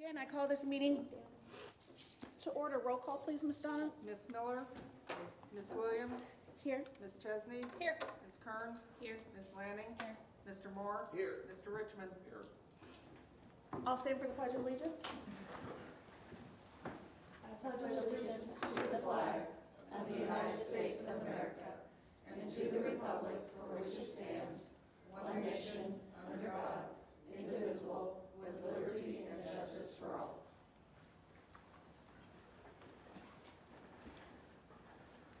Again, I call this meeting to order. Roll call, please, Ms. Donna. Ms. Miller? Ms. Williams? Here. Ms. Chesney? Here. Ms. Kearns? Here. Ms. Lanning? Here. Mr. Moore? Here. Mr. Richmond? Here. I'll stand for the Pledge of Allegiance. I pledge allegiance to the flag of the United States of America and to the republic for which it stands, one nation, under God, indivisible, with liberty and justice for all.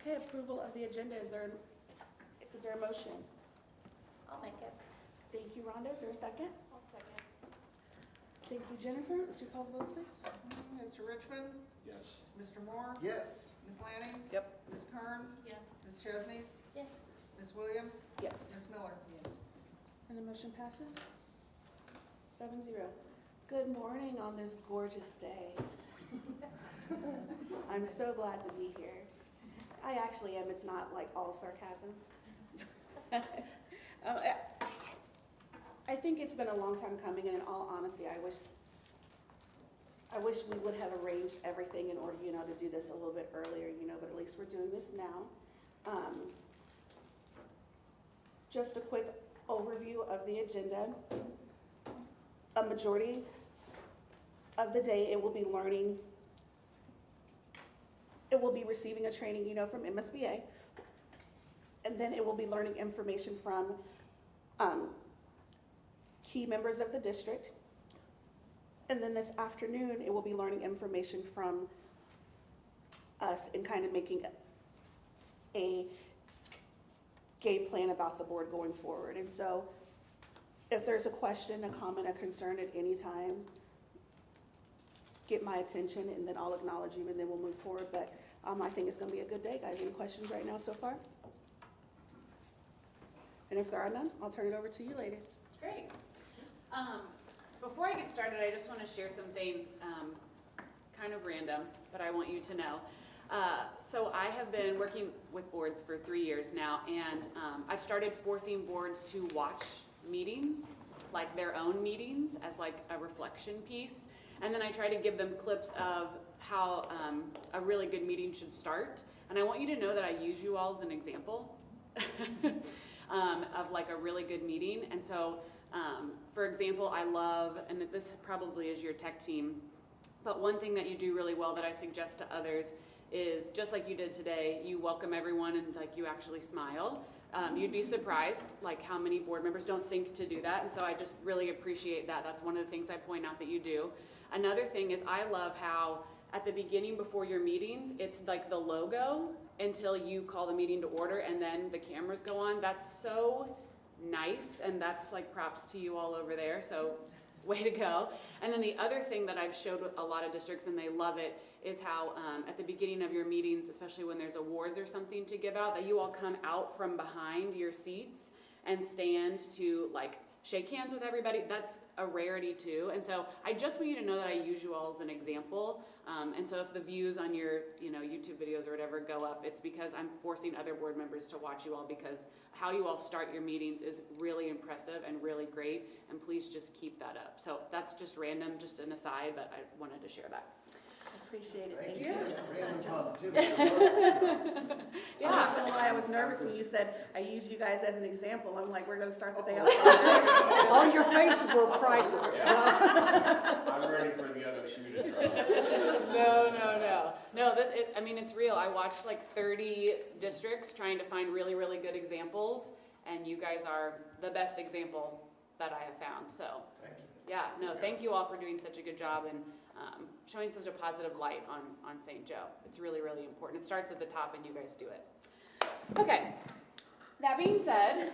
Okay, approval of the agenda. Is there a motion? I'll make it. Thank you, Rhonda. Is there a second? I'll second. Thank you, Jennifer. Would you call the vote, please? Mr. Richmond? Yes. Mr. Moore? Yes. Ms. Lanning? Yep. Ms. Kearns? Yes. Ms. Chesney? Yes. Ms. Williams? Yes. Ms. Miller? And the motion passes 7-0. Good morning on this gorgeous day. I'm so glad to be here. I actually am. It's not like all sarcasm. I think it's been a long time coming, and in all honesty, I wish we would have arranged everything in order, to do this a little bit earlier, but at least we're doing this now. Just a quick overview of the agenda. A majority of the day, it will be learning. It will be receiving a training, from MSBA. And then it will be learning information from key members of the district. And then this afternoon, it will be learning information from us and kind of making a game plan about the board going forward. And so if there's a question, a comment, a concern at any time, get my attention and then I'll acknowledge you and then we'll move forward. But I think it's gonna be a good day, guys. Any questions right now so far? And if there are none, I'll turn it over to you ladies. Great. Before I get started, I just want to share something kind of random, but I want you to know. So I have been working with boards for 3 years now, and I've started forcing boards to watch meetings, like their own meetings, as like a reflection piece. And then I try to give them clips of how a really good meeting should start. And I want you to know that I use you all as an example of like a really good meeting. And so, for example, I love, and this probably is your tech team, but one thing that you do really well that I suggest to others is just like you did today, you welcome everyone and like you actually smile. You'd be surprised like how many board members don't think to do that. And so I just really appreciate that. That's one of the things I point out that you do. Another thing is I love how at the beginning before your meetings, it's like the logo until you call the meeting to order and then the cameras go on. That's so nice, and that's like props to you all over there, so way to go. And then the other thing that I've showed a lot of districts and they love it is how at the beginning of your meetings, especially when there's awards or something to give out, that you all come out from behind your seats and stand to like shake hands with everybody. That's a rarity too. And so I just want you to know that I use you all as an example. And so if the views on your YouTube videos or whatever go up, it's because I'm forcing other board members to watch you all, because how you all start your meetings is really impressive and really great. And please just keep that up. So that's just random, just an aside, but I wanted to share that. Appreciate it. Thank Thank you. you. Random positivity. I'm not gonna lie, I was nervous when you said, I use you guys as an example. I'm like, we're gonna start the day off. All your faces were priceless. I'm ready for the other shoe to drop. No, it's real. I watched like 30 districts trying to find really, really good examples, and you guys are the best example that I have found. So, Thank you. yeah, thank you all for doing such a good job and showing such a positive light on St. Joe. It's really, really important. It starts at the top and you guys do it. Okay, that being said,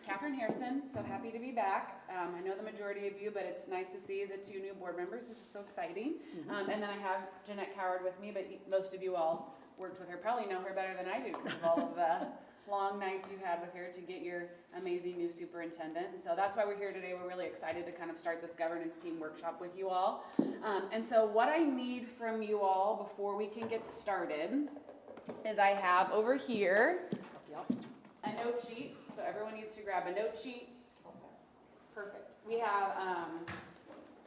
Catherine Harrison, so happy to be back. I know the majority of you, but it's nice to see the 2 new board members. This is so exciting. And then I have Jeanette Coward with me, but most of you all worked with her, probably know her better than I do because of all of the long nights you had with her to get your amazing new superintendent. And so that's why we're here today. We're really excited to kind of start this governance team workshop with you all. And so what I need from you all before we can get started is I have over here a note sheet. So everyone needs to grab a note sheet. Perfect. We have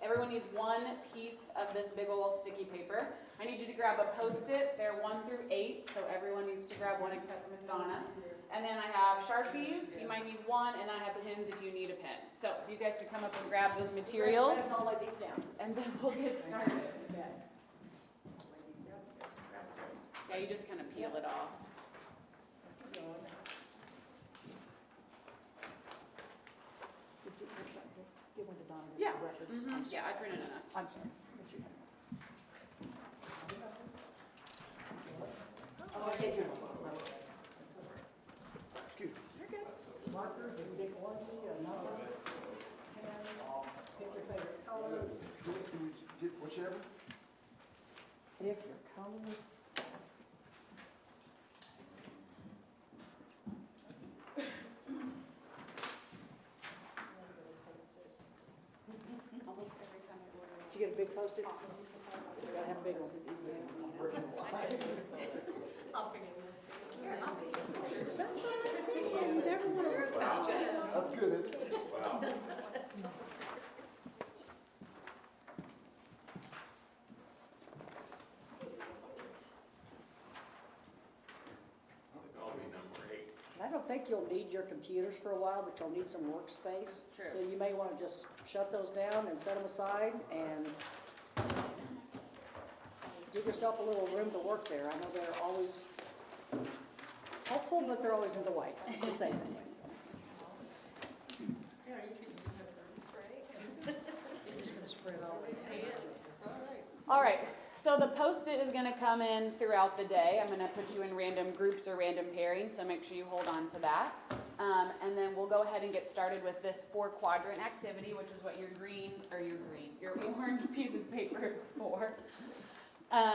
everyone needs one piece of this big ol' sticky paper. I need you to grab a Post-it. They're 1 through 8, so everyone needs to grab one except for Miss Donna. And then I have Sharpies. You might need one, and then I have pins if you need a pen. So if you guys could come up and grab those materials, I'll lay these down. and then we'll get started. Yeah, you just kind of peel it off. Give one to Donna. Yeah. Records. Mhm. Yeah, I printed enough. I'm sorry. What you have? Oh, I take your. You're good. Markers and big onesie, a number. Pen, pick your favorite color. Get whichever. Pick your color. Almost every time I order. Did you get a big Post-it? You gotta have a big one. That's good, isn't it? Wow. I'll be number 8. I don't think you'll need your computers for a while, but you'll need some workspace. True. So you may want to just shut those down and set them aside and give yourself a little room to work there. I know they're always helpful, but they're always in the way. Just saying. All right, so the Post-it is gonna come in throughout the day. I'm gonna put you in random groups or random pairings, so make sure you hold on to that. And then we'll go ahead and get started with this 4-quadrant activity, which is what your orange piece of paper is for.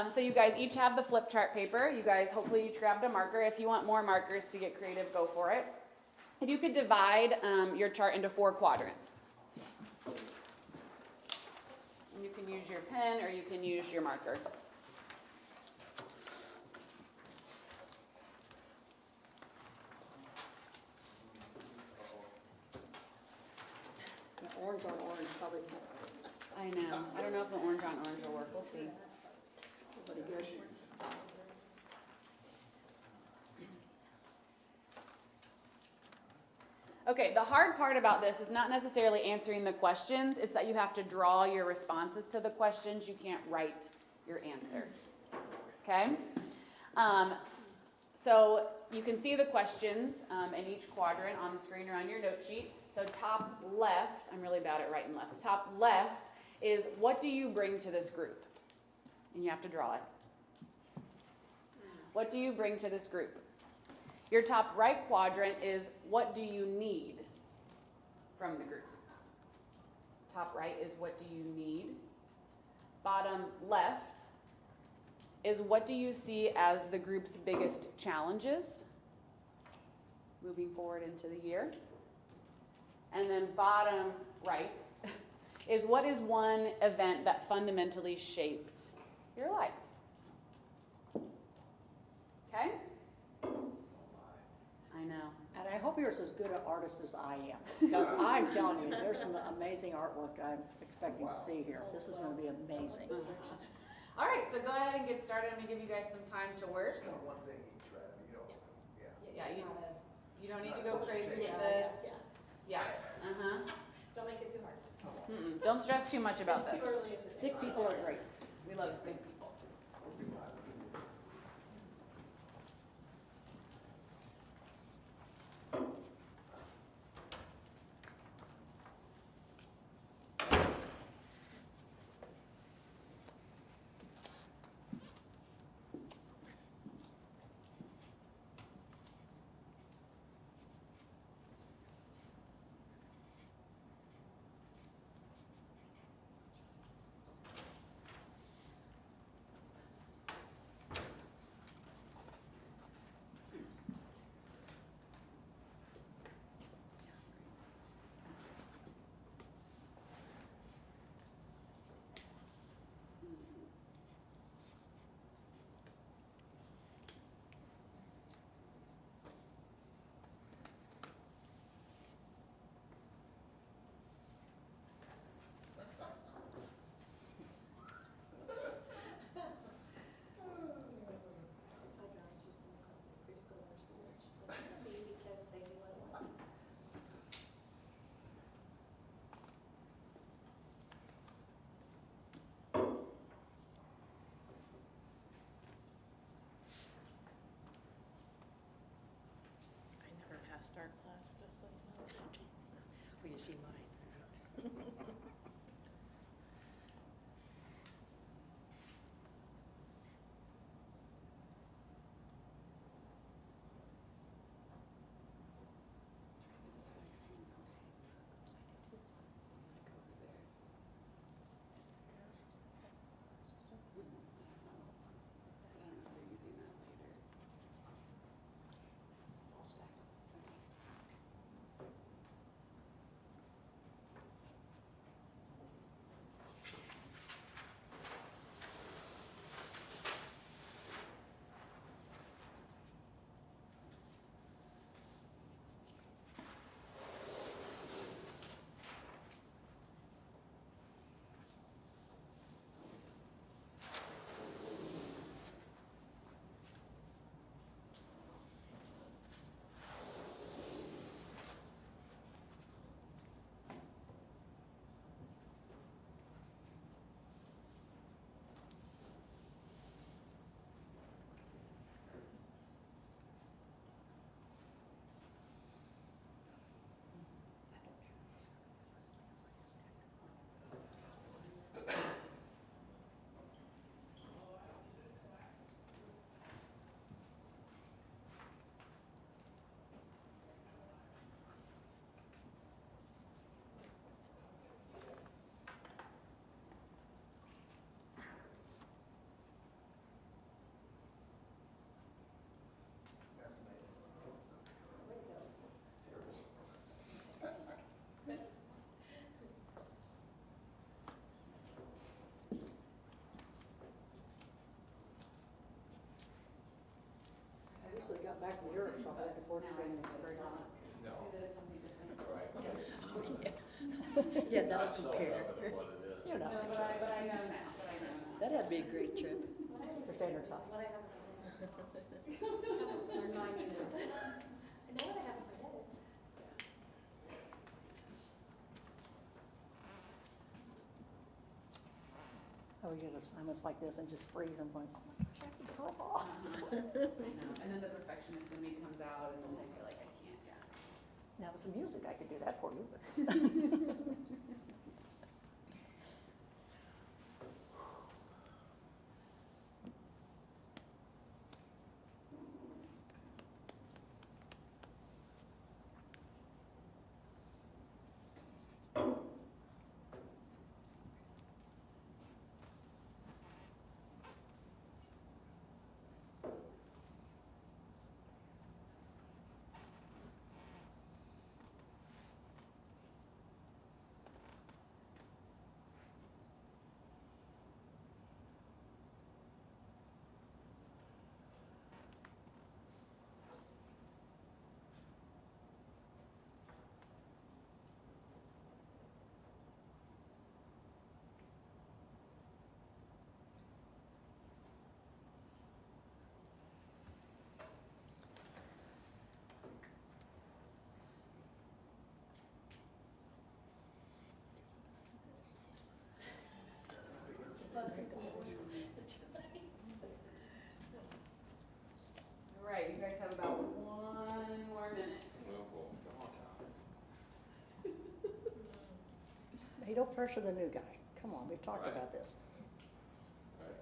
So you guys each have the flip chart paper. You guys hopefully each grabbed a marker. If you want more markers to get creative, go for it. If you could divide your chart into 4 quadrants. You can use your pen or you can use your marker. Orange on orange, probably. I know. I don't know if the orange on orange will work. We'll see. Pretty good. Okay, the hard part about this is not necessarily answering the questions. It's that you have to draw your responses to the questions. You can't write your answer. Okay? So you can see the questions in each quadrant on the screen or on your note sheet. So top left, I'm really bad at right and left. Top left is what do you bring to this group? And you have to draw it. What do you bring to this group? Your top right quadrant is what do you need from the group? Top right is what do you need? Bottom left is what do you see as the group's biggest challenges moving forward into the year? And then bottom right is what is one event that fundamentally shaped your life? Okay? I know. And I hope you're as good an artist as I am, because I'm telling you, there's some amazing artwork I'm expecting to see here. This is gonna be amazing. All right, so go ahead and get started. I'm gonna give you guys some time to work. Just kind of one thing each, right? You know, yeah. Yeah, you don't need to go crazy with this. Yeah, Don't make it too hard. Mm-mm. Don't stress too much about It's this. too early in the day. Stick people are great. We love stick people. We'll be live. start class, just so you know. Will you see mine? That's amazing. I recently got back from Europe, so I'm looking forward to seeing this very much. No, See that it's something different. right. Yeah, Not that'll so compare. evident what it is. You know, No, but I know now, That'd be a great trip. for standards high. What I haven't learned mine either. I know what I haven't forgetted. Oh, you get assignments like this and just freeze and going, oh my gosh, I have to draw. I know, and then the perfectionist in me comes out and then I feel like I can't, yeah. Now with some music, I could do that for you, but. All right, you guys have about 1 more minute. Well, Come on, Tom. Hey, don't pressure the new guy. Come on, we've talked Right. about this. right,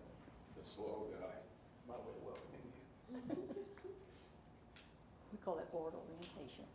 the slow guy. It's my way of welcoming you. We call that board orientation.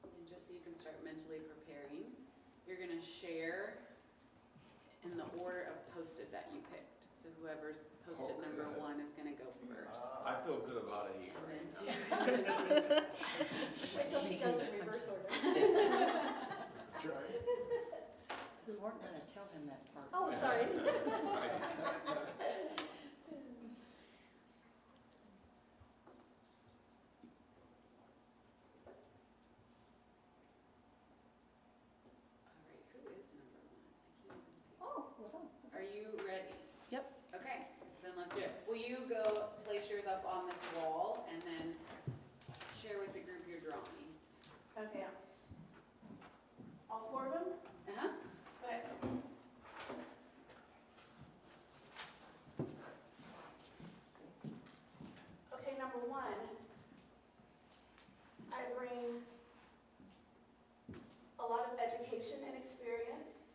And just so you can start mentally preparing, you're gonna share in the order of post-it that you picked. So whoever's post-it Oh, number good. 1 is gonna go first. I feel good about it here And right then now. 2. Wait till she goes in reverse order. That's right. We weren't gonna tell him that part. Oh, sorry. are you ready? Yep. Okay, then let's do it. Will you go place yours up on this wall and then share with the group your drawings? Okay. All 4 of them? Uh-huh. Okay. Okay, number 1, I bring a lot of education and experience.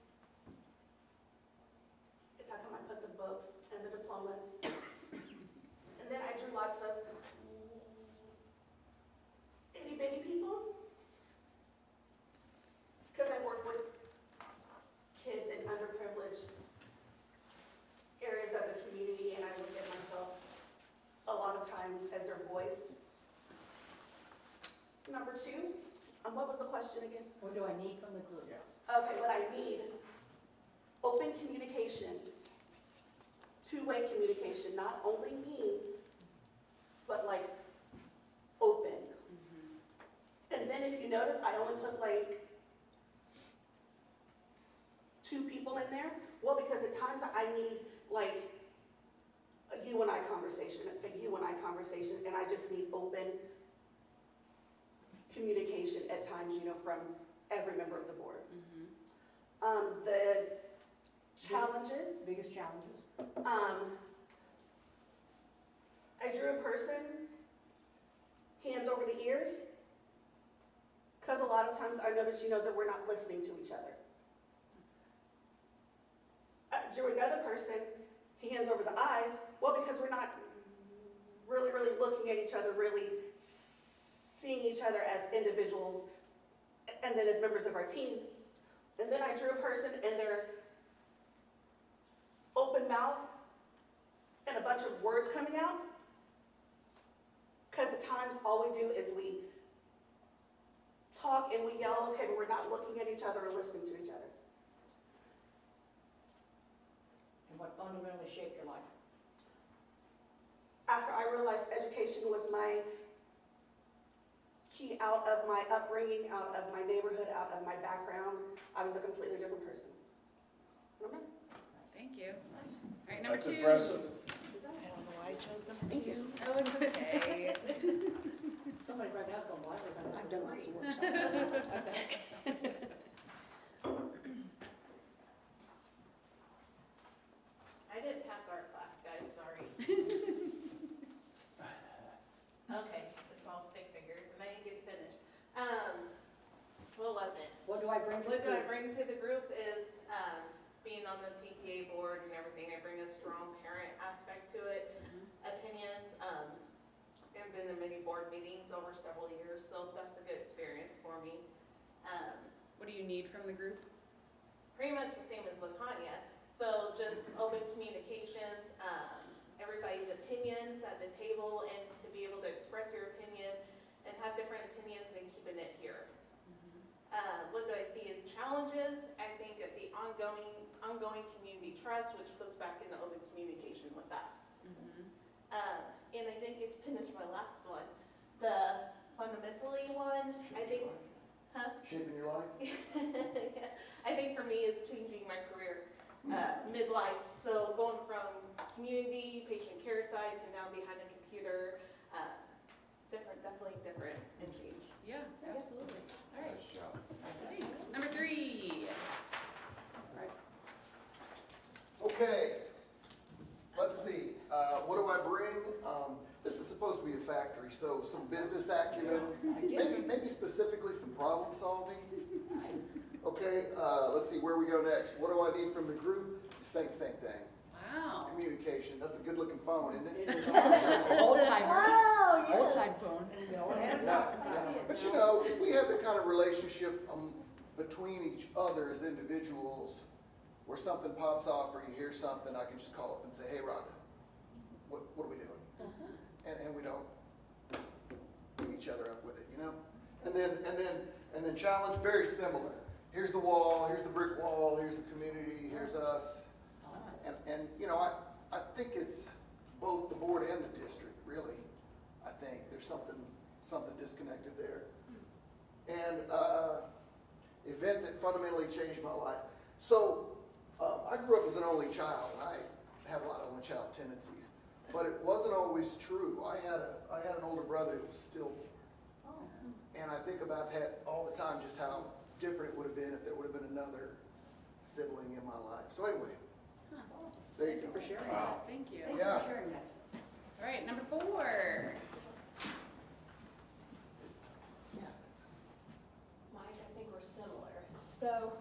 It's how come I put the books and the diplomas. And then I drew lots of itty bitty people. Because I work with kids in underprivileged areas of the community, and I look at myself a lot of times as their voice. Number 2, what was the question again? What do I need from the group? Okay, what I need, open communication, two-way communication, not only me, but like open. And then if you notice, I only put like 2 people in there. Well, because at times I need like a you and I conversation, and I just need open communication at times, from every member of the board. The challenges, Biggest challenges? I drew a person, hands over the ears, because a lot of times I notice, that we're not listening to each other. I drew another person, hands over the eyes, well, because we're not really looking at each other, really seeing each other as individuals, and then as members of our team. And then I drew a person and their open mouth and a bunch of words coming out. Because at times all we do is we talk and we yell, okay, but we're not looking at each other or listening to each other. And what fundamentally shaped your life? After I realized education was my key out of my upbringing, out of my neighborhood, out of my background, I was a completely different person. Okay? Thank you. All right, number That's 2. impressive. I don't know why I chose number 2. Oh, it's okay. Somebody right now is going, why was I number I've done 3? lots of workshops. Okay. I didn't pass art class, guys, sorry. Okay, the small stick figures, and I didn't get to finish. What was it? What do I bring to the What do I group? bring to the group is, being on the PTA board and everything, I bring a strong parent aspect to it, opinions, and been in many board meetings over several years, so that's a good experience for me. What do you need from the group? Pretty much the same as Latanya. So just open communications, everybody's opinions at the table, and to be able to express your opinion and have different opinions and keeping it here. What do I see as challenges? I think that the ongoing community trust, which goes back into open communication with us. And I didn't get to finish my last one. The fundamentally one, I think, Shaping your life? I think for me is changing my career midlife. So going from community, patient care side to now behind a computer, definitely different and change. Yeah, absolutely. All right, Nice job. thanks. Number 3. Okay, let's see, what do I bring? This is supposed to be a factory, so some business acumen, maybe specifically some problem solving. Okay, let's see where we go next. What do I need from the group? Same thing. Wow. Communication, that's a good looking phone, isn't it? It is awesome. Old timer, Wow, yes. old time phone. You know, and Yeah, but if we have the kind of relationship between each other as individuals, where something pops off or you hear something, I can just call up and say, hey, Rhonda, what are we doing? And we don't beat each other up with it, And then challenge, very similar. Here's the wall, here's the brick wall, here's the community, here's us. And I think it's both the board and the district, really. I think there's something disconnected there. And event that fundamentally changed my life. So I I grew up as an only child, and I have a lot of only child tendencies, but it wasn't always true. I had an older brother who was stillborn. And I think about that all the time, just how different it would have been if there would have been another sibling in my life. So anyway, That's awesome. there you Thank you go. for sharing Wow. that. Thank you. Thank you Yeah. for sharing that. All right, number 4. Yeah. Mike, I think we're similar. So,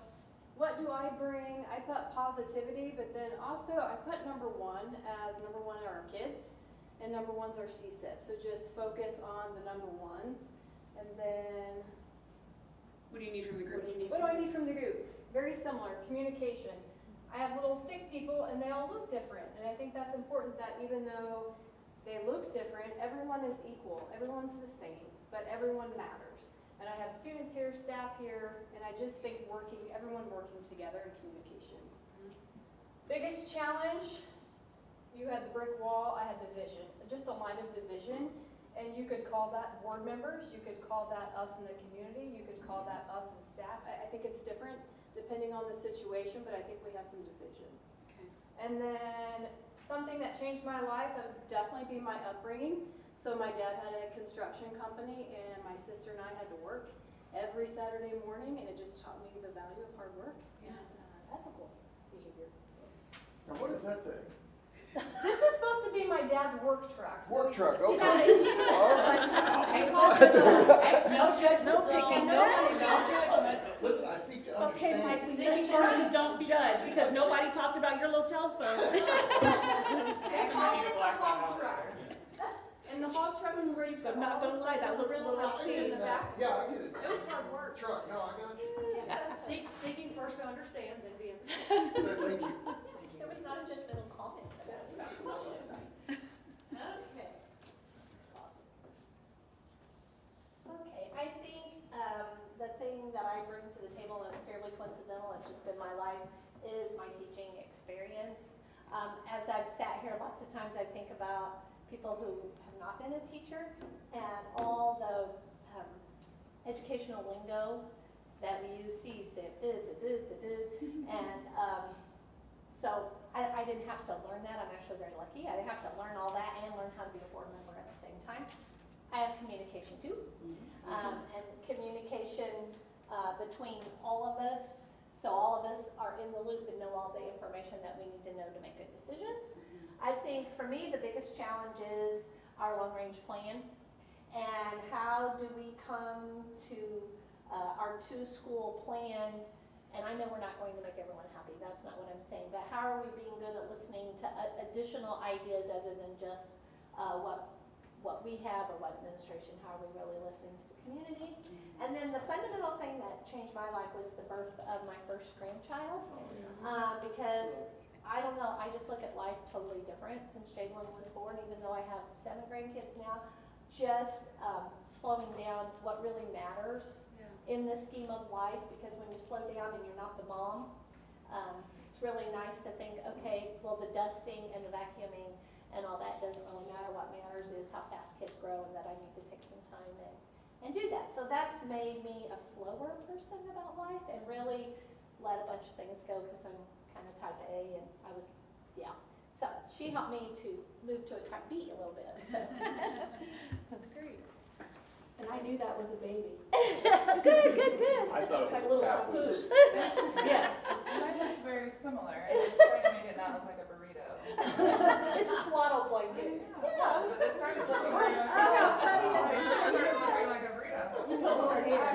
what do I bring? I put positivity, but then also I put number 1 as number 1 are our kids, and number 1's our CSIP. So just focus on the number 1s, and then What do you need from the group? what do I need from the group? Very similar, communication. I have little stick people, and they all look different, and I think that's important that even though they look different, everyone is equal. Everyone's the same, but everyone matters. And I have students here, staff here, and I just think everyone working together in communication. Biggest challenge, you had the brick wall, I had the vision. Just a line of division, and you could call that board members, you could call that us in the community, you could call that us and staff. I think it's different depending on the situation, but I think we have some division. Okay. And then something that changed my life, that would definitely be my upbringing. So my dad had a construction company, and my sister and I had to work every Saturday morning, and it just taught me the value of hard work and ethical behavior. So. Now what is that thing? This is supposed to be my dad's work truck. So Work truck, he okay. had a huge All right. Hey, hey, no judgment. No picking, zone. No judgment. Listen, I seek to Okay, understand. Mike, we See, just heard you don't judge because nobody talked about your little telephone. They called it the hog truck. And the hog truck is where you put I'm not all the gonna lie, stuff that in the looks a real little house in obscene. the back. Yeah, I get it. It was hard work. Truck, no, I got you. Seeking first to understand, then be understood. Thank you. There was not a judgmental comment about it. Okay. Awesome. Okay, I think the thing that I bring to the table, and it's fairly coincidental, it's just been my life, is my teaching experience. As I've sat here lots of times, I think about people who have not been a teacher and all the educational lingo that we use, CSIP, and so I didn't have to learn that. I'm actually very lucky. I didn't have to learn all that and learn how to be a board member at the same time. I have communication too, and communication between all of us, so all of us are in the loop and know all the information that we need to know to make good decisions. I think for me, the biggest challenge is our long-range plan, and how do we come to our 2-school plan. And I know we're not going to make everyone happy, that's not what I'm saying, but how are we being good at listening to additional ideas other than just what we have or what administration, how are we really listening to the community? And then the fundamental thing that changed my life was the birth of my first grandchild. Because I don't know, I just look at life totally different since Jalen was born, even though I have 7 grandkids now. Just slowing down what really matters in the scheme of life, because when you slow down and you're not the mom, it's really nice to think, okay, well, the dusting and the vacuuming and all that doesn't really matter. What matters is how fast kids grow, and that I need to take some time and do that. So that's made me a slower person about life and really let a bunch of things go, because I'm kind of type A, and I was, So she helped me to move to a type B a little bit, so that's great. And I knew that was a baby. Good. I thought Looks it like was little papoose. papoose. Yeah. Mine looks very similar, and just trying to make it not look like a burrito. It's a swaddle blanket. Yeah, but it started looking like a how funny is It that? started looking like a burrito. Those are here.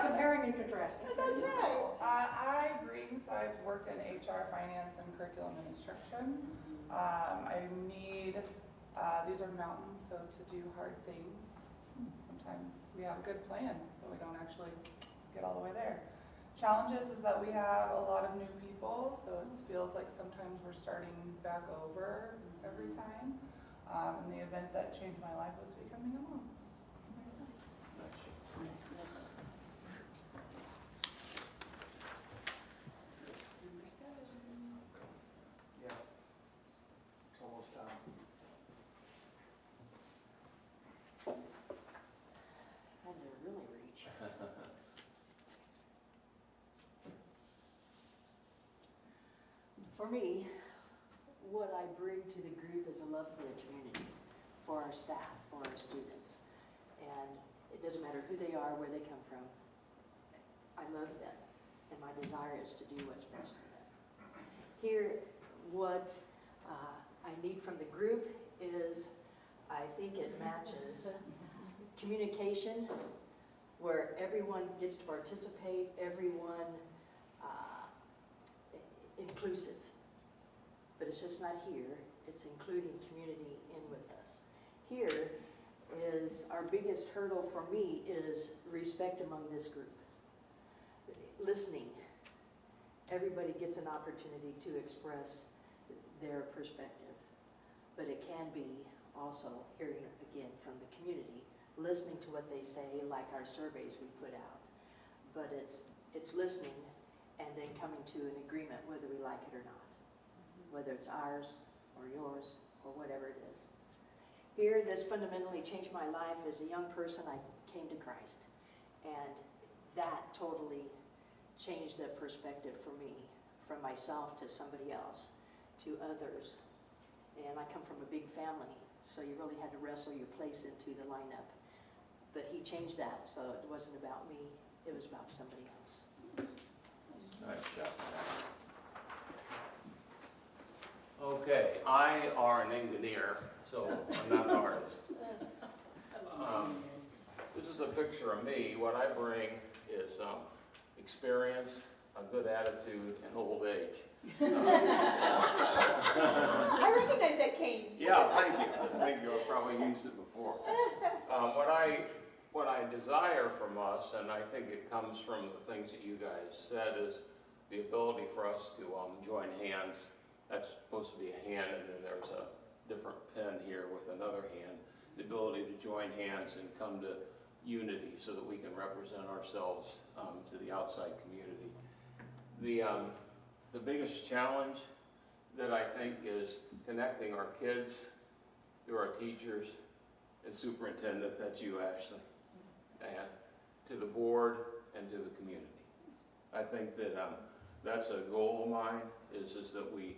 Comparing and contrasting. That's right. I bring, so I've worked in HR, finance, and curriculum and instruction. I need, these are mountains, so to do hard things, sometimes we have a good plan, but we don't actually get all the way there. Challenges is that we have a lot of new people, so it feels like sometimes we're starting back over every time. And the event that changed my life was becoming a mom. Nice. Nice. Number 7. Yeah. It's almost time. Had to really reach. For me, what I bring to the group is a love for the community, for our staff, for our students. And it doesn't matter who they are, where they come from. I love them, and my desire is to do what's best for them. Here, what I need from the group is, I think it matches communication, where everyone gets to participate, everyone inclusive. But it's just not here, it's including community in with us. Here is, our biggest hurdle for me is respect among this group. Listening. Everybody gets an opportunity to express their perspective, but it can be also hearing again from the community, listening to what they say, like our surveys we put out. But it's listening and then coming to an agreement whether we like it or not, whether it's ours or yours or whatever it is. Here, this fundamentally changed my life. As a young person, I came to Christ, and that totally changed the perspective for me, from myself to somebody else, to others. And I come from a big family, so you really had to wrestle your place into the lineup. But he changed that, so it wasn't about me, it was about somebody else. Nice job. Okay, I are an engineer, so I'm not an artist. This is a picture of me. What I bring is experience, a good attitude, and old age. I recognize that cane. Yeah, thank you. Thank you. I've probably used it before. What I desire from us, and I think it comes from the things that you guys said, is the ability for us to join hands. That's supposed to be a hand, and then there's a different pen here with another hand. The ability to join hands and come to unity so that we can represent ourselves to the outside community. The biggest challenge that I think is connecting our kids through our teachers and superintendent, that's you, Ashley, and to the board and to the community. I think that that's a goal of mine, is that we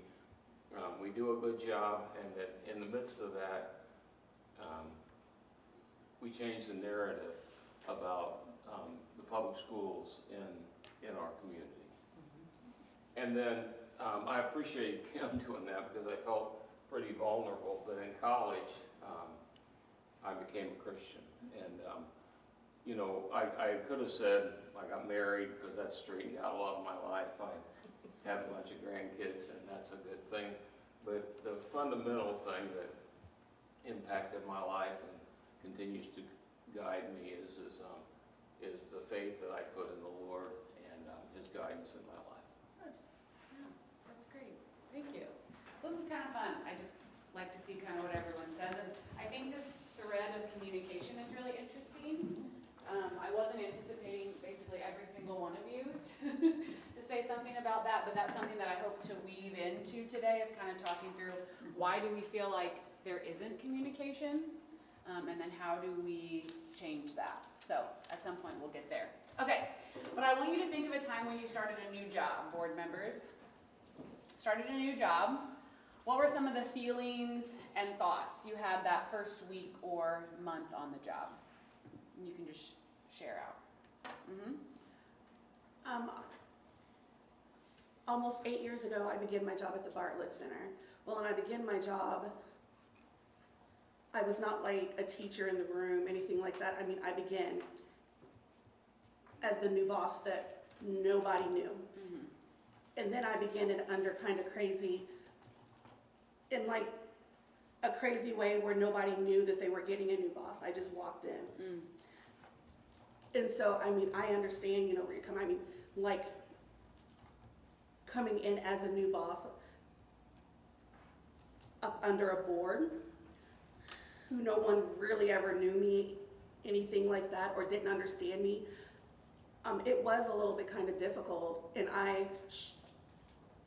do a good job, and that in the midst of that, we change the narrative about the public schools in our community. And then I appreciate Kim doing that, because I felt pretty vulnerable. But in college, I became a Christian, and you know, I could have said I got married, because that straightened out a lot of my life. I have a bunch of grandkids, and that's a good thing. But the fundamental thing that impacted my life and continues to guide me is the faith that I put in the Lord and His guidance in my life. Good. Yeah, that's great. Thank you. This is kind of fun. I just like to see kind of what everyone says, and I think this thread of communication is really interesting. I wasn't anticipating basically every single one of you to say something about that, but that's something that I hope to weave into today, is kind of talking through why do we feel like there isn't communication, and then how do we change that. So at some point we'll get there. Okay, but I want you to think of a time when you started a new job, board members. Started a new job. What were some of the feelings and thoughts you had that first week or month on the job? And you can just share out. Almost 8 years ago, I began my job at the Bartlett Center. Well, when I began my job, I was not like a teacher in the room, anything like that. I mean, I began as the new boss that nobody knew. And then I began it under kind of crazy, in like a crazy way where nobody knew that they were getting a new boss. I just walked in. And so, I mean, I understand, you know, where you come, I mean, like coming in as a new boss up under a board who no one really ever knew me, anything like that, or didn't understand me. It was a little bit kind of difficult, and I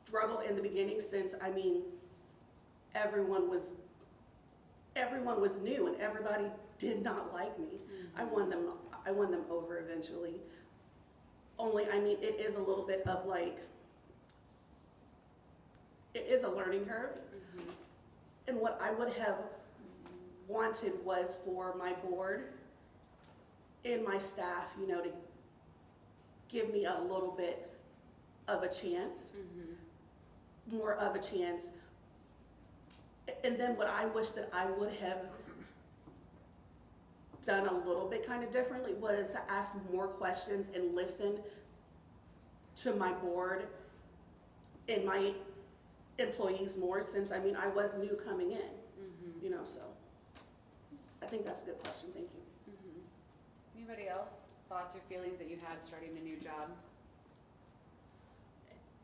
struggled in the beginning since, I mean, everyone was new and everybody did not like me. I won them over eventually. Only, I mean, it is a little bit of like, it is a learning curve. And what I would have wanted was for my board and my staff, you know, to give me a little bit of a chance, more of a chance. And then what I wish that I would have done a little bit kind of differently was to ask more questions and listen to my board and my employees more, since, I mean, I was new coming in, you know, so I think that's a good question. Thank you. Anybody else? Thoughts or feelings that you had starting a new job?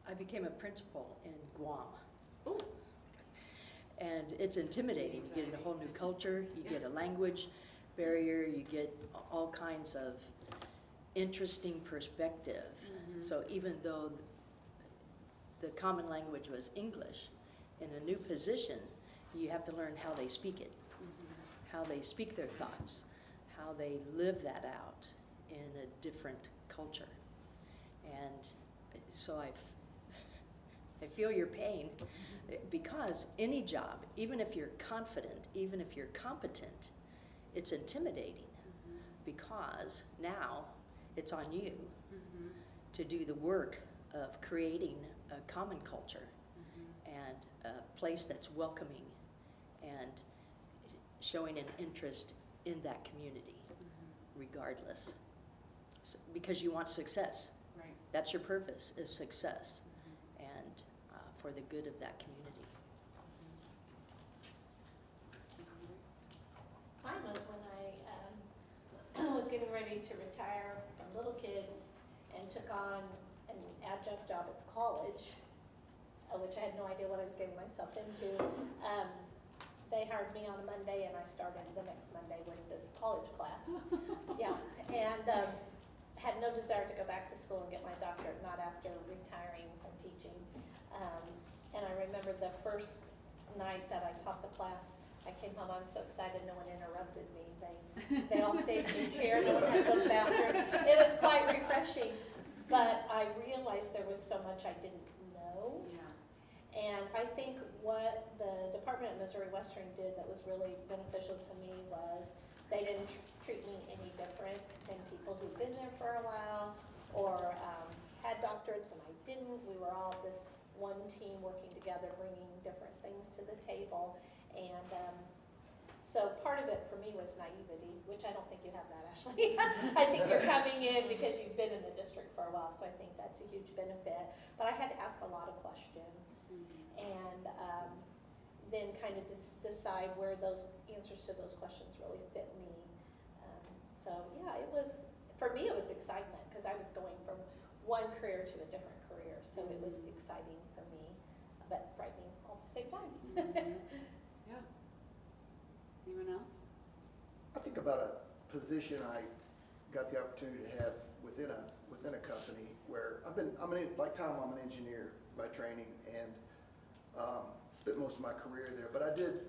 I became a principal in Guam. Ooh. And it's intimidating. You get a whole new culture, you get a language barrier, you get all kinds of interesting perspective. So even though the common language was English, in a new position, you have to learn how they speak it, how they speak their thoughts, how they live that out in a different culture. And so I feel your pain, because any job, even if you're confident, even if you're competent, it's intimidating, because now it's on you to do the work of creating a common culture and a place that's welcoming and showing an interest in that community, regardless. So, because you want success. Right. That's your purpose, is success, and for the good of that community. Mine was when I was getting ready to retire from little kids and took on an adjunct job at the college, which I had no idea what I was getting myself into. They hired me on a Monday, and I started the next Monday with this college class. Yeah, and had no desire to go back to school and get my doctorate, not after retiring from teaching. And I remember the first night that I taught the class, I came home, I was so excited, no one interrupted me. They all stayed in their chair, no one had to go to the bathroom. It was quite refreshing, but I realized there was so much I didn't know. Yeah. And I think what the Department of Missouri Western did that was really beneficial to me was they didn't treat me any different than people who've been there for a while or had doctorates and I didn't. We were all this one team working together, bringing different things to the table. And so part of it for me was naivety, which I don't think you have that, Ashley. I think you're coming in because you've been in the district for a while, so I think that's a huge benefit. But I had to ask a lot of questions and then kind of decide where those answers to those questions really fit me. So yeah, it was, for me it was excitement because I was going from one career to a different career. So it was exciting for me, but frightening all at the same time. Yeah. Anyone else? I think about a position I got the opportunity to have within a company where like Tom, I'm an engineer by training and spent most of my career there, but I did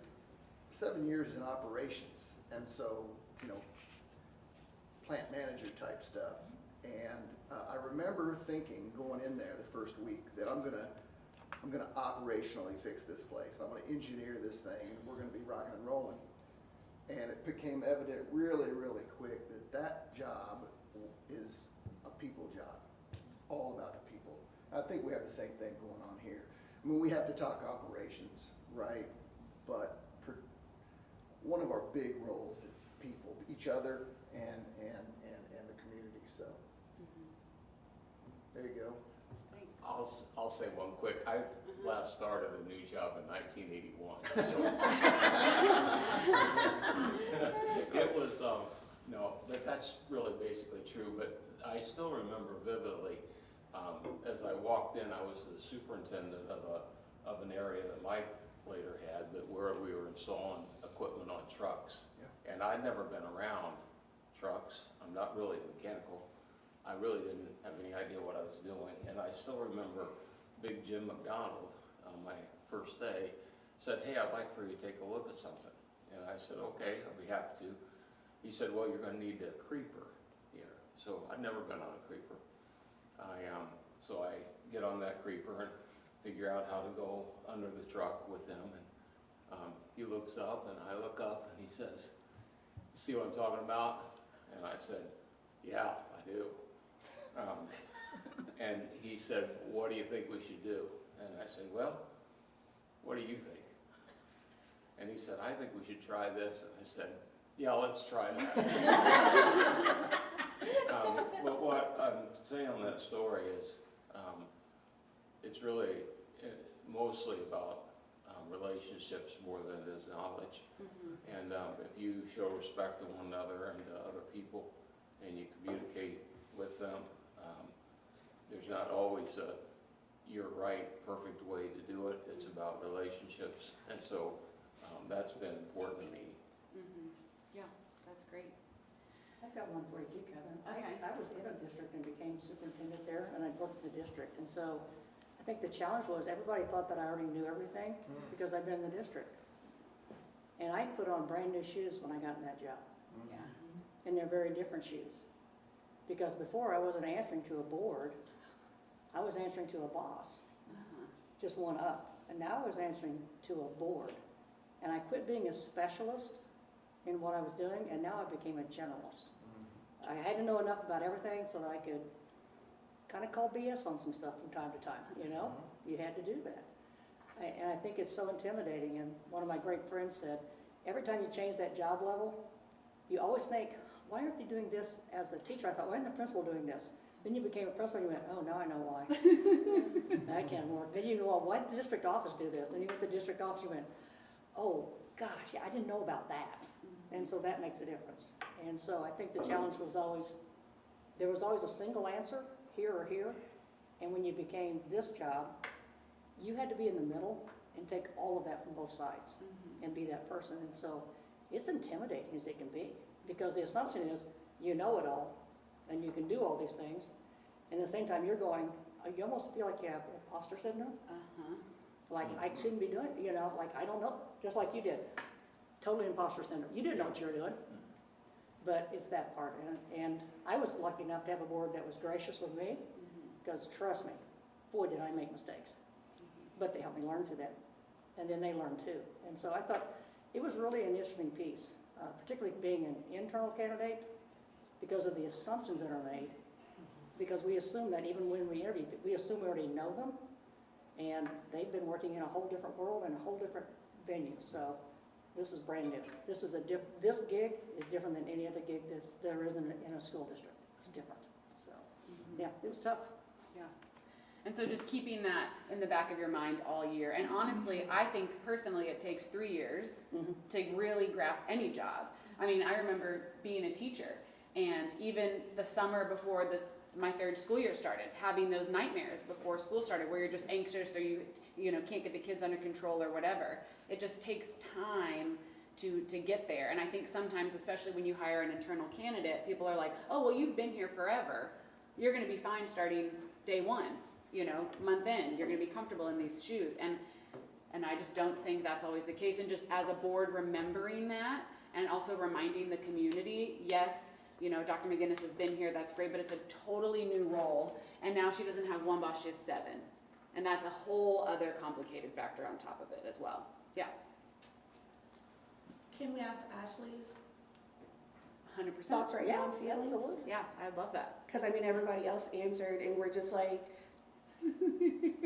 7 years in operations, and so, you know, plant manager type stuff. And I remember thinking going in there the first week that I'm gonna operationally fix this place. I'm gonna engineer this thing and we're gonna be rocking and rolling. And it became evident really, really quick that job is a people job. It's all about the people. I think we have the same thing going on here. I mean, we have to talk operations, right? But one of our big roles is people, each other and the community, so. There you go. Thanks. I'll say one quick. I last started a new job in 1981. So it was, no, but that's really basically true. But I still remember vividly, as I walked in, I was the superintendent of an area that Mike later had, but where we were installing equipment on trucks. Yeah. And I'd never been around trucks. I'm not really mechanical. I really didn't have any idea what I was doing. And I still remember Big Jim McDonald on my first day said, "Hey, I'd like for you to take a look at something." And I said, "Okay, I'll be happy to." He said, "Well, you're going to need a creeper here." So I'd never been on a creeper. So I get on that creeper, and figure out how to go under the truck with them. And he looks up and I look up and he says, "See what I'm talking about?" And I said, "Yeah, I do." And he said, "What do you think we should do?" And I said, "Well, what do you think?" And he said, "I think we should try this." And I said, "Yeah, let's try that." But what I'm saying on that story is, it's really mostly about relationships more than it is knowledge. And if you show respect to one another and to other people, and you communicate with them, there's not always a you're right, perfect way to do it. It's about relationships, and so that's been important to me. Yeah, that's great. I've got one for you, Kevin. Okay. I was in a district and became superintendent there, and I worked in the district. And so I think the challenge was everybody thought that I already knew everything because I'd been in the district. And I put on brand new shoes when I got in that job. Yeah. And they're very different shoes. Because before I wasn't answering to a board, I was answering to a boss, just one up. And now I was answering to a board. And I quit being a specialist in what I was doing, and now I became a generalist. I had to know enough about everything so that I could kind of call BS on some stuff from time to time, you know? You had to do that. And I think it's so intimidating, and one of my great friends said, every time you change that job level, you always think, why aren't they doing this as a teacher? I thought, why isn't the principal doing this? Then you became a principal, and you went, oh, now I know why. That can't work. Then you know, well, why did the district office do this? Then you went to the district office, you went, oh, gosh, yeah, I didn't know about that. And so that makes a difference. And so I think the challenge was always, there was always a single answer, here or here. And when you became this job, you had to be in the middle and take all of that from both sides and be that person. And so it's intimidating as it can be, because the assumption is you know it all and you can do all these things. And at the same time, you're going, you almost feel like you have imposter syndrome. Like, I shouldn't be doing it, you know, like, I don't know, just like you did. Totally imposter syndrome. You didn't know what you were doing. But it's that part. And I was lucky enough to have a board that was gracious with me, because trust me, boy, did I make mistakes. But they helped me learn through that. And then they learned too. And so I thought it was really an interesting piece, particularly being an internal candidate, because of the assumptions that are made. Because we assume that even when we interview, we assume we already know them. And they've been working in a whole different world and a whole different venue. So this is brand new. This is this gig is different than any other gig there is in a school district. It's different. So yeah, it was tough. Yeah. And so just keeping that in the back of your mind all year. And honestly, I think personally it takes 3 years to really grasp any job. I mean, I remember being a teacher, and even the summer before my third school year started, having those nightmares before school started where you're just anxious or you can't get the kids under control or whatever. It just takes time to get there. And I think sometimes, especially when you hire an internal candidate, people are like, oh, well, you've been here forever. You're going to be fine starting day one, month in. You're going to be comfortable in these shoes. And I just don't think that's always the case. And just as a board, remembering that and also reminding the community, yes, Dr. McGinnis has been here, that's great, but it's a totally new role. And now she doesn't have one boss, she has 7. And that's a whole other complicated factor on top of it as well. Yeah. Can we ask Ashley's 100%. thoughts right now and feelings? Absolutely. Yeah, I love that. Because everybody else answered, and we're just like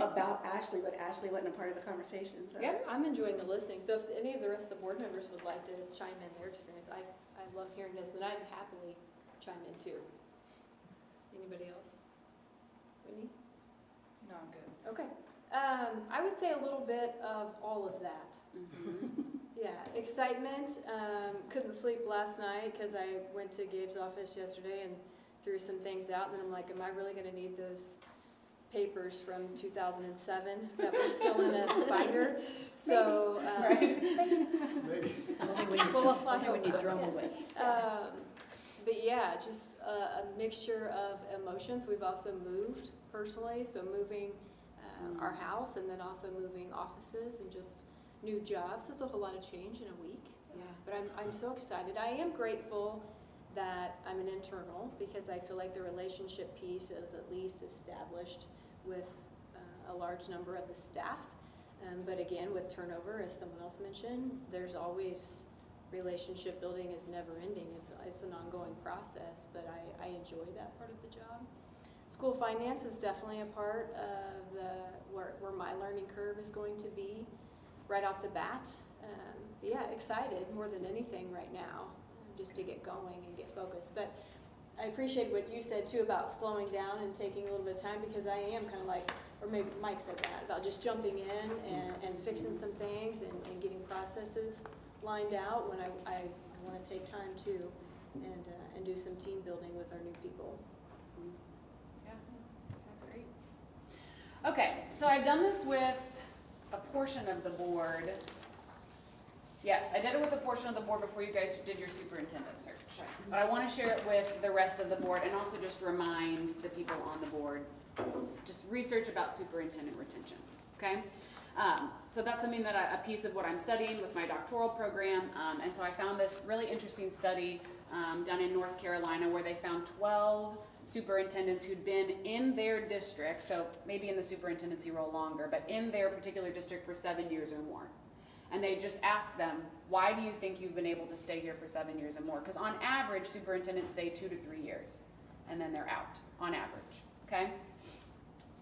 about Ashley, but Ashley wasn't a part of the conversation. So. Yeah, I'm enjoying the listening. So if any of the rest of the board members would like to chime in their experience, I love hearing this, and I'd happily chime in too. Anybody else? Whitney? No, I'm good. Okay. I would say a little bit of all of that. Yeah, excitement. Couldn't sleep last night because I went to Gabe's office yesterday and threw some things out, and then I'm like, am I really going to need those papers from 2007 that were still in a binder? So, Maybe when you throw them away. But yeah, just a mixture of emotions. We've also moved personally, so moving our house and then also moving offices and just new jobs. So it's a whole lot of change in a week. Yeah. But I'm so excited. I am grateful that I'm an internal, because I feel like the relationship piece is at least established with a large number of the staff. But again, with turnover, as someone else mentioned, there's always, relationship building is never ending. It's an ongoing process, but I enjoy that part of the job. School finance is definitely a part of where my learning curve is going to be right off the bat. Yeah, excited more than anything right now, just to get going and get focused. But I appreciate what you said too about slowing down and taking a little bit of time, because I am kind of like, or maybe Mike said that, about just jumping in and fixing some things and getting processes lined out when I want to take time too, and do some team building with our new people. Yeah, that's great. Okay, so I've done this with a portion of the board. Yes, I did it with a portion of the board before you guys did your superintendent search. But I want to share it with the rest of the board and also just remind the people on the board, just research about superintendent retention, okay? So that's something that a piece of what I'm studying with my doctoral program. And so I found this really interesting study down in North Carolina where they found 12 superintendents who'd been in their district, so maybe in the superintendency role longer, but in their particular district for 7 years or more. And they just asked them, why do you think you've been able to stay here for 7 years or more? Because on average, superintendents stay 2 to 3 years, and then they're out, on average, okay?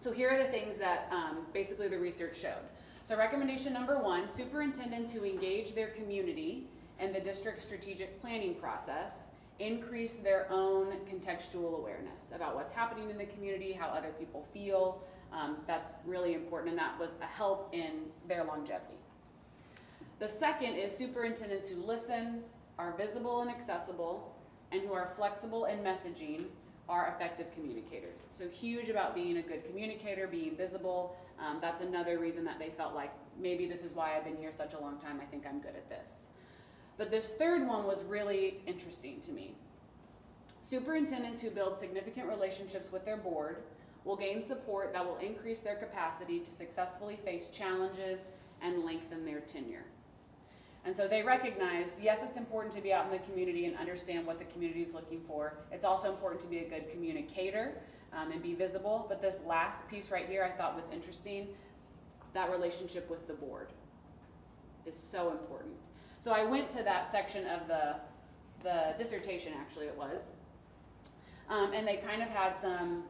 So here are the things that basically the research showed. So recommendation number 1, superintendents who engage their community in the district strategic planning process increase their own contextual awareness about what's happening in the community, how other people feel. That's really important, and that was a help in their longevity. The second is superintendents who listen, are visible and accessible, and who are flexible in messaging are effective communicators. So huge about being a good communicator, being visible. That's another reason that they felt like, maybe this is why I've been here such a long time, I think I'm good at this. But this third one was really interesting to me. Superintendents who build significant relationships with their board will gain support that will increase their capacity to successfully face challenges and lengthen their tenure. And so they recognized, yes, it's important to be out in the community and understand what the community is looking for. It's also important to be a good communicator and be visible. But this last piece right here I thought was interesting. That relationship with the board is so important. So I went to that section of the dissertation, actually it was, and they kind of had some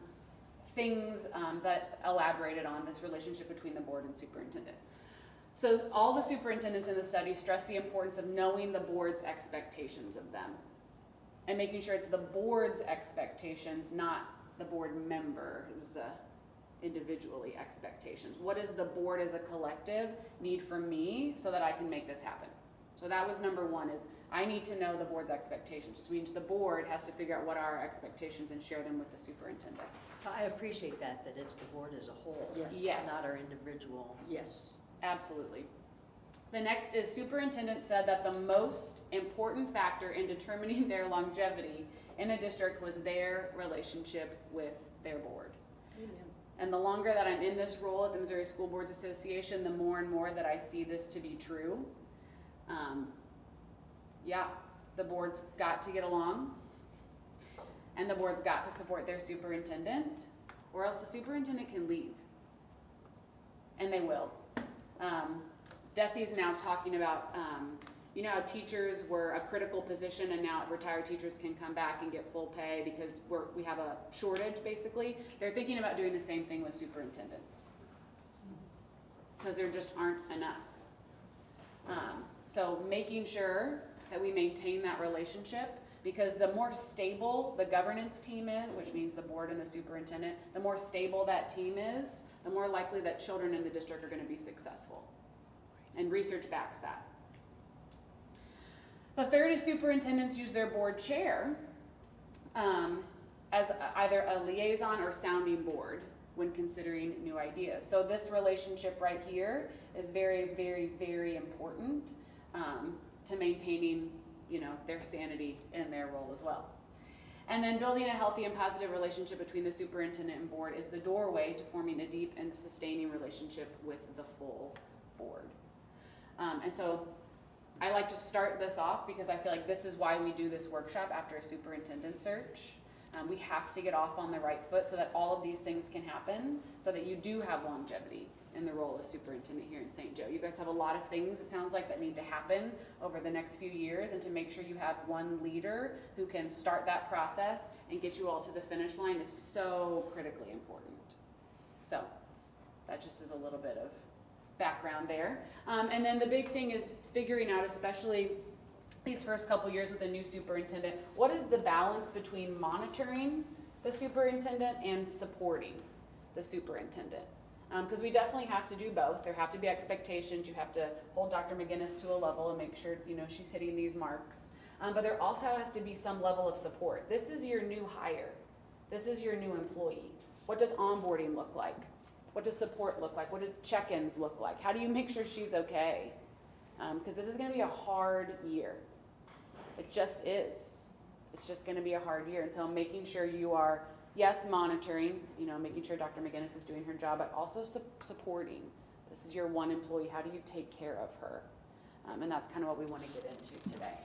things that elaborated on this relationship between the board and superintendent. So all the superintendents in the study stress the importance of knowing the board's expectations of them and making sure it's the board's expectations, not the board members' individually expectations. What does the board as a collective need from me so that I can make this happen? So that was number 1, is I need to know the board's expectations, which means the board has to figure out what are our expectations and share them with the superintendent. I appreciate that it's the board as a whole. Yes. Not our individual. Yes. Absolutely. The next is superintendent said that the most important factor in determining their longevity in a district was their relationship with their board. Amen. And the longer that I'm in this role at the Missouri School Boards Association, the more and more that I see this to be true. Yeah, the board's got to get along, and the board's got to support their superintendent, or else the superintendent can leave. And they will. Desi's now talking about, you know how teachers were a critical position and now retired teachers can come back and get full pay because we have a shortage, basically. They're thinking about doing the same thing with superintendents because there just aren't enough. So making sure that we maintain that relationship, because the more stable the governance team is, which means the board and the superintendent, the more stable that team is, the more likely that children in the district are going to be successful. And research backs that. The third is superintendents use their board chair as either a liaison or sounding board when considering new ideas. So this relationship right here is very, very, very important to maintaining, you know, their sanity in their role as well. And then building a healthy and positive relationship between the superintendent and board is the doorway to forming a deep and sustaining relationship with the full board. And so I like to start this off because I feel like this is why we do this workshop after a superintendent search, We have to get off on the right foot so that all of these things can happen, so that you do have longevity in the role of superintendent here in St. Joe. You guys have a lot of things, it sounds like, that need to happen over the next few years, and to make sure you have one leader who can start that process and get you all to the finish line is so critically important. So that just is a little bit of background there. And then the big thing is figuring out, especially these first couple years with a new superintendent, what is the balance between monitoring the superintendent and supporting the superintendent? Because we definitely have to do both. There have to be expectations. You have to hold Dr. McGinnis to a level and make sure, you know, she's hitting these marks. But there also has to be some level of support. This is your new hire. This is your new employee. What does onboarding look like? What does support look like? What do check-ins look like? How do you make sure she's okay? Because this is going to be a hard year. It just is. It's just going to be a hard year. And so making sure you are, yes, monitoring, you know, making sure Dr. McGinnis is doing her job, but also supporting. This is your one employee. How do you take care of her? And that's kind of what we want to get into today.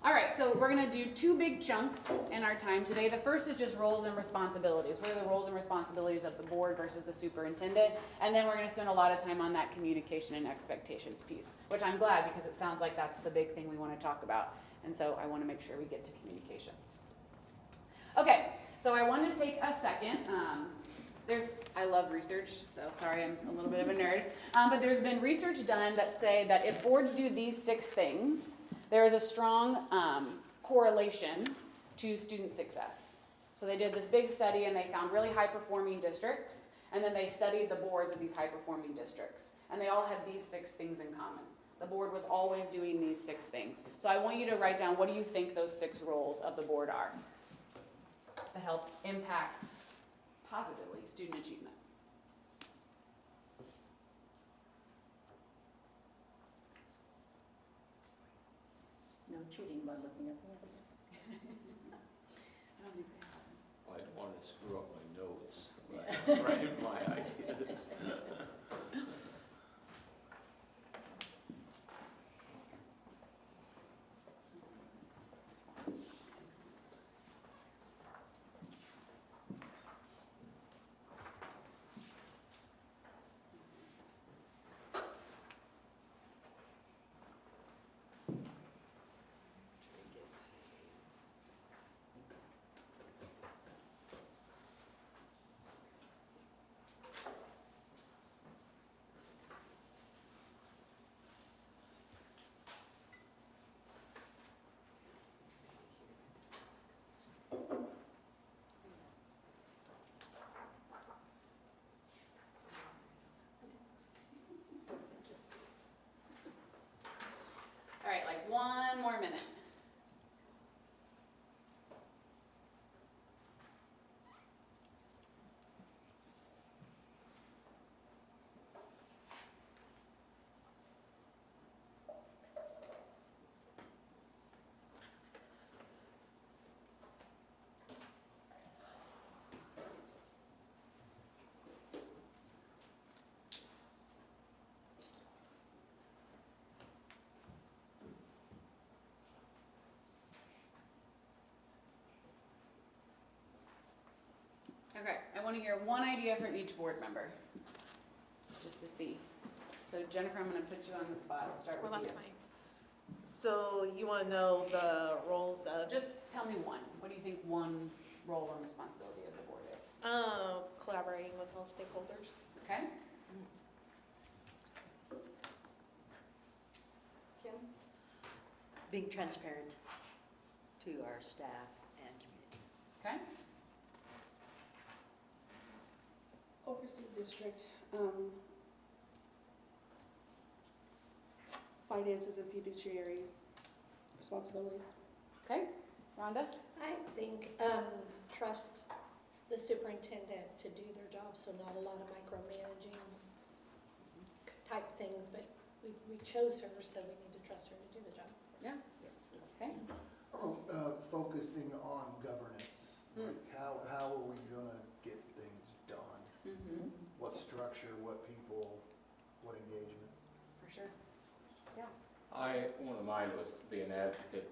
All right, so we're going to do two big chunks in our time today. The first is just roles and responsibilities. What are the roles and responsibilities of the board versus the superintendent? And then we're going to spend a lot of time on that communication and expectations piece, which I'm glad, because it sounds like that's the big thing we want to talk about. And so I want to make sure we get to communications. Okay, so I want to take a second. I love research, so sorry, I'm a little bit of a nerd. But there's been research done that say that if boards do these 6 things, there is a strong correlation to student success. So they did this big study and they found really high-performing districts, and then they studied the boards of these high-performing districts. And they all had these 6 things in common. The board was always doing these 6 things. So I want you to write down, what do you think those 6 roles of the board are that help impact positively student achievement? No cheating by looking at the others. I don't think they have. I don't want to screw up my notes, but write my ideas. All right, like 1 more minute. Okay, I want to hear one idea from each board member, just to see. So Jennifer, I'm going to put you on the spot. I'll start with you. fine. So you want to know the roles of? Just tell me one. What do you think one role or responsibility of the board is? Collaborating with all stakeholders. Okay? Kim? Being transparent to our staff and community. Okay? Oversee district, finances and fiduciary responsibilities. Okay? Rhonda? I think, trust the superintendent to do their job, so not a lot of micromanaging type things, but we chose her, so we need to trust her to do the job. Yeah. Okay? Focusing on governance, like how are we gonna get things done? Mm-hmm. What structure, what people, what engagement? For sure. One of mine was to be an advocate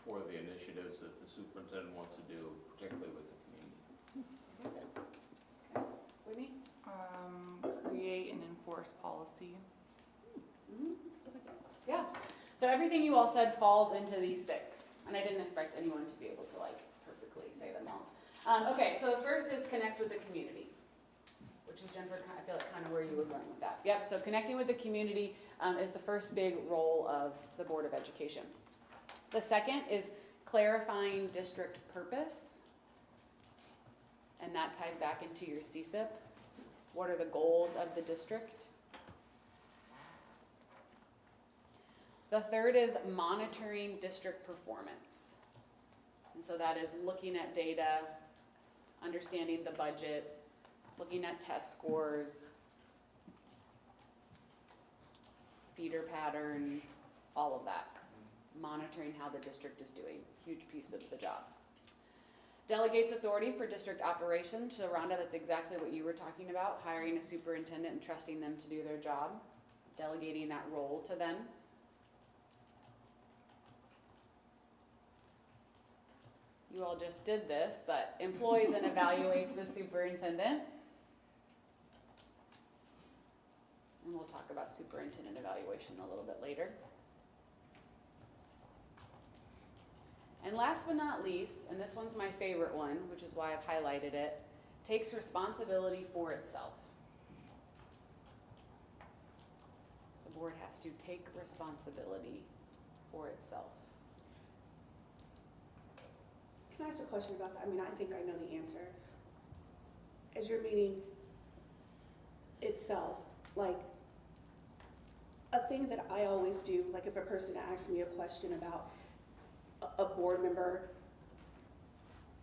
for the initiatives that the superintendent wants to do, particularly with the community. Whitney? Create and enforce policy. Yeah. So everything you all said falls into these 6, and I didn't expect anyone to be able to like perfectly say them all. Okay, so the first is connects with the community, which is, Jennifer, I feel like kind of where you were going with that. Yep, so connecting with the community is the first big role of the Board of Education. The second is clarifying district purpose, and that ties back into your CSIP. What are the goals of the district? The third is monitoring district performance. And so that is looking at data, understanding the budget, looking at test scores, feeder patterns, all of that. Monitoring how the district is doing, huge piece of the job. Delegates authority for district operations. So Rhonda, that's exactly what you were talking about, hiring a superintendent and trusting them to do their job, delegating that role to them. You all just did this, but employs and evaluates the superintendent. And we'll talk about superintendent evaluation a little bit later. And last but not least, and this one's my favorite one, which is why I've highlighted it, takes responsibility for itself. The board has to take responsibility for itself. Can I ask a question about that? I mean, I think I know the answer. As you're meaning itself, like a thing that I always do, like if a person asks me a question about a board member,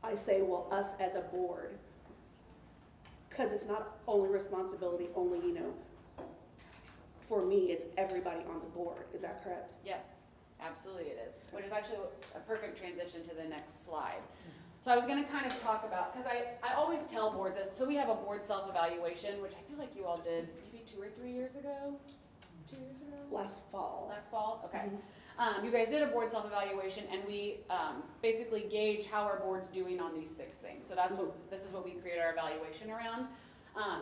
I say, well, us as a board, because it's not only responsibility, only, for me, it's everybody on the board. Is that correct? Yes, absolutely it is, which is actually a perfect transition to the next slide. So I was gonna kind of talk about, because I always tell boards this, so we have a board self-evaluation, which I feel like you all did maybe 2 or 3 years ago? 2 years ago? Last fall. Last fall, okay. Mhm. You guys did a board self-evaluation, and we basically gauge how our board's doing on these 6 things. So that's this is what we create our evaluation around.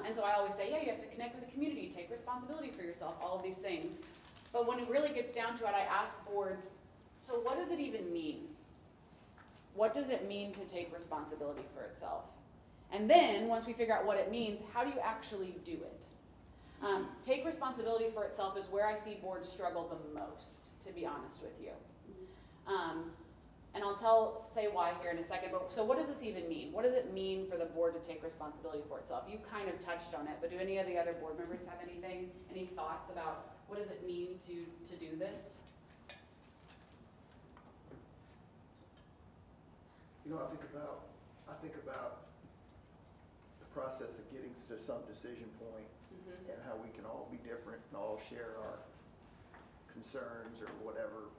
And so I always say, yeah, you have to connect with the community, take responsibility for yourself, all of these things. But when it really gets down to it, I ask boards, so what does it even mean? What does it mean to take responsibility for itself? And then, once we figure out what it means, how do you actually do it? Take responsibility for itself is where I see boards struggle the most, to be honest with you. And I'll say why here in a second, but so what does this even mean? What does it mean for the board to take responsibility for itself? You kind of touched on it, but do any of the other board members have any thoughts about what does it mean to do this? I think about the process of getting to some decision point and how we can all be different and all share our concerns or whatever.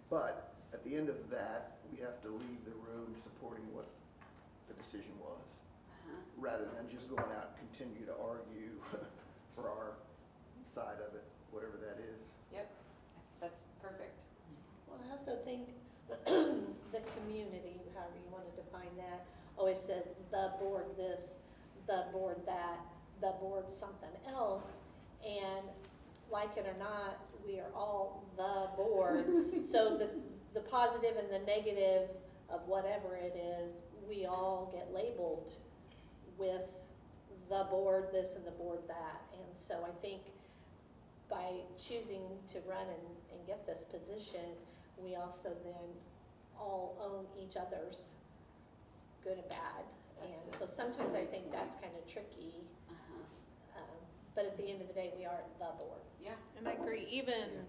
But at the end of that, we have to leave the room supporting what the decision was, rather than just going out and continue to argue for our side of it, whatever that is. Yep, that's perfect. Well, I also think the community, however you want to define that, always says the board this, the board that, the board something else, and like it or not, we are all the board. So the positive and the negative of whatever it is, we all get labeled with the board this and the board that. And so I think by choosing to run and get this position, we also then all own each other's good and bad. And so sometimes I think that's kind of tricky. But at the end of the day, we are the board. Yeah. And I agree, even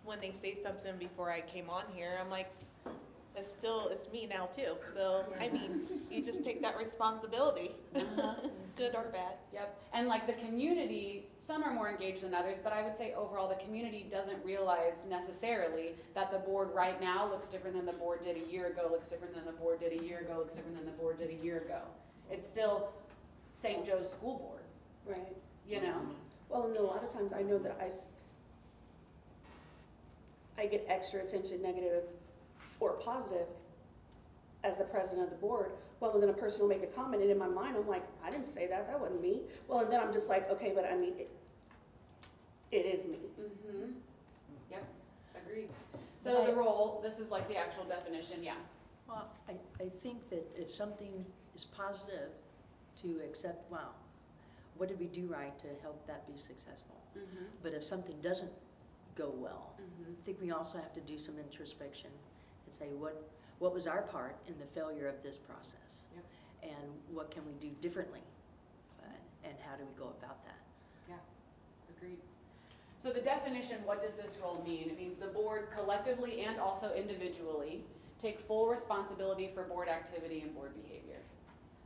when they say something before I came on here, I'm like, it's me now too. So, I mean, you just take that responsibility, good or bad. Yep, and like the community, some are more engaged than others, but I would say overall the community doesn't realize necessarily that the board right now looks different than the board did a year ago, looks different than the board did a year ago, looks different than the board did a year ago. It's still St. Joe's School Board, Right. you know? Well, and a lot of times I know that I get extra attention, negative or positive, as the president of the board. Well, and then a person will make a comment, and in my mind, I'm like, I didn't say that, that wasn't me. Well, and then I'm just like, okay, but I mean, it is me. Mm-hmm. Yep, agreed. So the role, this is like the actual definition, yeah. Well, I think that if something is positive, to accept, wow, what did we do right to help that be successful? Mm-hmm. But if something doesn't go well, Mm-hmm. I think we also have to do some introspection and say, what was our part in the failure of this process? Yep. And what can we do differently? And how do we go about that? Agreed. So the definition, what does this role mean? It means the board collectively and also individually take full responsibility for board activity and board behavior.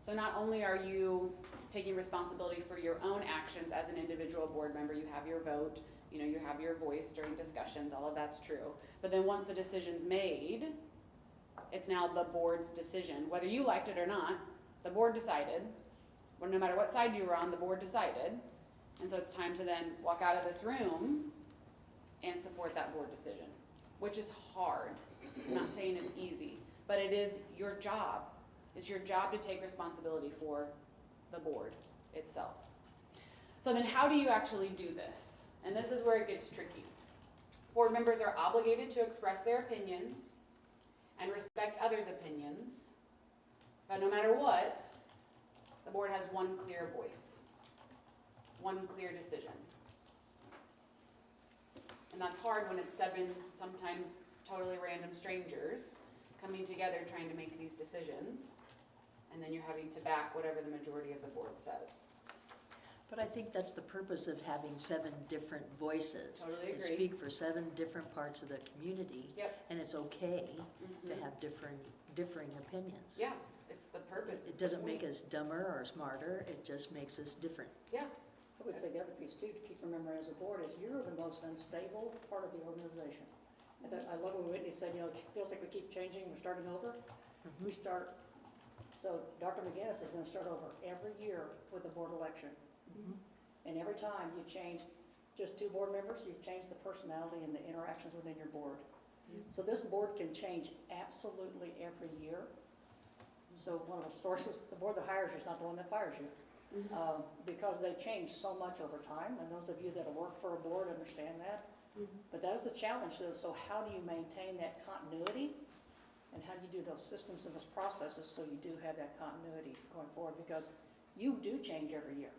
So not only are you taking responsibility for your own actions as an individual board member, you have your vote, you have your voice during discussions, all of that's true. But then once the decision's made, it's now the board's decision. Whether you liked it or not, the board decided, or no matter what side you were on, the board decided. And so it's time to then walk out of this room and support that board decision, which is hard. I'm not saying it's easy, but it is your job. It's your job to take responsibility for the board itself. So then how do you actually do this? And this is where it gets tricky. Board members are obligated to express their opinions and respect others' opinions, but no matter what, the board has one clear voice, one clear decision. And that's hard when it's 7, sometimes totally random strangers coming together trying to make these decisions, and then you're having to back whatever the majority of the board says. But I think that's the purpose of having 7 different voices. Totally That agree. speak for 7 different parts of the community. Yep. And it's okay to Mhm. have differing opinions. Yeah, it's the purpose. It doesn't make us dumber or smarter, it just makes us different. Yeah. I would say the other piece too, to keep remembering as a board, is you're the most unstable part of the organization. And I love when Whitney said, it feels like we keep changing, we're starting over. We start, so Dr. McGinnis is gonna start over every year with a board election. And every time you change just 2 board members, you've changed the personality and the interactions within your board. So this board can change absolutely every year. So one of the sources, the board that hires you is not the one that fires you. Because they change so much over time, and those of you that have worked for a board understand that. But that is a challenge, so how do you maintain that continuity? And how do you do those systems and those processes so you do have that continuity going forward? Because you do change every year.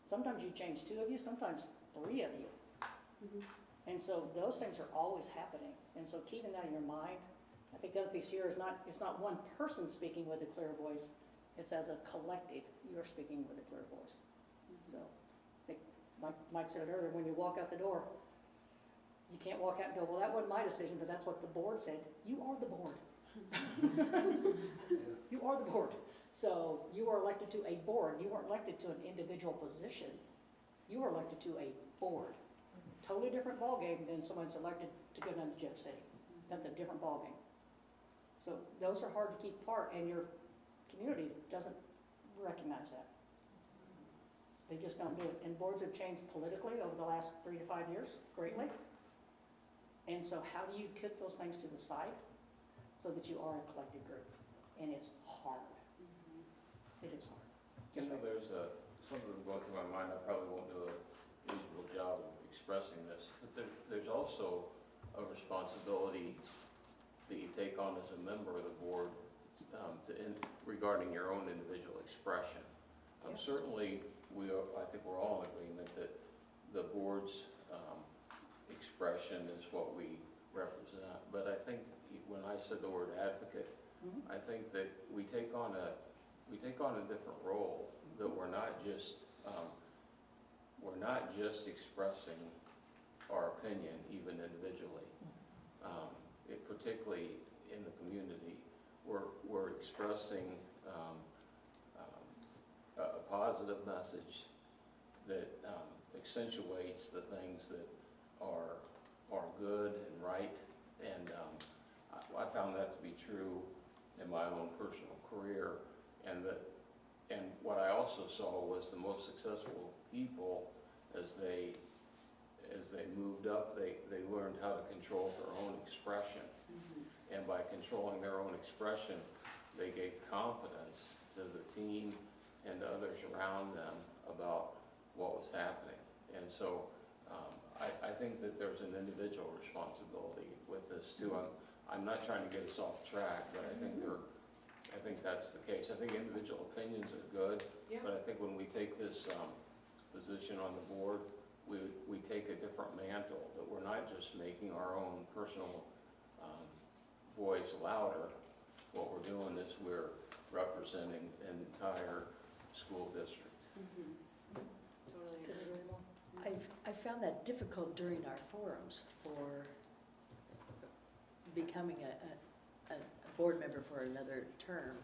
Sometimes you change 2 of you, sometimes 3 of you. And so those things are always happening. And so keeping that in your mind, I think the other piece here is it's not one person speaking with a clear voice, it's as a collective, you're speaking with a clear voice. So, I think Mike said it earlier, when you walk out the door, you can't walk out and go, well, that wasn't my decision, but that's what the board said. You are the board. You are the board. So you are elected to a board. You weren't elected to an individual position. You were elected to a board. Totally different ballgame than someone's elected to go down to Jeff City. That's a different ballgame. So those are hard to keep apart, and your community doesn't recognize that. They just don't do it. And boards have changed politically over the last 3 to 5 years greatly. And so how do you kick those things to the side so that you are a collective group? And it's hard. It is hard. There's something going through my mind. I probably won't do a reasonable job of expressing this, but there's also a responsibility that you take on as a member of the board regarding your own individual expression. Yes. Certainly, I think we're all in agreement that the board's expression is what we represent. But I think when I said the word advocate, I think that we take on a different role, that we're not just expressing our opinion, even individually. Particularly in the community, we're expressing a positive message that accentuates the things that are good and right. And I found that to be true in my own personal career, and what I also saw was the most successful people, as they as they moved up, they learned how to control their own expression. And by controlling their own expression, they gave confidence to the team and to others around them about what was happening. And so I think that there's an individual responsibility with this too. I'm not trying to get us off track, but I think that's the case. I think individual opinions are good, but I think when we take this position on the board, we take a different mantle, that we're not just making our own personal voice louder. What we're doing is we're representing an entire school district. Totally. I found that difficult during our forums for becoming a board member for another term,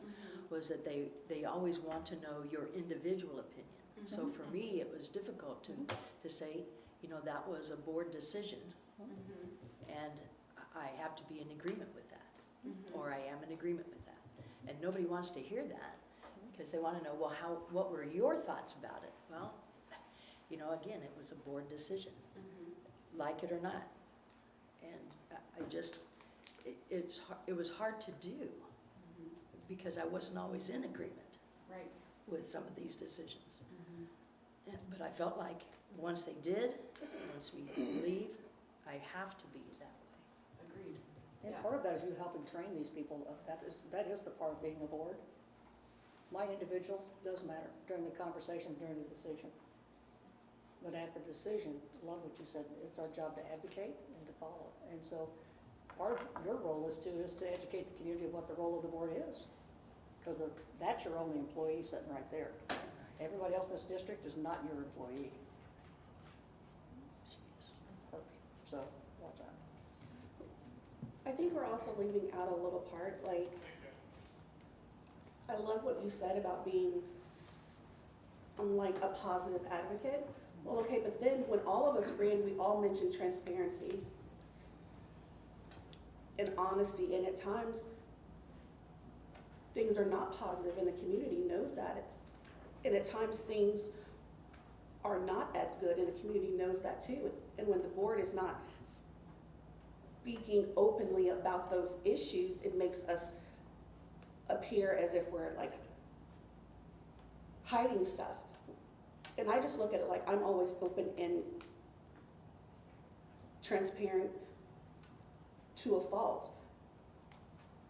was that they always want to know your individual opinion. So for me, it was difficult to say, you know, that was a board decision, and I have to be in agreement with that, or I am in agreement with that. And nobody wants to hear that, because they want to know, well, what were your thoughts about it? Well, you know, again, it was a board decision, like it or not. And I just, it was hard to do, because I wasn't always in agreement with some of these decisions. But I felt like once they did, once we leave, I have to be that way. Agreed. And part of that is you helping train these people. That is the part of being a board. My individual does matter during the conversation, during the decision. But at the decision, love what you said, it's our job to advocate and to follow. And so part of your role is to educate the community of what the role of the board is. Because that's your only employee sitting right there. Everybody else in this district is not your employee. So, watch out. I think we're also leaving out a little part, like, I love what you said about being, like, a positive advocate. Well, okay, but then when all of us ran, we all mentioned transparency and honesty, and at times, things are not positive, and the community knows that. And at times, things are not as good, and the community knows that too. And when the board is not speaking openly about those issues, it makes us appear as if we're like hiding stuff. And I just look at it like I'm always open and transparent to a fault.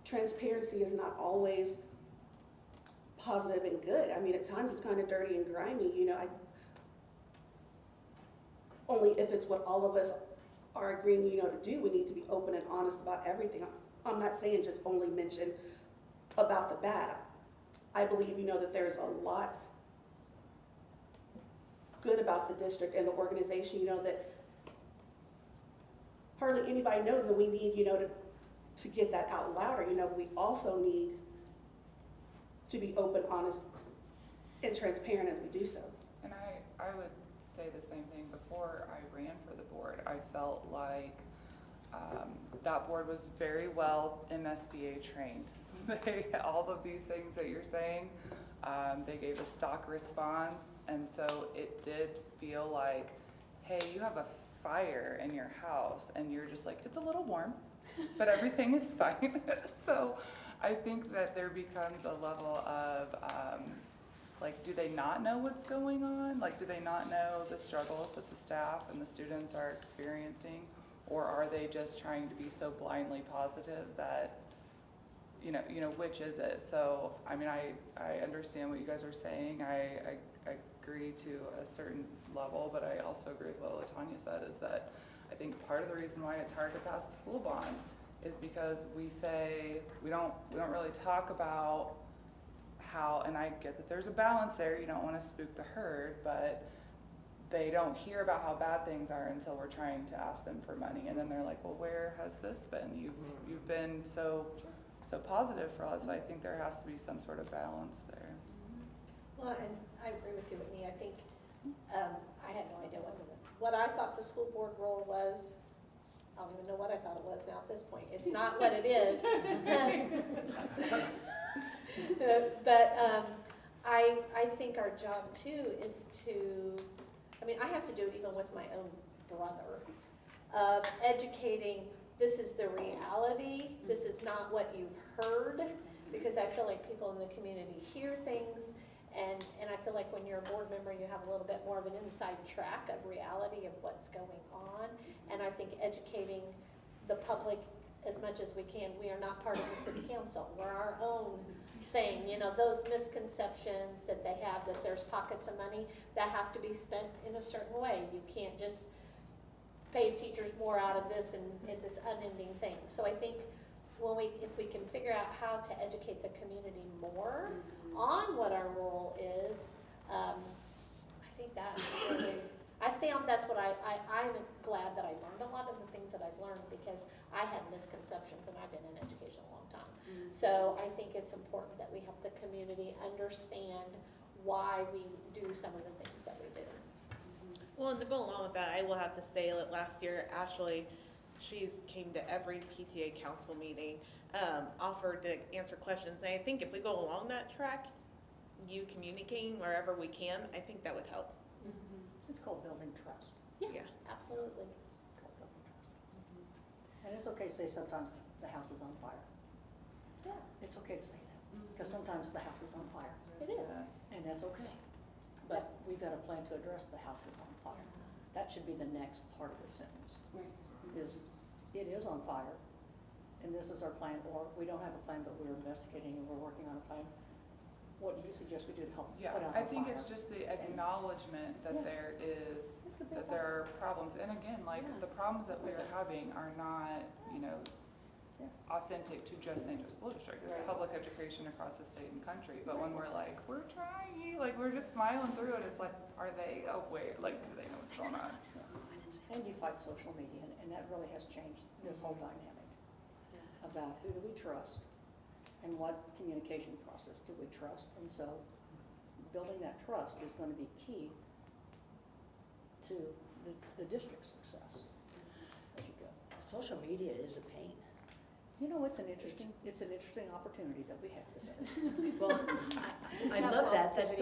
Transparency is not always positive and good. I mean, at times it's kind of dirty and grimy, you know. Only if it's what all of us are agreeing, you know, to do. We need to be open and honest about everything. I'm not saying just only mention about the bad. I believe, you know, that there's a lot good about the district and the organization, you know, that hardly anybody knows, and we need, you know, to get that out louder. You know, we also need to be open, honest, and transparent as we do so. And I would say the same thing. Before I ran for the board, I felt like that board was very well MSBA trained. All of these things that you're saying, they gave a stock response, and so it did feel like, hey, you have a fire in your house, and you're just like, it's a little warm, but everything is fine. So I think that there becomes a level of, like, do they not know what's going on? Like, do they not know the struggles that the staff and the students are experiencing? Or are they just trying to be so blindly positive that, you know, which is it? So, I mean, I understand what you guys are saying. I agree to a certain level, but I also agree with what LaTanya said, is that I think part of the reason why it's hard to pass a school bond is because we say, we don't really talk about how, and I get that there's a balance there, you don't want to spook the herd, but they don't hear about how bad things are until we're trying to ask them for money, and then they're like, well, where has this been? You've been so positive for us, so I think there has to be some sort of balance there. Well, and I agree with you, Whitney. I think, I had no idea what I thought the school board role was. I don't even know what I thought it was now at this point. It's not what it is. But I think our job too is to, I mean, I have to do it even with my own brother of educating, this is the reality, this is not what you've heard, because I feel like people in the community hear things, and I feel like when you're a board member, you have a little bit more of an inside track of reality of what's going on, and I think educating the public as much as we can. We are not part of the city council, we're our own thing, you know, those misconceptions that they have, that there's pockets of money that have to be spent in a certain way. You can't just pay teachers more out of this and this unending thing. So I think if we can figure out how to educate the community more on what our role is, I think that's really, I found that's what I'm glad that I learned a lot of the things that I've learned, because I had misconceptions and I've been in education a long time. So I think it's important that we help the community understand why we do some of the things that we do. Well, and to go along with that, I will have to say that last year, Ashley, she's came to every PTA council meeting, offered to answer questions. And I think if we go along that track, you communicating wherever we can, I think that would help. It's called building trust. Yeah. Absolutely. It's called building trust. And it's okay to say sometimes the house is on fire. Yeah, It's okay to say that, because sometimes the house is on fire, it is. and that's okay. But we've got a plan to address the house is on fire. That should be the next part of the sentence, is it is on fire, and this is our plan, or we don't have a plan, but we're investigating and we're working on a plan. What do you suggest we do to help Yeah, put out I the think fire? it's just the acknowledgement that there is, that there are problems. And again, like, the problems that we are having are not, you know, authentic to just St. Joe School District. It's public education across the state and country. But when we're like, we're trying, like, we're just smiling through it, it's like, are they aware? Like, do they know what's going on? And you fight social media, and that really has changed this whole dynamic about who do we trust and what communication process do we trust. And so building that trust is going to be key to the district's success as you go. Social media is a pain. You know, it's an interesting opportunity that we have, isn't it? Well, I love that, that's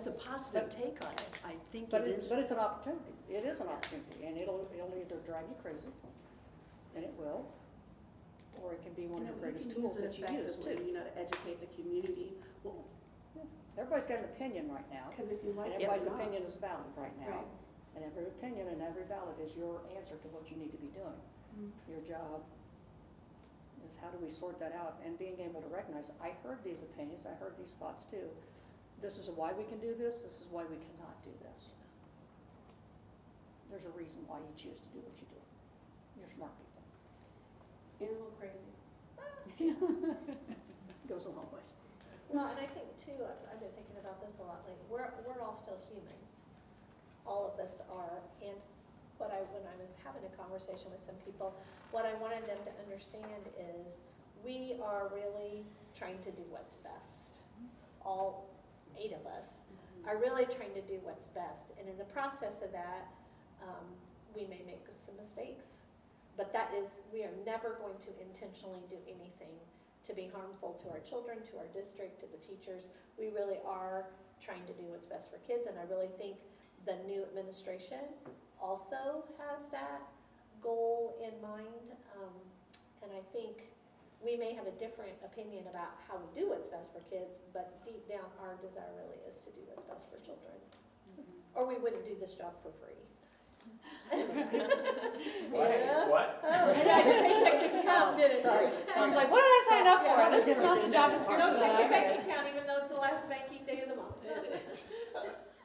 the positive take on it. I think But it it's is. an opportunity. It is an opportunity, and it'll either drive you crazy, and it will, or it can be one of the greatest tools that you use too. You know, to educate the community. Well, Everybody's got an opinion right now, because if you like and it or everybody's not. opinion is valid right now. Right. And every opinion and every ballot is your answer to what you need to be doing. Your job is how do we sort that out, and being able to recognize, I heard these opinions, I heard these thoughts too. This is why we can do this is why we cannot do this. There's a reason why you choose to do what you do. You're smart people. You're a little crazy. Goes a long ways. Well, and I think too, I've been thinking about this a lot lately, we're all still human. All of us are, and when I was having a conversation with some people, what I wanted them to understand is we are really trying to do what's best. All 8 of us are really trying to do what's best, and in the process of that, we may make some mistakes, but we are never going to intentionally do anything to be harmful to our children, to our district, to the teachers. We really are trying to do what's best for kids, and I really think the new administration also has that goal in mind, and I think we may have a different opinion about how we do what's best for kids, but deep down, our desire really is to do what's best for children. Or we wouldn't do this job for free. What? Oh, and I checked the account, did it? Sorry. Someone's like, what did I sign up for? This is not the job description. Don't check your Okay. bank account, even though it's the last banking day of the month.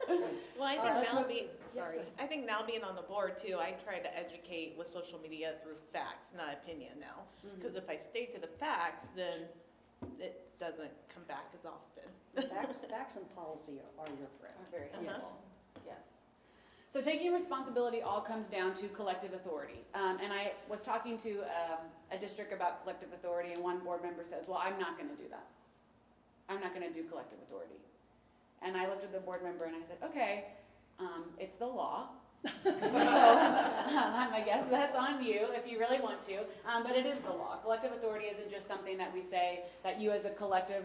Well, I All right, think let's now move- I think now being on the board too, I try to educate with social media through facts, not opinion now. Because if I stay to the facts, then it doesn't come back as often. Facts and policy are your friend. Very Uh-huh. helpful. Yes. So taking responsibility all comes down to collective authority. And I was talking to a district about collective authority, and one board member says, well, I'm not going to do that. I'm not going to do collective authority. And I looked at the board member and I said, okay, it's the law. So I guess that's on you if you really want to. But it is the law. Collective authority isn't just something that we say that you as a collective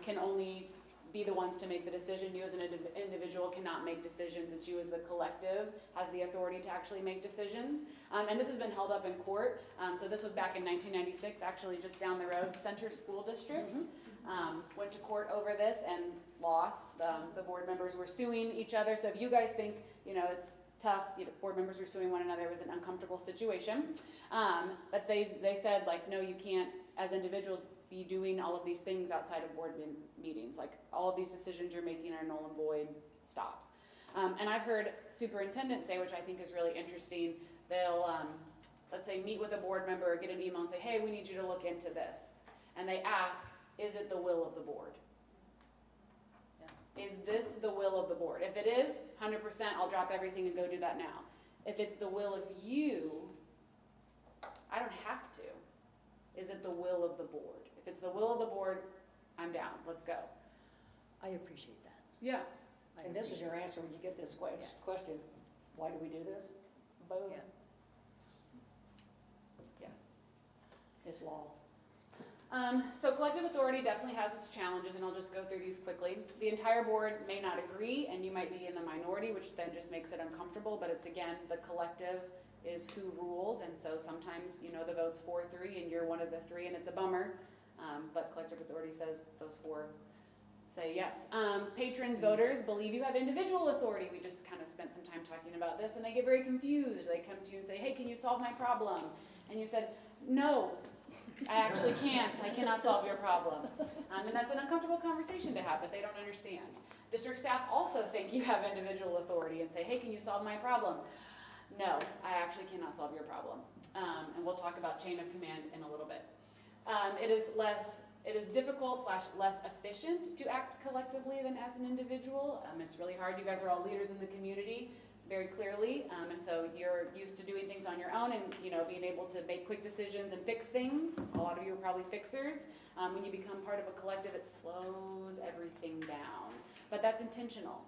can only be the ones to make the decision. You as an individual cannot make decisions. It's you as the collective has the authority to actually make decisions. And this has been held up in court. So this was back in 1996, actually just down the road. Center School District went to court over this and lost. The board members were suing each other. So if you guys think, it's tough, board members were suing one another, it was an uncomfortable situation. But they said, like, no, you can't, as individuals, be doing all of these things outside of board meetings. Like, all of these decisions you're making are null and void. Stop. And I've heard superintendents say, which I think is really interesting, they'll, let's say, meet with a board member or get an email and say, hey, we need you to look into this. And they ask, is it the will of the board? Is this the will of the board? If it is, 100%, I'll drop everything and go do that now. If it's the will of you, I don't have to. Is it the will of the board? If it's the will of the board, I'm down. Let's go. I appreciate that. Yeah. And this is your answer when you get this question, why do we do this? Boom. Yeah. Yes. It's law. So collective authority definitely has its challenges, and I'll just go through these quickly. The entire board may not agree, and you might be in the minority, which then just makes it uncomfortable, but it's, again, the collective is who rules, and so sometimes, the vote's 4-3, and you're one of the 3, and it's a bummer, but collective authority says those 4 say yes. Patrons, voters, believe you have individual authority. We just kind of spent some time talking about this, and they get very confused. They come to you and say, hey, can you solve my problem? And you said, no, I actually can't. I cannot solve your problem. And that's an uncomfortable conversation to have, but they don't understand. District staff also think you have individual authority and say, hey, can you solve my problem? No, I actually cannot solve your problem. And we'll talk about chain of command in a little bit. It is difficult / less efficient to act collectively than as an individual. It's really hard. You guys are all leaders in the community, very clearly, and so you're used to doing things on your own and being able to make quick decisions and fix things. A lot of you are probably fixers. When you become part of a collective, it slows everything down, but that's intentional.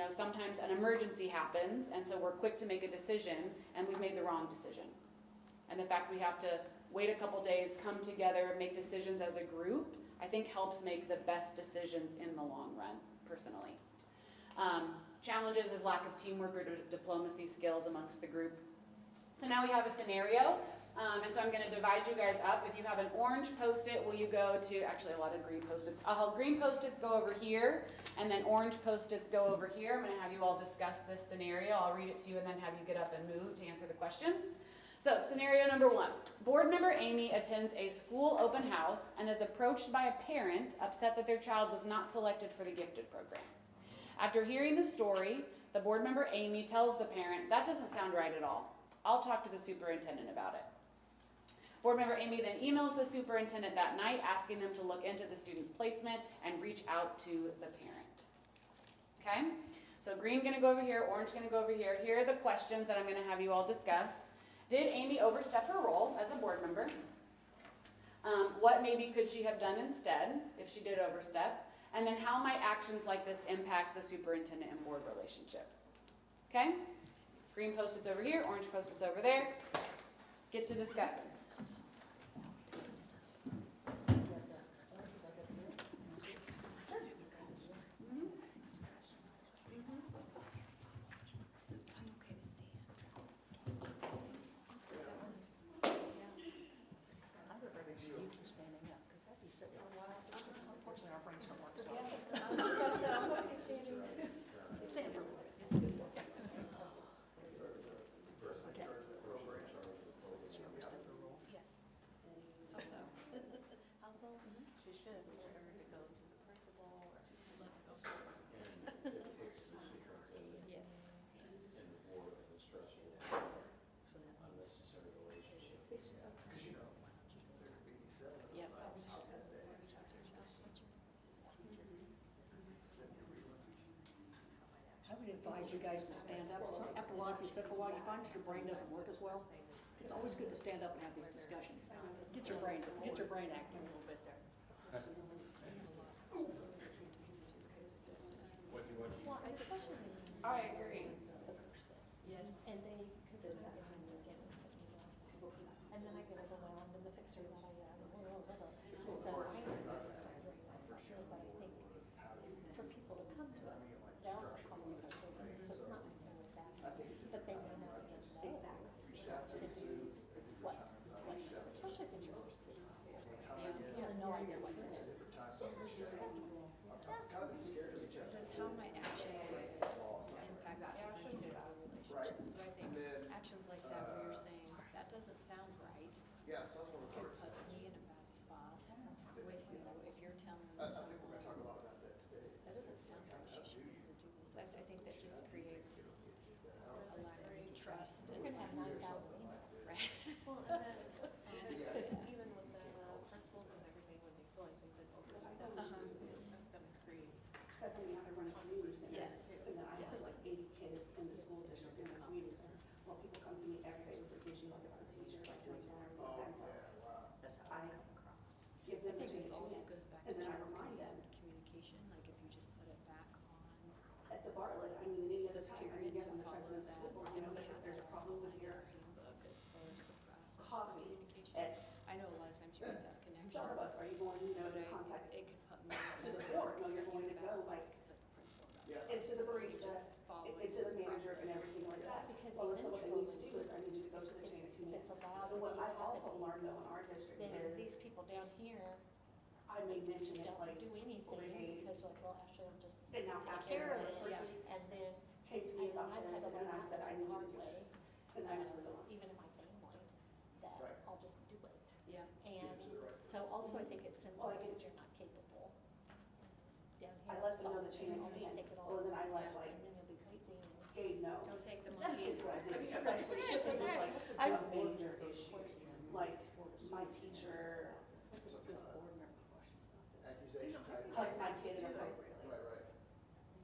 Sometimes an emergency happens, and so we're quick to make a decision, and we've made the wrong decision. And the fact we have to wait a couple days, come together, make decisions as a group, I think helps make the best decisions in the long run, personally. Challenges is lack of teamwork or diplomacy skills amongst the group. So now we have a scenario, and so I'm going to divide you guys up. If you have an orange post-it, will you go to, actually a lot of green post-its. I'll have green post-its go over here, and then orange post-its go over here. I'm going to have you all discuss this scenario. I'll read it to you and then have you get up and move to answer the questions. So scenario number 1, board member Amy attends a school open house and is approached by a parent upset that their child was not selected for the gifted program. After hearing the story, the board member Amy tells the parent, that doesn't sound right at all. I'll talk to the superintendent about it. Board member Amy then emails the superintendent that night asking them to look into the student's placement and reach out to the parent. Okay? So green gonna go over here, orange gonna go over here. Here are the questions that I'm gonna have you all discuss. Did Amy overstep her role as a board member? What maybe could she have done instead if she did overstep? And then how might actions like this impact the superintendent and board relationship? Okay? Green post-its over here, orange post-its over there. Get to discussing. Advise you guys to stand up. After a while, if you sit for a while, you find that your brain doesn't work as well. It's always good to stand up and have these discussions. Get your brain active a little bit there. I agree. Yes. And they consider that behind the beginning. And then I get overwhelmed in the fixer that I am. So I for sure, but I think trust. We're gonna have 9,000 emails. Well, and then, even with the principals and everything, when they feel like they've been overstepped, that's gonna create. Because I mean, I run a community center. Yes. And then I have Yes. like 80 kids in the school district in the community center. Well, people come to me every day with an issue, like about a teacher, like doing wrong, and so That's how I it come across. give I them a think chance this to all come in. just goes back And to then I general remind them, communication, like if you just put it back on. at the Bartlett, I mean, any other time, I mean, yes, I'm the Parent to president of the school board, you know, but if there's a problem with your Handbook as far as the process of coffee communication. at I know a lot of times you guys have connections. Starbucks, are you going, you know, to but contact it could put me to the board? No, you're going to go like Yeah. into the barista, into the manager and everything like that. Because Well, so what they need to eventually, do is I need you to go to the chain of if command. it's allowed to And what be I've also happening, learned though in our district then these is people down here I may mention it don't like, do anything okay, because like, well, actually, I'm just and now take after care of the it. person And then, came to I me know about I've had this to and learn I that said, I the need you hard to do way, this. And I just leave it alone. even in my family, that Right. I'll just do it. Yeah. And to the right so also I think it sends Well, a like message it's- you're not capable. Down here. I let them know the it's chain of almost command. take it all. Well, then I let like And then you'll be crazy and. Gabe know. Don't take the That monkey. is what I did. I mean, Especially if it was like I- a major issue, like my teacher What's a good board member question about this? Accusation type. hugged my kid inappropriately. Right.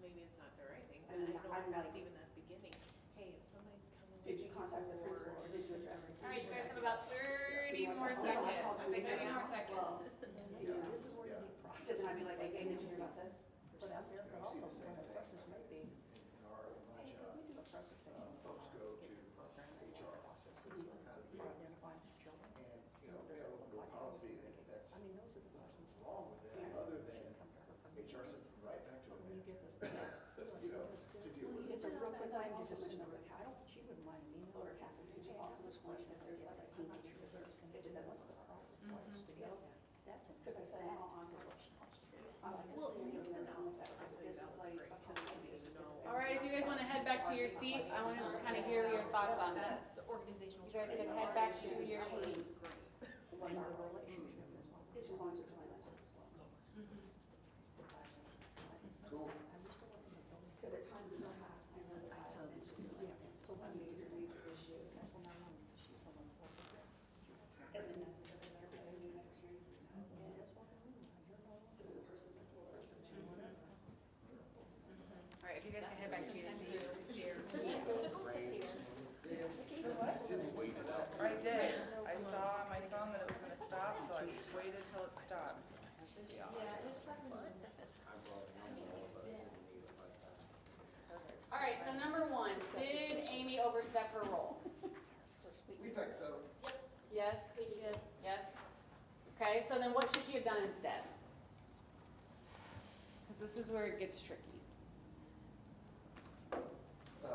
Maybe it's not the right thing, And but I I'm know, like- like, even at the beginning, hey, if somebody's coming. Did you contact the principal or did you address the teacher? All right, you guys have about 30 more seconds. I say 30 more seconds. Yeah. This is where you Yeah. need process. So then I'd be like, hey, did you hear about this? But out there, Yeah, but I see also the one same of the thing. questions may be, In my job, we do a presentation. folks go to program HR processes out of the for gate. identifying children. And, we have a little policy that's I mean, those are the questions. wrong with that, other than HR sends it right back to a When you manager, get this, you know, to deal with it. it's a real quick But then I thing to also just, mentioned over to I Catherine, don't, she wouldn't mind me. over to Catherine, could you also explain if there's like a key system, if it doesn't start? That's it. Because I said, in all honesty, That's what she wants to do. I'm like, Well, well, you you can know, that, but this is like a contribution. All right, if you guys want to head back to your seat, I want to kind of hear your thoughts on this. The organizational. You guys can head back to your seat. What's our relationship is all. It's just wanted to explain that. Cool. Because at times in the past, I know that I've mentioned, like, so one major issue, and then that's the other new next year. And then the person's like, well, there's a change. All right, if you guys can head back to your seat. Didn't wait for that. I did. I saw on my phone that it was gonna stop, so I waited till it stopped. Yeah, it's like. All right, so number one, did Amy overstep her role? We think so. Yes? Yes? Okay, so then what should she have done instead? Because this is where it gets tricky.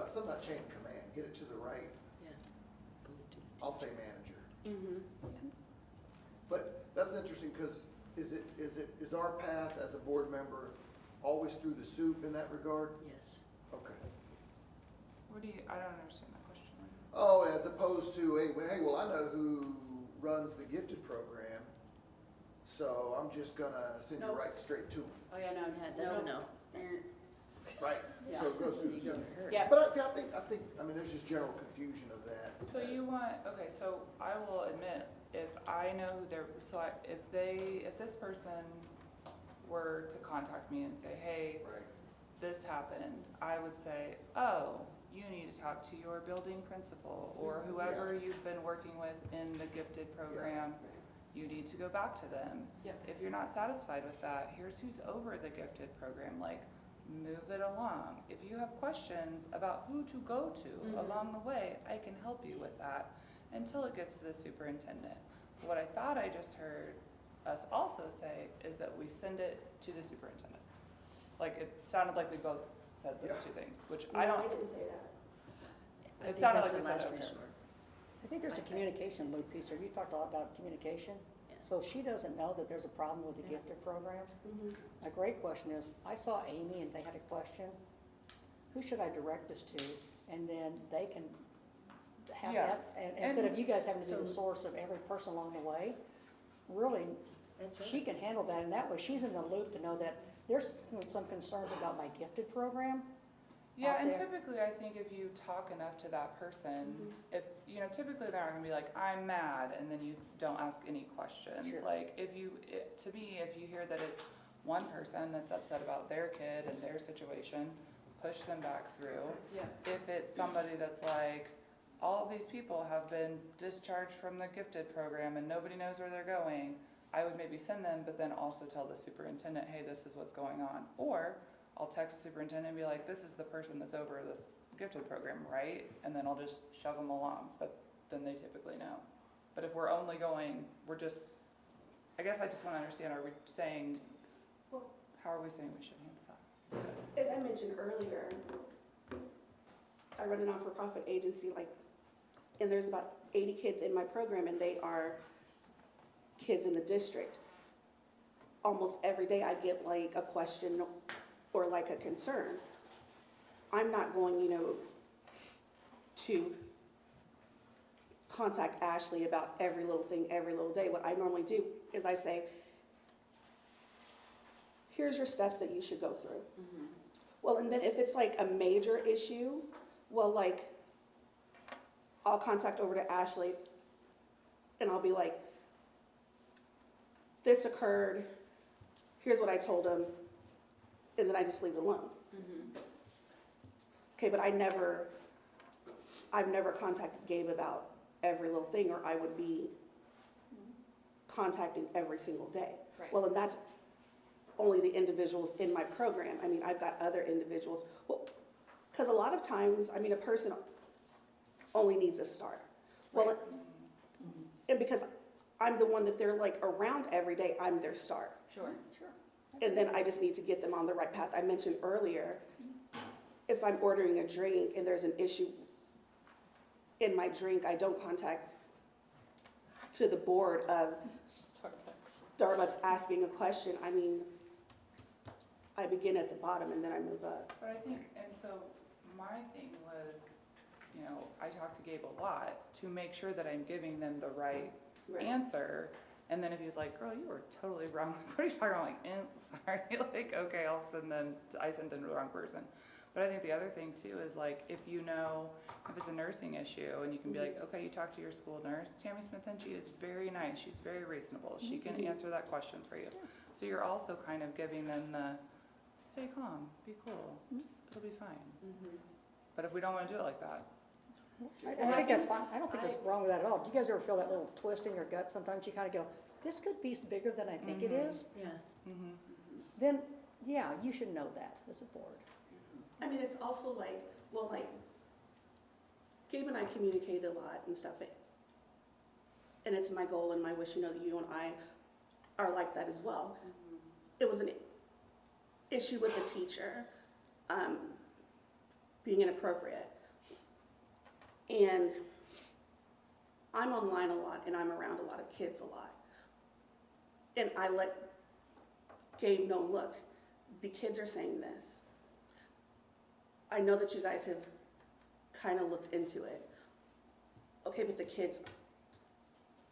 Something about chain of command, get it to the right, Yeah. Go to. I'll say manager. Mm-hmm. But that's interesting, because is our path as a board member always through the soup in that regard? Yes. Okay. What do you, I don't understand that question. Oh, as opposed to, hey, well, I know who runs the gifted program, so I'm just gonna send you Nope. right straight to him, Oh, yeah, no, That's a no. no. That's a- right? Yeah. So it goes through the You go soup. to her. Yeah. But I mean, there's just general confusion of that. So you want, okay, so I will admit, if I know who they're, if this person were to contact me and say, hey, Right, this happened, I would say, oh, you need to talk to your building principal or whoever you've been working with in the gifted program. You need to go back to them. Yep. If you're not satisfied with that, here's who's over the gifted program, like, move it along. If you have questions about who to go to Mhm. along the way, I can help you with that until it gets to the superintendent. What I thought I just heard us also say is that we send it to the superintendent. Like, it sounded like we both said those Yeah. two things, which No, I don't, I didn't say that. I it think sounded that's like we a said last it. resort. I think there's a communication loop piece there. You talked a lot about communication. Yeah. So if she doesn't know that there's a problem with the Yeah. gifted program, a great question is, I saw Amy and they had a question, who should I direct this to? And then they can have Yeah. that, and instead of you guys having to be the So- source of every person along the way, really, That's she can handle that, and that way she's in the loop to know that there's some concerns about my gifted program. Yeah, out and there. typically I think if you talk enough to that person, if, you know, typically they're not gonna be like, I'm mad, and then you don't ask any questions. Sure. Like, to me, if you hear that it's one person that's upset about their kid and their situation, push them back through. Yeah. If it's somebody that's like, all of these people have been discharged from the gifted program and nobody knows where they're going, I would maybe send them, but then also tell the superintendent, hey, this is what's going on. Or I'll text the superintendent and be like, this is the person that's over the gifted program, right? And then I'll just shove them along, but then they typically know. But if we're only going, I guess I just wanna understand, are we saying, how are we saying we should handle that? As I mentioned earlier, I run a not-for-profit agency, and there's about 80 kids in my program, and they are kids in the district. Almost every day I get like a question or like a concern. I'm not going, to contact Ashley about every little thing, every little day. What I normally do is I say, here's your steps that you should go through. Mhm. Well, and then if it's like a major issue, well, like, I'll contact over to Ashley and I'll be like, this occurred, here's what I told him, and then I just leave it alone. Mhm. Okay, but I've never contacted Gabe about every little thing, or I would be contacting every single day. Right. Well, and that's only the individuals in my program. I mean, I've got other individuals. Well, because a lot of times, I mean, a person only needs a start. Well, Right. and because I'm the one that they're like around every day, I'm their star. Sure. Sure. And then I just need to get them on the right path. I mentioned earlier, if I'm ordering a drink and there's an issue in my drink, I don't contact to the board of Starbucks asking a question. I mean, I begin at the bottom and then I move up. But I think, and so my thing was, I talk to Gabe a lot to make sure that I'm giving them the right answer. And then if he's like, girl, you were totally wrong. What are you talking about? I'm like, sorry. Like, okay, I sent them to the wrong person. But I think the other thing too is like, if it's a nursing issue and you can be like, okay, you talk to your school nurse, Tammy Smith, and she is very nice. She's very reasonable. She can answer that question for you. So you're also kind of giving them stay calm, be cool, it'll be fine. Mhm. But if we don't want to do it like that, I think that's fine. I don't think there's wrong with that at all. Do you guys ever feel that little twist in your gut? Sometimes you kind of go, this could be bigger than I think it is. Yeah. Then, yeah, you should know that as a board. I mean, it's also like, well, like, Gabe and I communicate a lot and stuff. And it's my goal and my wish, that you and I are like that as well. It was an issue with the teacher being inappropriate. And I'm online a lot and I'm around a lot of kids a lot. And I let Gabe know, look, the kids are saying this. I know that you guys have kind of looked into it. Okay, but the kids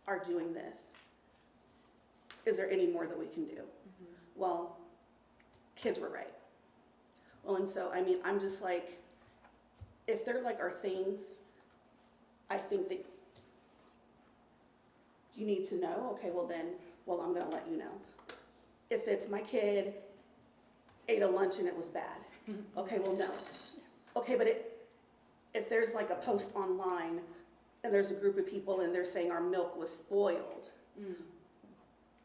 are doing this. Is there any more that we can do? Well, kids were right. Well, and so, I mean, I'm just like, if they're like our things, I think that you need to know, okay, well, I'm gonna let you know. If it's my kid ate a lunch and it was bad, okay, well, no. Okay, but if there's like a post online and there's a group of people and they're saying our milk was spoiled,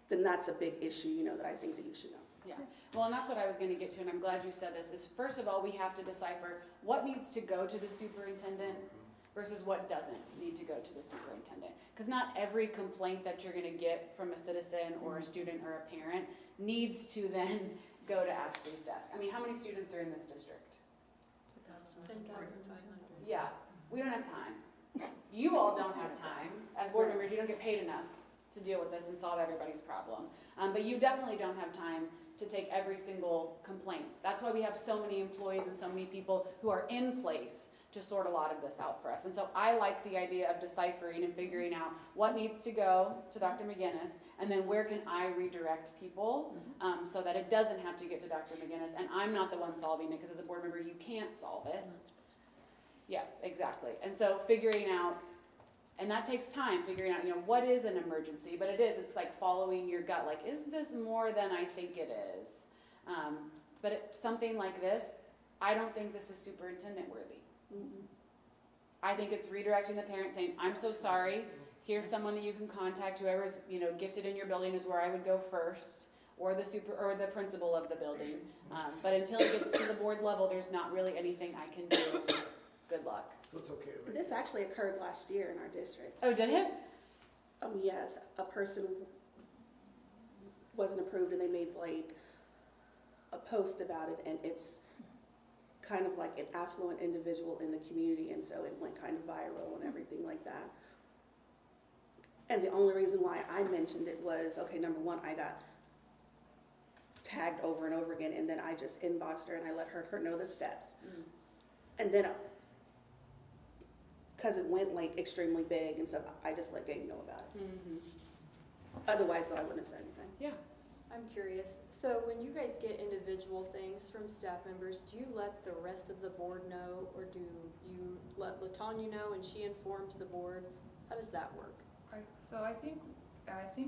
then that's a big issue, that I think that you should know. Yeah, well, and that's what I was gonna get to, and I'm glad you said this, is first of all, we have to decipher what needs to go to the superintendent versus what doesn't need to go to the superintendent. Because not every complaint that you're gonna get from a citizen or a student or a parent needs to then go to Ashley's desk. I mean, how many students are in this district? 10,500. Yeah, we don't have time. You all don't have time. As board members, you don't get paid enough to deal with this and solve everybody's problem. But you definitely don't have time to take every single complaint. That's why we have so many employees and so many people who are in place to sort a lot of this out for us. And so I like the idea of deciphering and figuring out what needs to go to Dr. McGinnis, and then where can I redirect people so that it doesn't have to get to Dr. McGinnis, and I'm not the one solving it, because as a board member, you can't solve it. Yeah, exactly. And so figuring out, and that takes time, figuring out, what is an emergency, but it's like following your gut, like, is this more than I think it is? But something like this, I don't think this is superintendent worthy. I think it's redirecting the parent saying, I'm so sorry, here's someone that you can contact, whoever's, gifted in your building is where I would go first, or the principal of the building. But until it gets to the board level, there's not really anything I can do. Good luck. So it's okay to make. This actually occurred last year in our district. Oh, did it? Yes, a person wasn't approved and they made like a post about it, and it's kind of like an affluent individual in the community, and so it went kind of viral and everything like that. And the only reason why I mentioned it was, okay, number one, I got tagged over and over again, and then I just inboxed her and I let her know the steps. And then, because it went like extremely big and stuff, I just let Gabe know about it. Otherwise, though, I wouldn't have said anything. Yeah. I'm curious, so when you guys get individual things from staff members, do you let the rest of the board know, or do you let LaTanya know and she informs the board? How does that work? So I think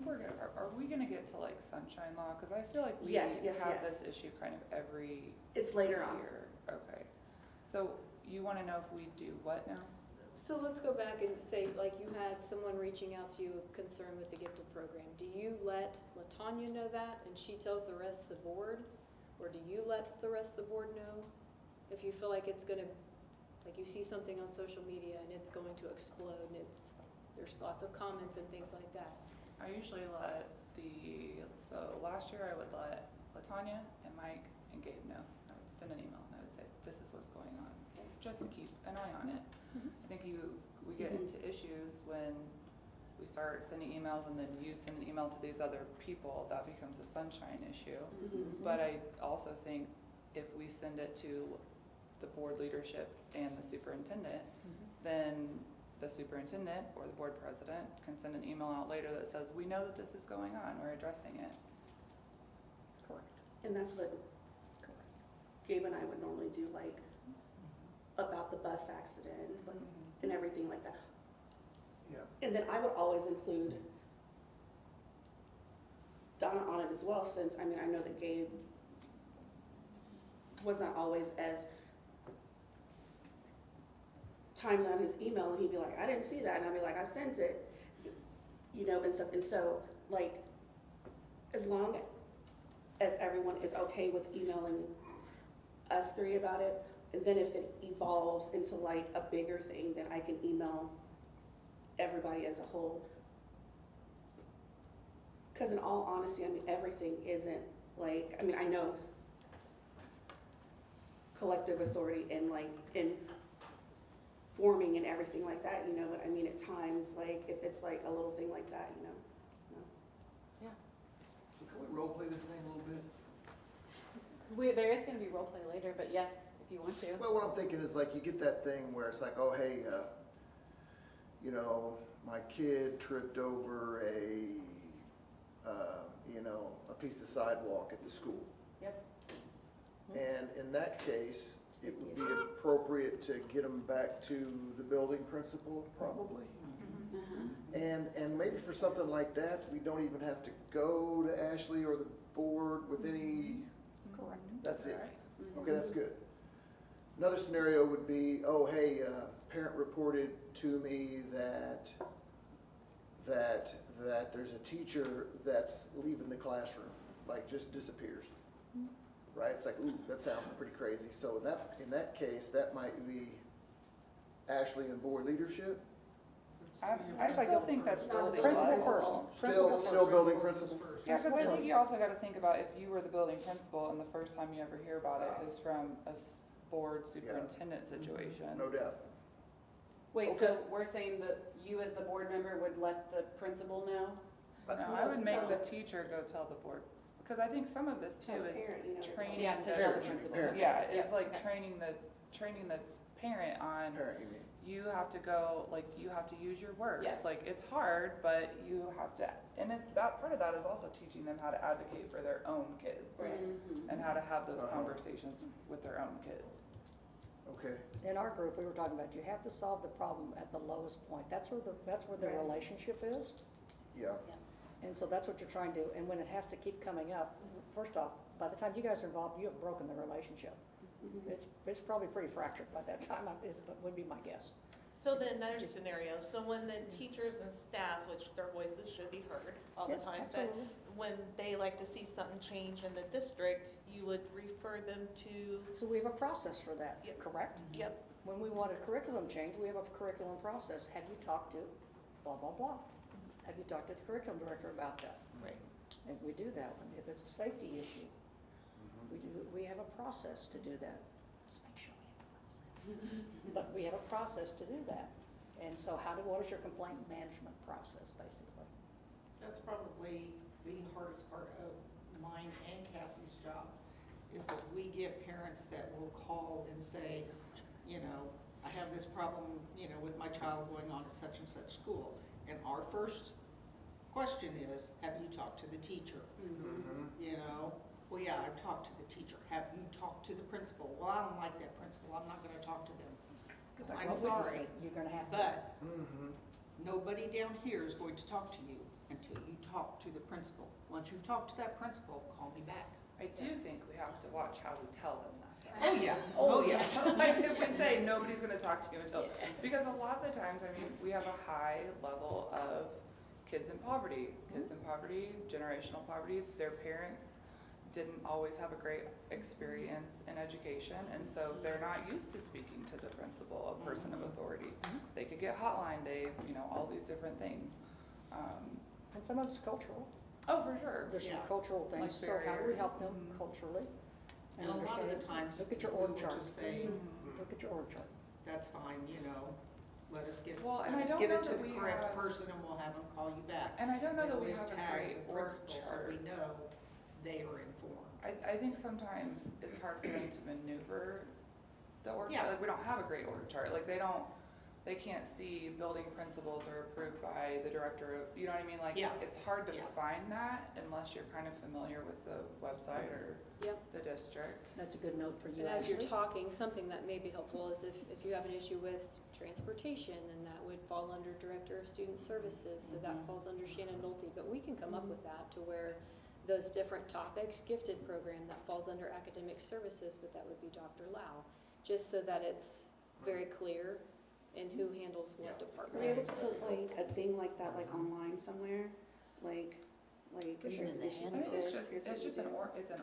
we're gonna, are we gonna get to like sunshine law? Cause I feel like we Yes. have this issue kind of every It's later on. year. Okay. So you wanna know if we do what now? So let's go back and say, like, you had someone reaching out to you concerned with the gifted program. Do you let LaTanya know that and she tells the rest of the board? Or do you let the rest of the board know if you feel like it's gonna, like you see something on social media and it's going to explode and there's lots of comments and things like that? I usually let so last year I would let LaTanya and Mike and Gabe know. I would send an email and I would say, this is what's going on, just to keep an eye on it. I think we get into issues when we start sending emails and then you send an email to these other people, that becomes a sunshine issue. But I also think if we send it to the board leadership and the superintendent, then the superintendent or the board president can send an email out later that says, we know that this is going on, we're addressing it. Correct. And that's what Gabe and I would normally do, like, about the bus accident and everything like that. Yeah. And then I would always include Donna on it as well, since, I know that Gabe was not always as timely on his email, and he'd be like, I didn't see that, and I'd be like, I sent it, and stuff. And so, like, as long as everyone is okay with emailing us three about it, and then if it evolves into like a bigger thing, then I can email everybody as a whole. Because in all honesty, everything isn't like, I know collective authority and like in forming and everything like that, but at times, like if it's like a little thing like that, no. So can we role play this thing a little bit? There is going to be role play later, but yes, if you want to. Well, what I'm thinking is like you get that thing where it's like, oh, hey, my kid tripped over a piece of sidewalk at the school. Yep. And in that case, it would be appropriate to get them back to the building principal, probably. And maybe for something like that, we don't even have to go to Ashley or the board with any. Correct. That's it. Okay, that's good. Another scenario would be, oh, hey, parent reported to me that there's a teacher that's leaving the classroom, like just disappears. Right? It's like, ooh, that sounds pretty crazy. So in that case, that might be Ashley and board leadership. I still think that's building. Principal level. first. Still building principal. Yeah, because I think you also got to think about if you were the building principal and the first time you ever hear about it is from a board superintendent situation. No doubt. Wait, so we're saying that you as the board member would let the principal know? No, I would make the teacher go tell the board Because I think some of this too Tell the is parent, you know, to tell training. Yeah, to the- tell the principal. Parents. Yeah, it's Yeah, like okay. training the parent on, Parent, you mean? you have to go, like, you have to use your words. Yes. Like, it's hard, but you have to, and that, part of that is also teaching them how to advocate for their own kids. Mhm. And how to have those Uh-huh. conversations with their own kids. Okay, In our group, we were talking about, you have to solve the problem at the lowest point. That's where the Right. relationship is. yeah. And so that's what you're trying to do. And when it has to keep coming up, first off, by the time you guys are involved, you have broken the relationship. It's probably pretty fractured by that time, would be my guess. So then another scenario, so when the teachers and staff, which their voices should be heard all the Yes, time, but absolutely. when they like to see something change in the district, you would refer them to, So we have a process for that, Yep. correct? yep, When we want a curriculum change, we have a curriculum process. Have you talked to blah, blah, blah? Have you talked to the curriculum director about that? right. And we do that one. If it's a safety issue, we have a process to do that. Let's make sure we have a process. But we have a process to do that. And so what is your complaint management process, basically? That's probably the hardest part of mine and Cassie's job, is that we get parents that will call and say, you know, I have this problem, you know, with my child going on at such and such school. And our first question is, have you talked to the teacher? Mhm. You know, well, yeah, I've talked to the teacher. Have you talked to the principal? Well, I don't like that principal. I'm not gonna talk to them. Like I'm what would you sorry, say? You're gonna have to. but Mhm. nobody down here is going to talk to you until you talk to the principal. Once you've talked to that principal, call me back. I do think we have to watch how we tell them that. Oh, yeah, oh, yes. Like, if we say nobody's gonna talk to you until, because a lot of the times, I mean, we have a high level of kids in poverty, generational poverty, their parents didn't always have a great experience in education, and so they're not used to speaking to the principal, a person of authority. They could get hotline, all these different things. And some of it's cultural. Oh, for sure. There's some Yeah. cultural Like things, so how do we help them barriers. culturally? And a lot of the understand? times, Look at your we org will chart. just say, Look at your org chart. that's fine, you know, let us get, Well, and I let us don't get know it to that the we correct have- person and we'll have them call you back. And I don't know that we always have a tag great the org principal so chart. we know they are informed. I think sometimes it's hard for them to maneuver the org Yeah. chart. Like, we don't have a great org chart. Like, they can't see building principles are approved by the director of, you know what I mean? Like, Yeah. it's hard to Yeah. find that unless you're kind of familiar with the website or Yep. the district. That's a good note for you, And as you're Ashley. talking, something that may be helpful is if you have an issue with transportation, then that would fall under Director of Student Services, so that falls under Shannon Nolte. But we can come up with that to where those different topics, gifted program, that falls under academic services, but that would be Dr. Lau, just so that it's very clear in who handles what Are we department. able to put like a thing like that like online somewhere? Like Put it in the here's I handbook. think this, it's here's what just you an do.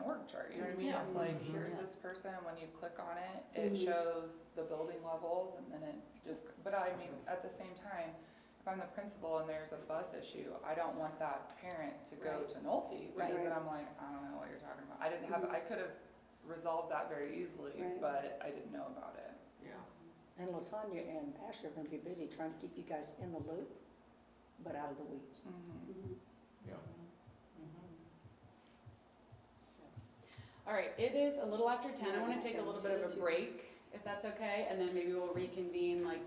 org chart, you know what I mean? Yeah. It's like, Mhm. here's Yeah. this person, and when you click on it, it Mhm. shows the building levels, and then it just, but I mean, at the same time, if I'm the principal and there's a bus issue, I don't want that parent to go Right. to Nolte, because Right. then I'm like, I don't know what you're talking about. I could have resolved that very easily, Right. but I didn't know about it. Yeah. And LaTanya and Ashley are gonna be busy trying to keep you guys in the loop, but out of the weeds. Mhm. Yeah. All right, it is a little after 10. I want to take a little bit of a Two. break, if that's okay, and then maybe we'll reconvene like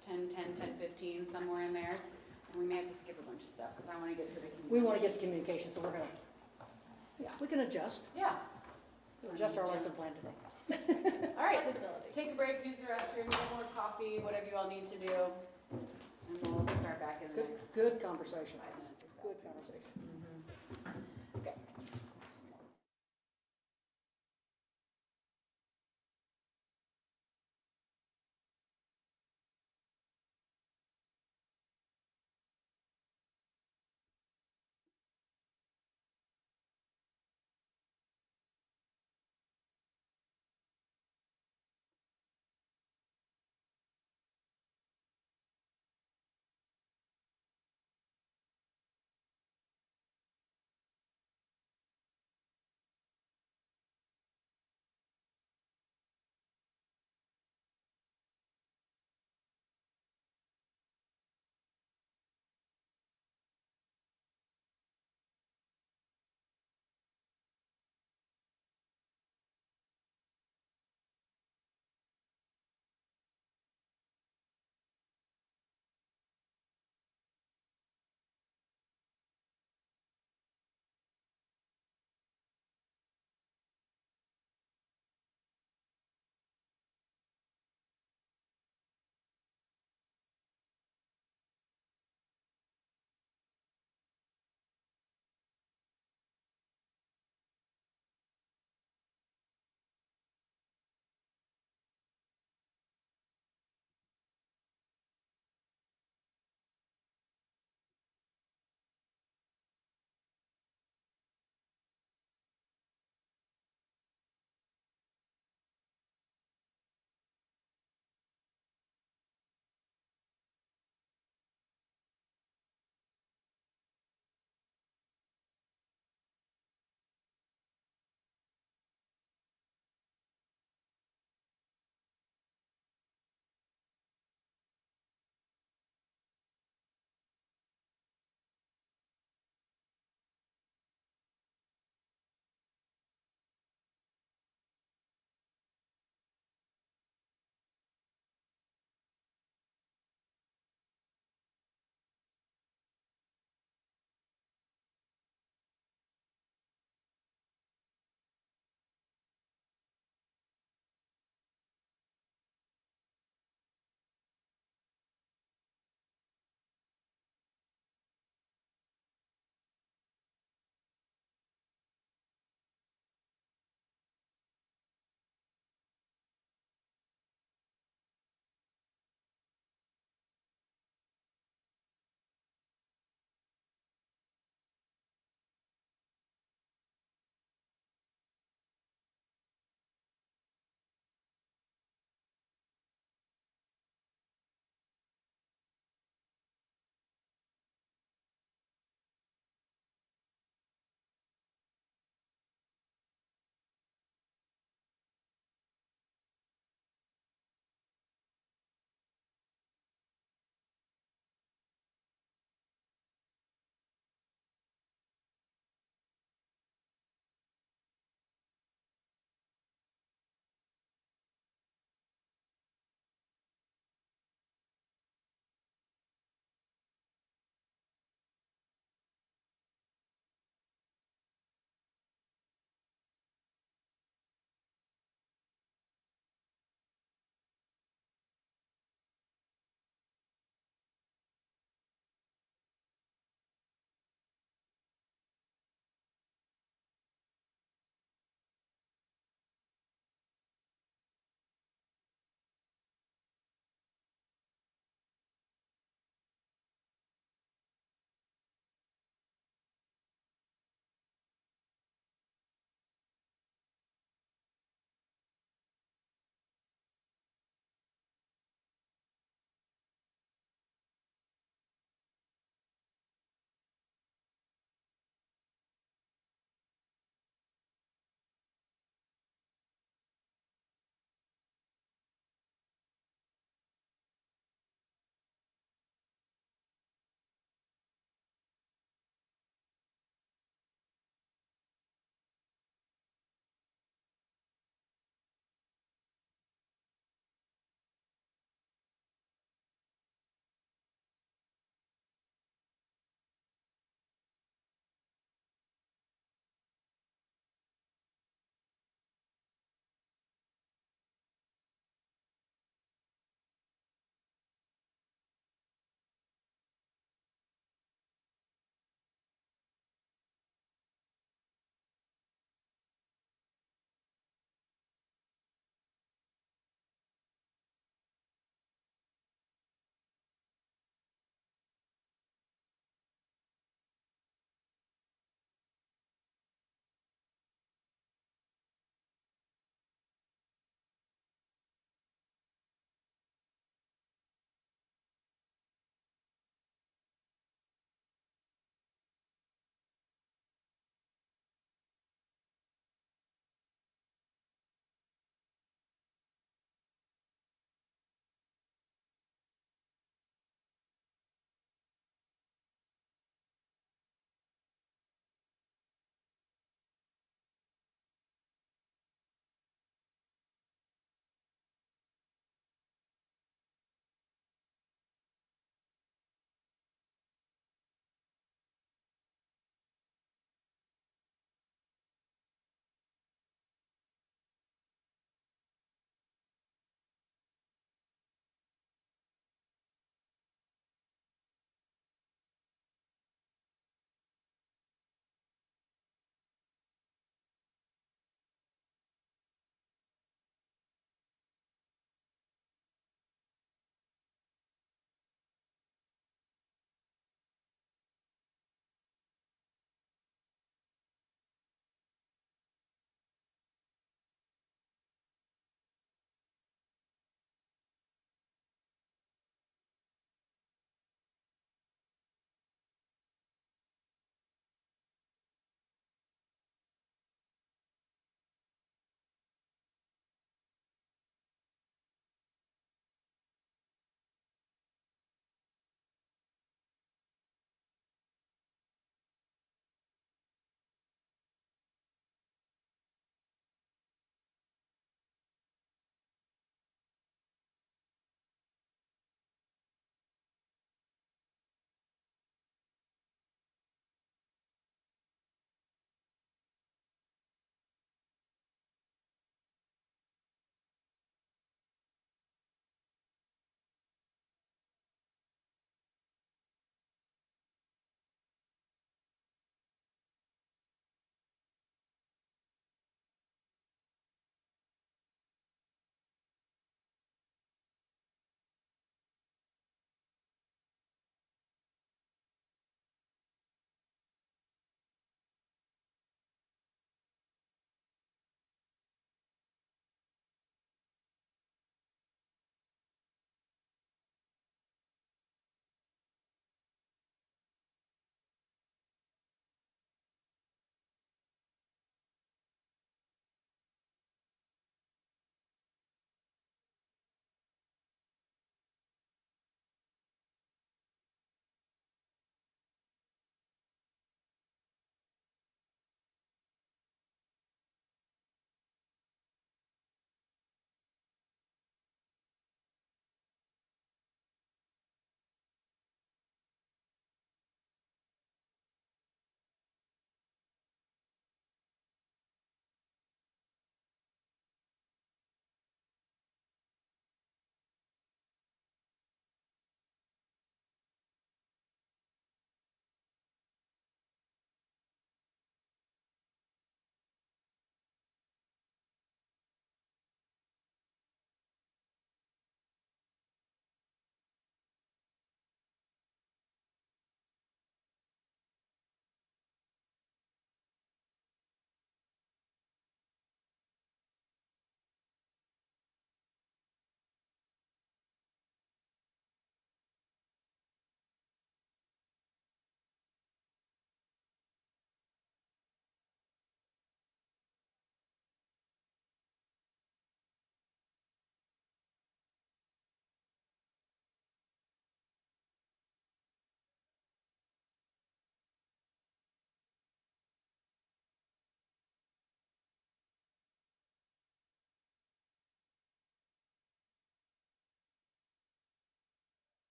10:15, somewhere in there. And we may have to skip a bunch of stuff because I want to get to the We wanna get to communication, so we're gonna, we can adjust, Yeah. adjust our lesson plan today. All right, so take a break, use the restroom, get more coffee, whatever you all need to do, and we'll start back in the Good, next good conversation, 5 minutes or so. good conversation.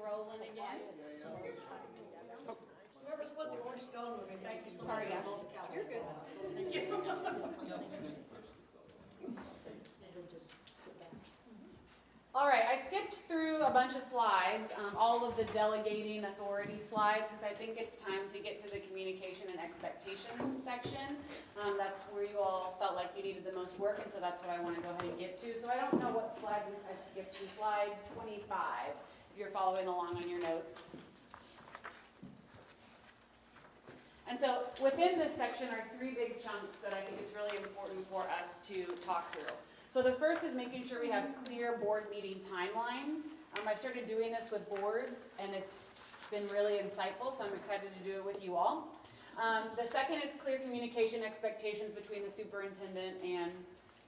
rolling again. Whoever split the orange stone with me, thank you so much. Sorry, yeah. You're good. Thank you. And then just sit back. All right, I skipped through a bunch of slides, all of the delegating authority slides, because I think it's time to get to the communication and expectations section. That's where you all felt like you needed the most work, and so that's what I want to go ahead and get to. So I don't know what slide I've skipped to, slide 25, if you're following along on your notes. And so within this section are three big chunks that I think it's really important for us to talk through. So the first is making sure we have clear board meeting timelines. I've started doing this with boards, and it's been really insightful, so I'm excited to do it with you all. The second is clear communication expectations between the superintendent and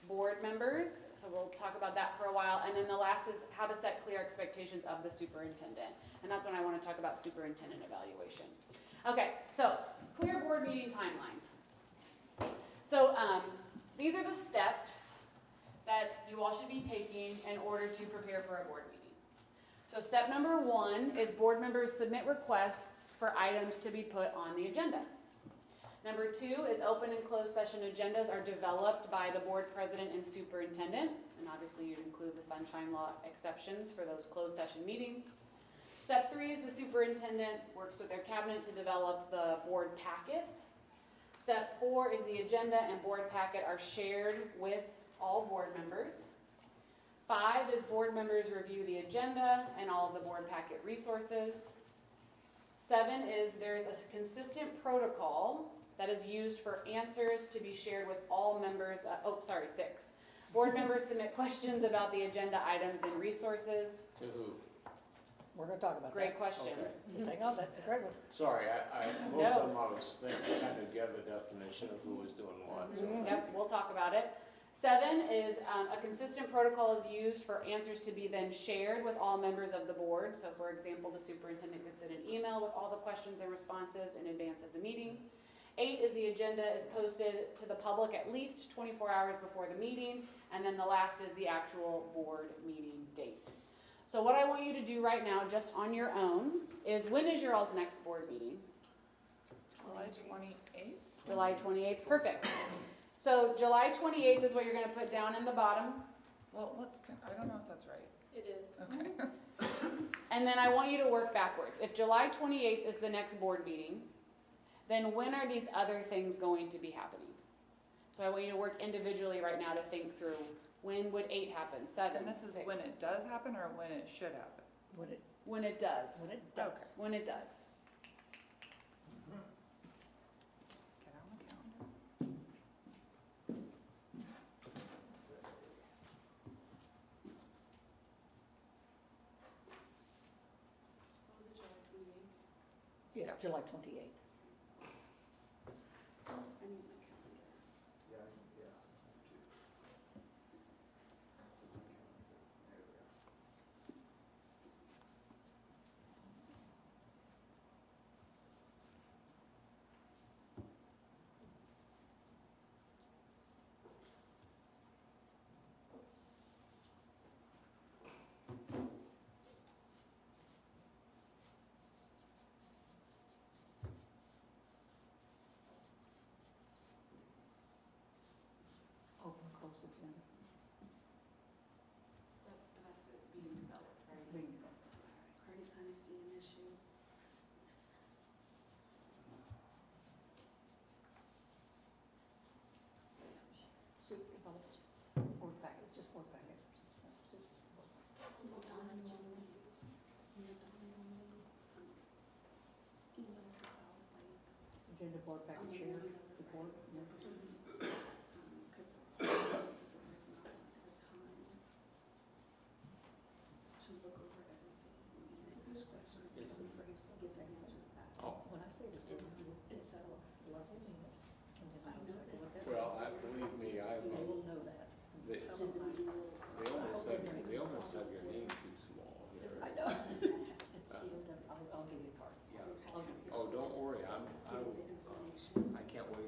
board members. So we'll talk about that for a while. And then the last is how to set clear expectations of the superintendent. And that's when I want to talk about superintendent evaluation. Okay, so clear board meeting timelines. So these are the steps that you all should be taking in order to prepare for a board meeting. So step number 1 is board members submit requests for items to be put on the agenda. Number 2 is open and closed session agendas are developed by the board president and superintendent, and obviously you'd include the sunshine law exceptions for those closed session meetings. Step 3 is the superintendent works with their cabinet to develop the board packet. Step 4 is the agenda and board packet are shared with all board members. 5 is board members review the agenda and all of the board packet resources. 7 is there's a consistent protocol that is used for answers to be shared with all members. 6. Board members submit questions about the agenda items and resources. To who? We're gonna talk about that. Great question. Okay. Just hang on, that's a great one. Sorry, most No. of them I was thinking, trying to get the definition of who was doing what. so- Yep, we'll talk about it. 7 is a consistent protocol is used for answers to be then shared with all members of the board. So for example, the superintendent gets in an email with all the questions and responses in advance of the meeting. 8 is the agenda is posted to the public at least 24 hours before the meeting. And then the last is the actual board meeting date. So what I want you to do right now, just on your own, is when is your all's next board meeting? July 28th? July 28th, perfect. So July 28th is what you're gonna put down in the bottom. Well, I don't know if that's right. It is. Okay. And then I want you to work backwards. If July 28th is the next board meeting, then when are these other things going to be happening? So I want you to work individually right now to think through, when would 8 happen, 7, And this is 6? when it does happen or when it should happen? When it, When it does. when it does. When it does. Get on the calendar. What was it, July 28th? Yes, July 28th. I need my calendar. Yeah, yeah. There we go. Open, close agenda. So, and that's it being developed, right? Being developed. Already kind of see an issue. Board packet, just board packet. Agenda board packet shared, the board members. When I say this, it's so level minute. Well, believe me, They will know that. they almost said your name too small here. I know. It's sealed up. I'll give you a card. Yeah. I'll give you a Oh, card. don't worry, I can't wait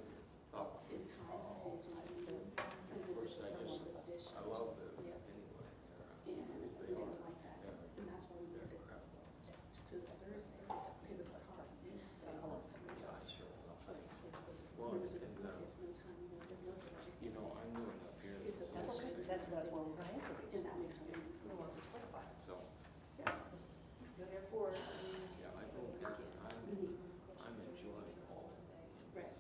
that's where we're gonna enter these. And that makes sense. We want to clarify it. So, Yeah. Therefore, yeah, I think I'm enjoying all of this. Right.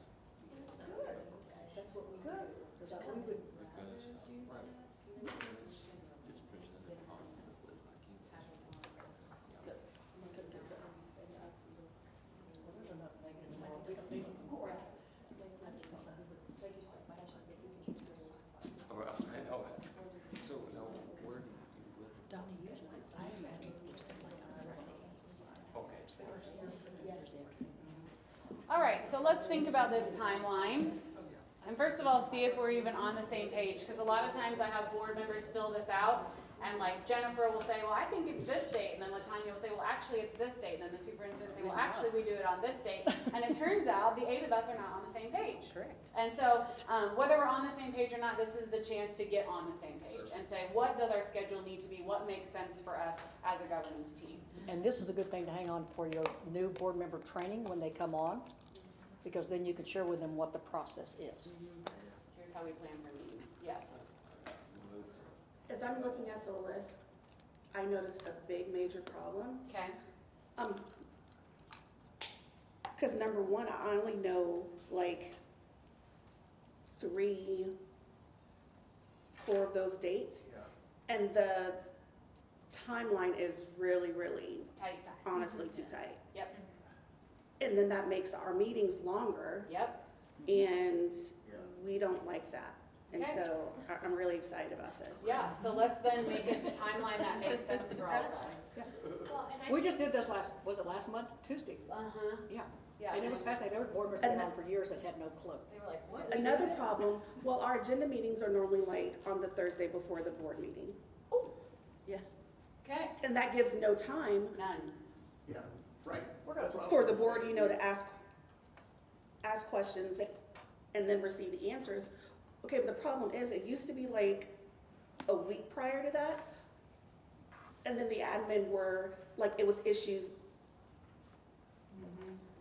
that's what we do. Because we would, Because, right, it's presented positively, like you said. well, there's enough negative, we don't need more. I just don't know who was, thank you so much. I think we can do this. Well, I know it. So now, where do you live? Donnie, usually, I imagine. Okay. All right, so let's think about this timeline. And first of all, see if we're even on the same page, because a lot of times I have board members fill this out, and like Jennifer will say, well, I think it's this date, and then Latanya will say, well, actually it's this date, and then the superintendent will say, well, actually we do it on this date, and it turns out the 8 of us are not on the same page. Correct. And so, whether we're on the same page or not, this is the chance to get on the same page and say, what does our schedule need to be? What makes sense for us as a governance team? And this is a good thing to hang on for your new board member training when they come on, because then you can share with them what the process is. Here's how we plan for meetings. Yes. As I'm looking at the list, I noticed a big major problem. Okay. Because number one, I only know like 3, 4 of those dates. Yeah. And the timeline is really, really, Tight. honestly too tight. Yep. And then that makes our meetings longer, Yep. and Yeah. we don't like that. And Okay. so I'm really excited about this. Yeah. So let's then make a timeline that makes sense for all of us. Well, and I We just did this was it last month? Tuesday. Uh-huh. Yeah. Yeah. And it was fascinating. There were board members that had been on for years that had no clue. they were like, what? Another problem, well, our agenda meetings are normally like on the Thursday before the board meeting. Okay. And that gives no time None. Yeah, right. We're gonna That's what I was for the gonna board, say. you know, to ask questions and then receive the answers. Okay, but the problem is, it used to be like a week prior to that. And then the admin were, like, it was issues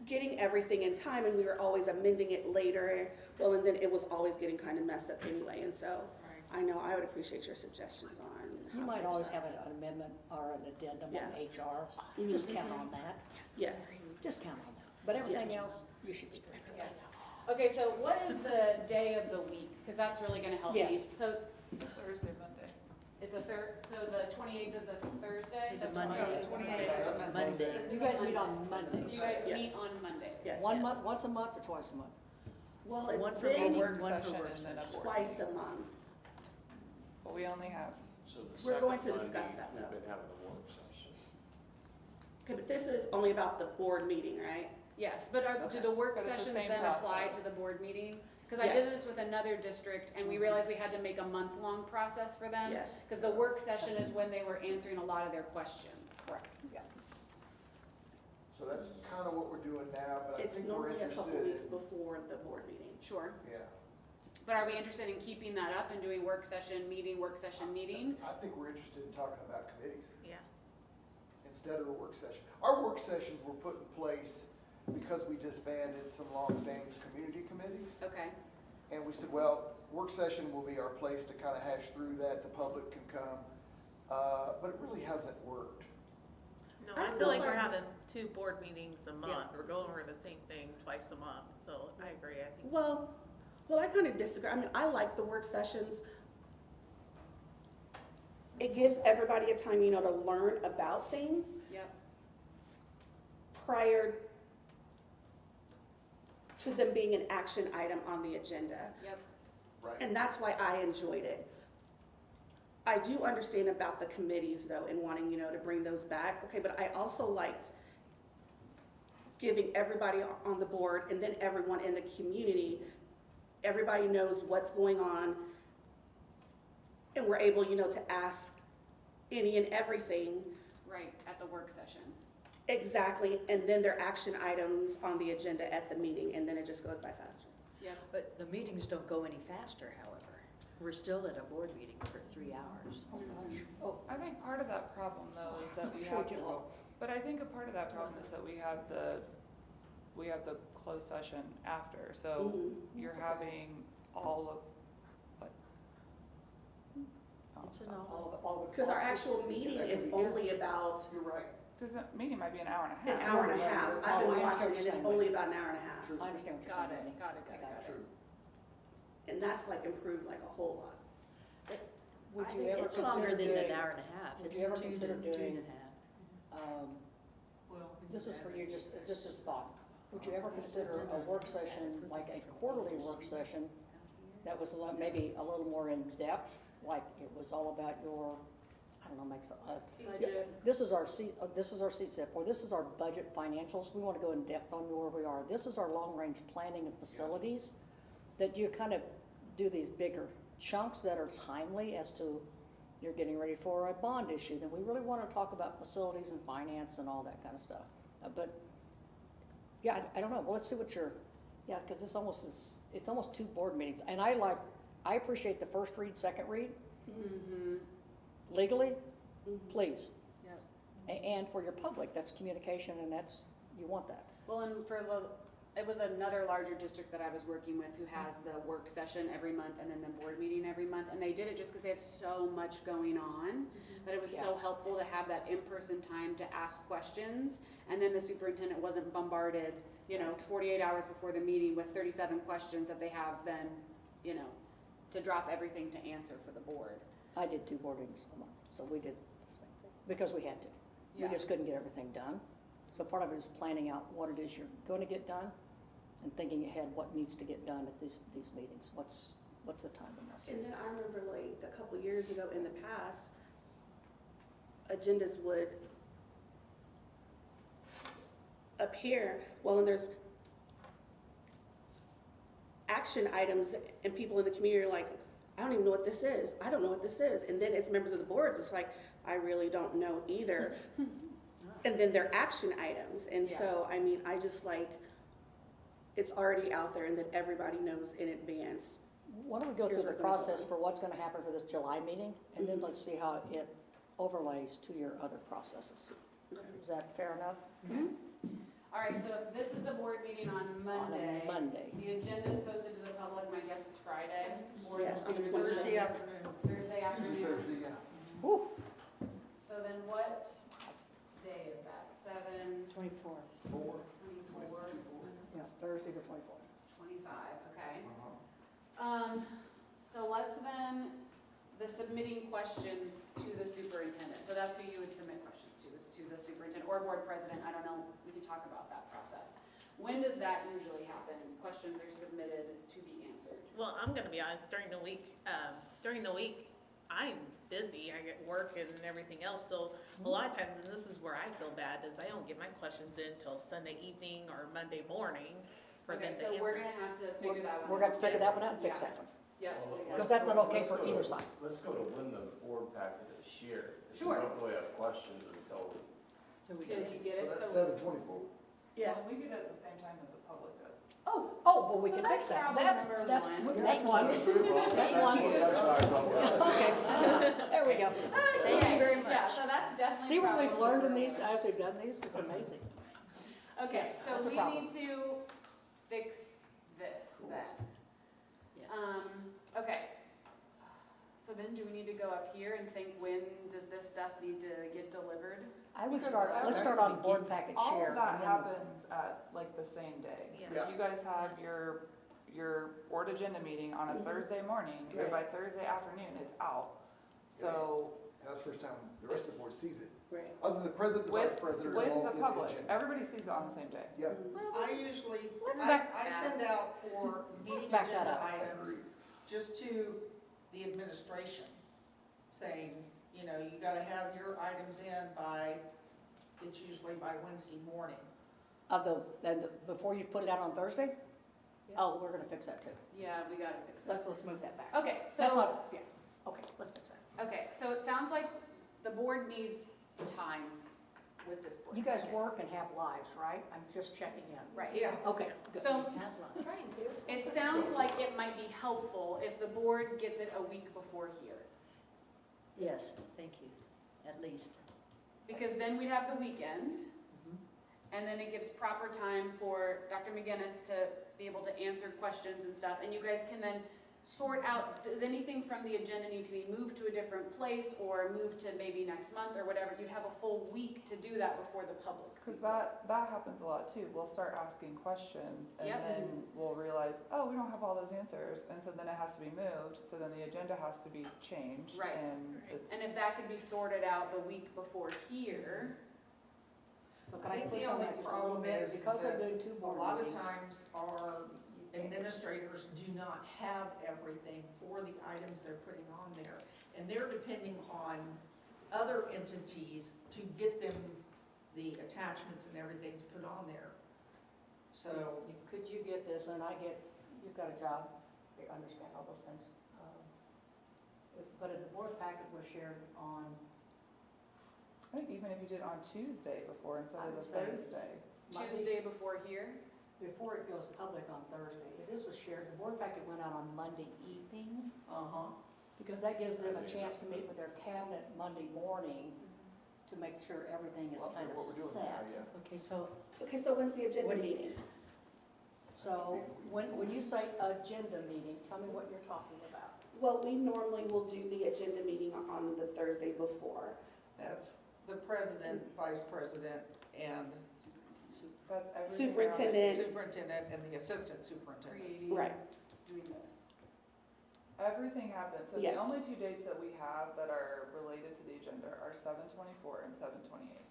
getting everything in time, and we were always amending it later. Well, and then it was always getting kind of messed up anyway, and so I know I would appreciate your suggestions on. You how to might fix always that. have an amendment or an addendum Yeah. on HR. Mhm. Just count on that. Yes. Just count on that. But everything Yes. else, you should be good. Okay. So what is the day of the week? Because that's really going to help me. Yes. So Thursday, Monday. it's a So the 28th is a Thursday. It's a That's Monday. why- 28th is a Monday. This You is a guys meet Monday. on Mondays. You guys Yes. meet on Mondays. Yes. Once a month or twice a month? Well, One it's for A been meeting, work one for session work and then a board. twice a month. But we only have, So the We're going second to discuss Monday, that, though. We've been having a work session. Okay, but this is only about the board meeting, right? Yes, but do Okay. the work But it's the sessions same then apply process. to the board meeting? Because I did Yes. this with another district, and we realized we had to make a month-long process for them. Yes. Because the work session is when they were answering a lot of their questions. Correct. Yeah. So that's kind of what we're doing now, but I It's think we're normally a couple interested weeks in, before the board meeting. Sure. yeah. But are we interested in keeping that up and doing work session, meeting, work session, meeting? I think we're interested in talking about committees Yeah. instead of the work session. Our work sessions were put in place because we disbanded some long-standing community committees. Okay. And we said, well, work session will be our place to kind of hash through that, the public can come. But it really hasn't worked. No, I I feel feel like like- we're having 2 board meetings a month. We're going over the same thing twice a month, so I agree, I think. Well, I kind of disagree. I mean, I like the work sessions. It gives everybody a time, you know, to learn about things Yep. prior to them being an action item on the agenda. Yep. Right. And that's why I enjoyed it. I do understand about the committees though, and wanting, you know, to bring those back. Okay, but I also liked giving everybody on the board and then everyone in the community, everybody knows what's going on. And we're able, you know, to ask any and everything. Right, at the work session. Exactly, and then their action items on the agenda at the meeting, and then it just goes by faster. Yep. But the meetings don't go any faster, however. We're still at a board meeting for 3 hours. Oh, gosh. Oh, I think part of that problem though is that we so have, jello. but I think a part of that problem is that we have the closed session after. So Mhm. you're having all of, what? It's an all the. Because our actual meeting is only about You're right. Because the meeting might be an hour and a an half. hour and a half. I've Oh, I been understand watching what and you're it's saying. only about an hour and a half. I understand what you're Got saying. it, got it, got it, got it. True. And that's like improved like a whole lot. Would I you think ever it's longer consider than doing, an hour and a half. would It's you ever 2 to consider 2 doing- and a half. this is for you, just as thought. Would you ever consider a work session, like a quarterly work session, that was maybe a little more in depth, like it was all about your, I don't know, this is our CSIP, or this is our budget financials, we want to go in depth on where we are. This is our long-range planning and facilities, that you kind of do these bigger chunks that are timely as to you're getting ready for a bond issue, then we really want to talk about facilities and finance and all that kind of stuff. But, yeah, I don't know, well, let's see what yeah, because it's almost 2 board meetings, and I appreciate the first read, second read, Mm-hmm. legally, please. Yep. And for your public, that's communication, and you want that. Well, and it was another larger district that I was working with who has the work session every month and then the board meeting every month. And they did it just because they have so much going on that it was so helpful to have that in-person time to ask questions. And then the superintendent wasn't bombarded, 48 hours before the meeting with 37 questions that they have then, to drop everything to answer for the board. I did 2 board meetings a month, so we did the same thing, because we had to. We just couldn't get everything done. So part of it is planning out what it is you're going to get done, and thinking ahead what needs to get done at these meetings. What's the timeliness? And then I remember like a couple years ago in the past, agendas would appear, and there's action items and people in the community are like, I don't even know what this is. I don't know what this is. And then as members of the boards, it's like, I really don't know either. And then they're action items. And so, I just like, it's already out there and that everybody knows in advance. Why don't we go Here's through the what's gonna go process on. for what's going to happen for this July meeting, and then let's see how it overlays to your other processes. Is that fair enough? All right, so if this is the board meeting on Monday. On a Monday. The agenda is posted to the public, my guess is Friday. Or is Yes, it on the Thursday 25th. afternoon. Thursday It's a afternoon. Thursday, yeah. Woo. So then what day is that? 24th. 4. 24, Yeah, Thursday the 24th. 25, okay. Uh-huh. So let's then, the submitting questions to the superintendent. So that's who you would submit questions to, is to the superintendent or board president. I don't know, we can talk about that process. When does that usually happen? Questions are submitted to be answered. Well, I'm gonna be honest, during the week, I'm busy, I get work and everything else, so a lot of times, and this is where I feel bad, is I don't get my questions in till Sunday evening or Monday morning for them Okay, to so we're answer. gonna have to figure that one out. We're going to figure that one out and fix Yeah. that one. Yep. Because that's not okay for either side. Let's go to when the board packet is shared. Sure. We don't really have questions until Till you get it, So that's so. 7:24. Yeah. Well, we get it at the same time that the public does. Oh, Oh, well, we So can fix that's that. problem That's number that's one. that's one. That's one. That's why I thought. Okay, there we go. thank you very much. Yeah, so that's definitely. See what we've problem learned in number these one. as we've done these? It's amazing. Okay, Yes, so that's a we problem. need to fix this then. Yes. Okay. So then do we need to go up here and think when does this stuff need to get delivered? I would Because start, let's start on board packet All share. of that and then- happens at like the same day. Yeah. You guys have your board agenda meeting on a Thursday morning, and Right. by Thursday afternoon, it's out. So And that's the first time the rest of the board sees it. Right. Other than the president, the vice with, president are with involved the in the public, agenda. everybody sees it on the same day. Yeah. I usually, Let's I back- send out for meeting back that agenda up. items just to the administration, saying, you gotta have your items in by, it's usually by Wednesday morning. Before you put it out on Thursday? Yeah. Oh, we're gonna fix that too. Yeah, we gotta fix that. Let's move that back. Okay, That's so, not, yeah, okay, let's fix that. okay, so it sounds like the board needs time with this board. You guys packet. work and have lives, right? I'm just checking in. Right. Yeah. Okay, good. So Trying to. it sounds like it might be helpful if the board gets it a week before here. Yes, thank you, at least. Because then we'd have the weekend, and then it gives proper time for Dr. McGinnis to be able to answer questions and stuff, and you guys can then sort out, does anything from the agenda need to be moved to a different place or moved to maybe next month or whatever? You'd have a full week to do that before the public sees Cause it. that happens a lot too. We'll start asking questions and Yep. then we'll realize, oh, we don't have all those answers. And so then it has to be moved. So then the agenda has to be changed. Right. And it's. And if that could be sorted out the week before here, So can I I think push the on only that just a problem little bit? is Because they're that doing two A board lot of meetings. times our administrators do not have everything for the items they're putting on there. And they're depending on other entities to get them the attachments and everything to put on there. So, Could you get this, and you've got a job, I understand all those things. But a board packet was shared on, I think even if you did it on Tuesday before instead I of the would say- Thursday. Monday. Tuesday before here, before it goes public on Thursday. If this was shared, the board packet went out on Monday evening, because that gives them a chance to meet with their cabinet Monday morning to make sure everything is kind of What we're doing now, set. yeah. Okay, so Okay, so when's the agenda What do you- meeting? So when you say agenda meeting, tell me what you're talking about. Well, we normally will do the agenda meeting on the Thursday before. that's the president, vice president, and That's everything. around it. Superintendent. superintendent and the assistant superintendent. creating, Right. doing this. Everything happens. So Yes. the only two dates that we have that are related to the agenda are 7/24 and 7/28.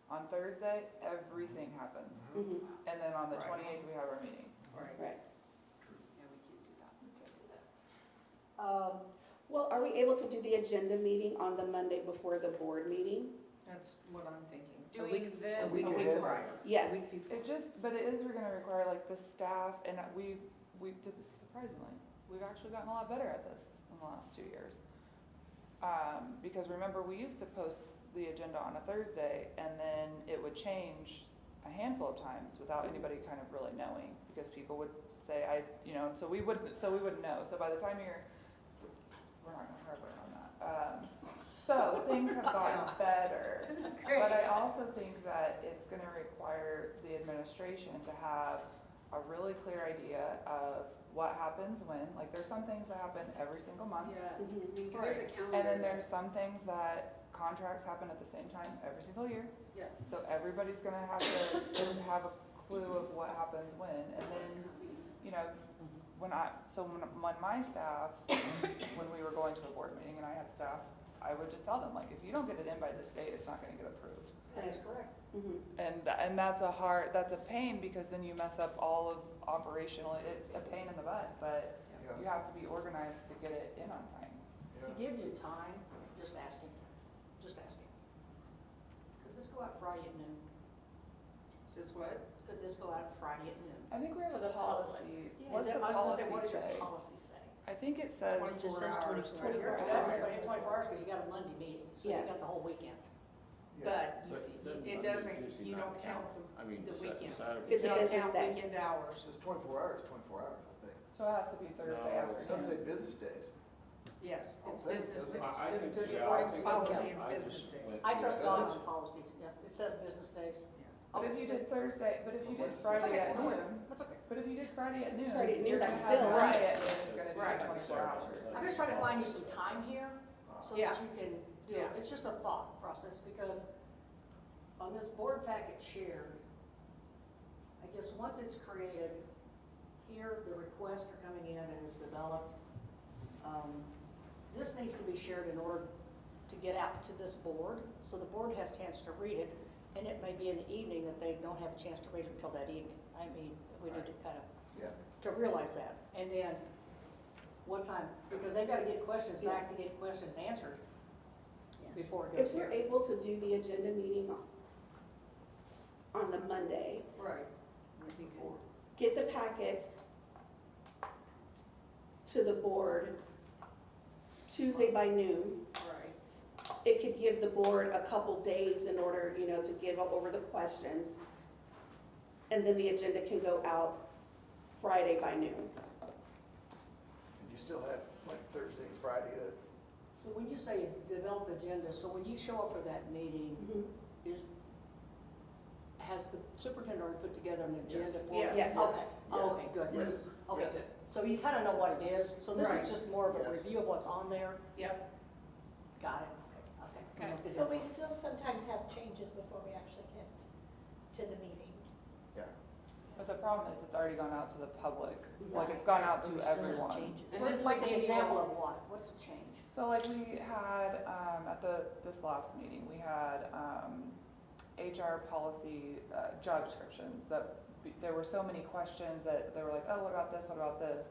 On Thursday, everything happens. Mhm. And then on the Right. 28th, we have our meeting. Right. Right. Yeah, we can't do that. We can't do that. Well, are we able to do the agenda meeting on the Monday before the board meeting? That's what I'm thinking. Doing this. a week A week ahead. prior. Yes. It just, but it is, we're gonna require like the staff, and surprisingly, we've actually gotten a lot better at this in the last 2 years. Because remember, we used to post the agenda on a Thursday, and then it would change a handful of times without anybody kind of really knowing, because people would say, so we wouldn't know. So by the time we're not gonna harbor on that. So things have gotten better. But I also think that it's gonna require the administration to have a really clear idea of what happens when, like, there's some things that happen every single month. Yeah, Mhm. because there's a calendar. And then there's some things that contracts happen at the same time every single year. Yeah. So everybody's gonna have to have a clue of what happens when. And then, when my staff, when we were going to a board meeting and I had staff, I would just tell them, like, if you don't get it in by this date, it's not gonna get approved. That is correct. Mhm. And that's a pain, because then you mess up all of operational, it's a pain in the butt, but you have to be organized to get it in on time. To give you time, just asking. Could this go out Friday at noon? Says what? Could this go out Friday at noon? I think we have To a the public. policy. Is What's it- the I was gonna say, policy what does your say? policy say? I think it says, it just says 24 24 24 hours. Yeah, it's like 24 hours because you got a Monday meeting, so you got Yes. the whole weekend. But But then it Monday, doesn't, Tuesday you night don't count I mean, the weekend. Saturday. It's You a don't business count day. weekend It hours. says 24 hours, 24 hours, I think. so it has to be Thursday No, It doesn't say afternoon. business days. Yes, Oh, it's business business days. days. I think, There's yeah, your I think policy, so. it's I business just days. went I through trust that. God on policy, yeah, it says business days. But if you did Thursday, but if you did That's Friday okay, at no worries. noon, That's okay. but if you did Friday at noon, Friday at noon, you're gonna that's have still- Monday at noon is gonna be Right. 24 hours. I'm just trying to find you some time here so Yeah. that you can do it. Yeah. It's just a thought process because on this board packet shared, I guess once it's created, here the requests are coming in and it's developed. This needs to be shared in order to get out to this board, so the board has a chance to read it. And it may be in the evening that they don't have a chance to read it until that evening. I mean, we need to kind of Yeah. to realize that. And then, what time, because they've got to get questions back to get questions answered before it goes If we're here. able to do the agenda meeting on the Monday, Right. Before. get the packet to the board Tuesday by noon, Right. it could give the board a couple days in order, to give over the questions. And then the agenda can go out Friday by noon. And you still have like Thursday and Friday to, So when you say develop agenda, so when you show up for that meeting, has the superintendent already put together an agenda Yes. for it? Yes. Okay, Yes. okay, good. yes, Okay, yes. good. So you kind of know what it is, so this Right. is just more of a Yes. review of what's on there. Yep. Got it, okay. Okay. Good But we deal. still sometimes have changes before we actually get to the meeting. But the problem is it's already gone out to the public, like it's Right. gone out But to we still have everyone. changes. And Let's this would make an give you example a- of what, what's the change? So like we had, at this last meeting, we had, HR policy, job descriptions that, there were so many questions that they were like, oh, what about this, what about this?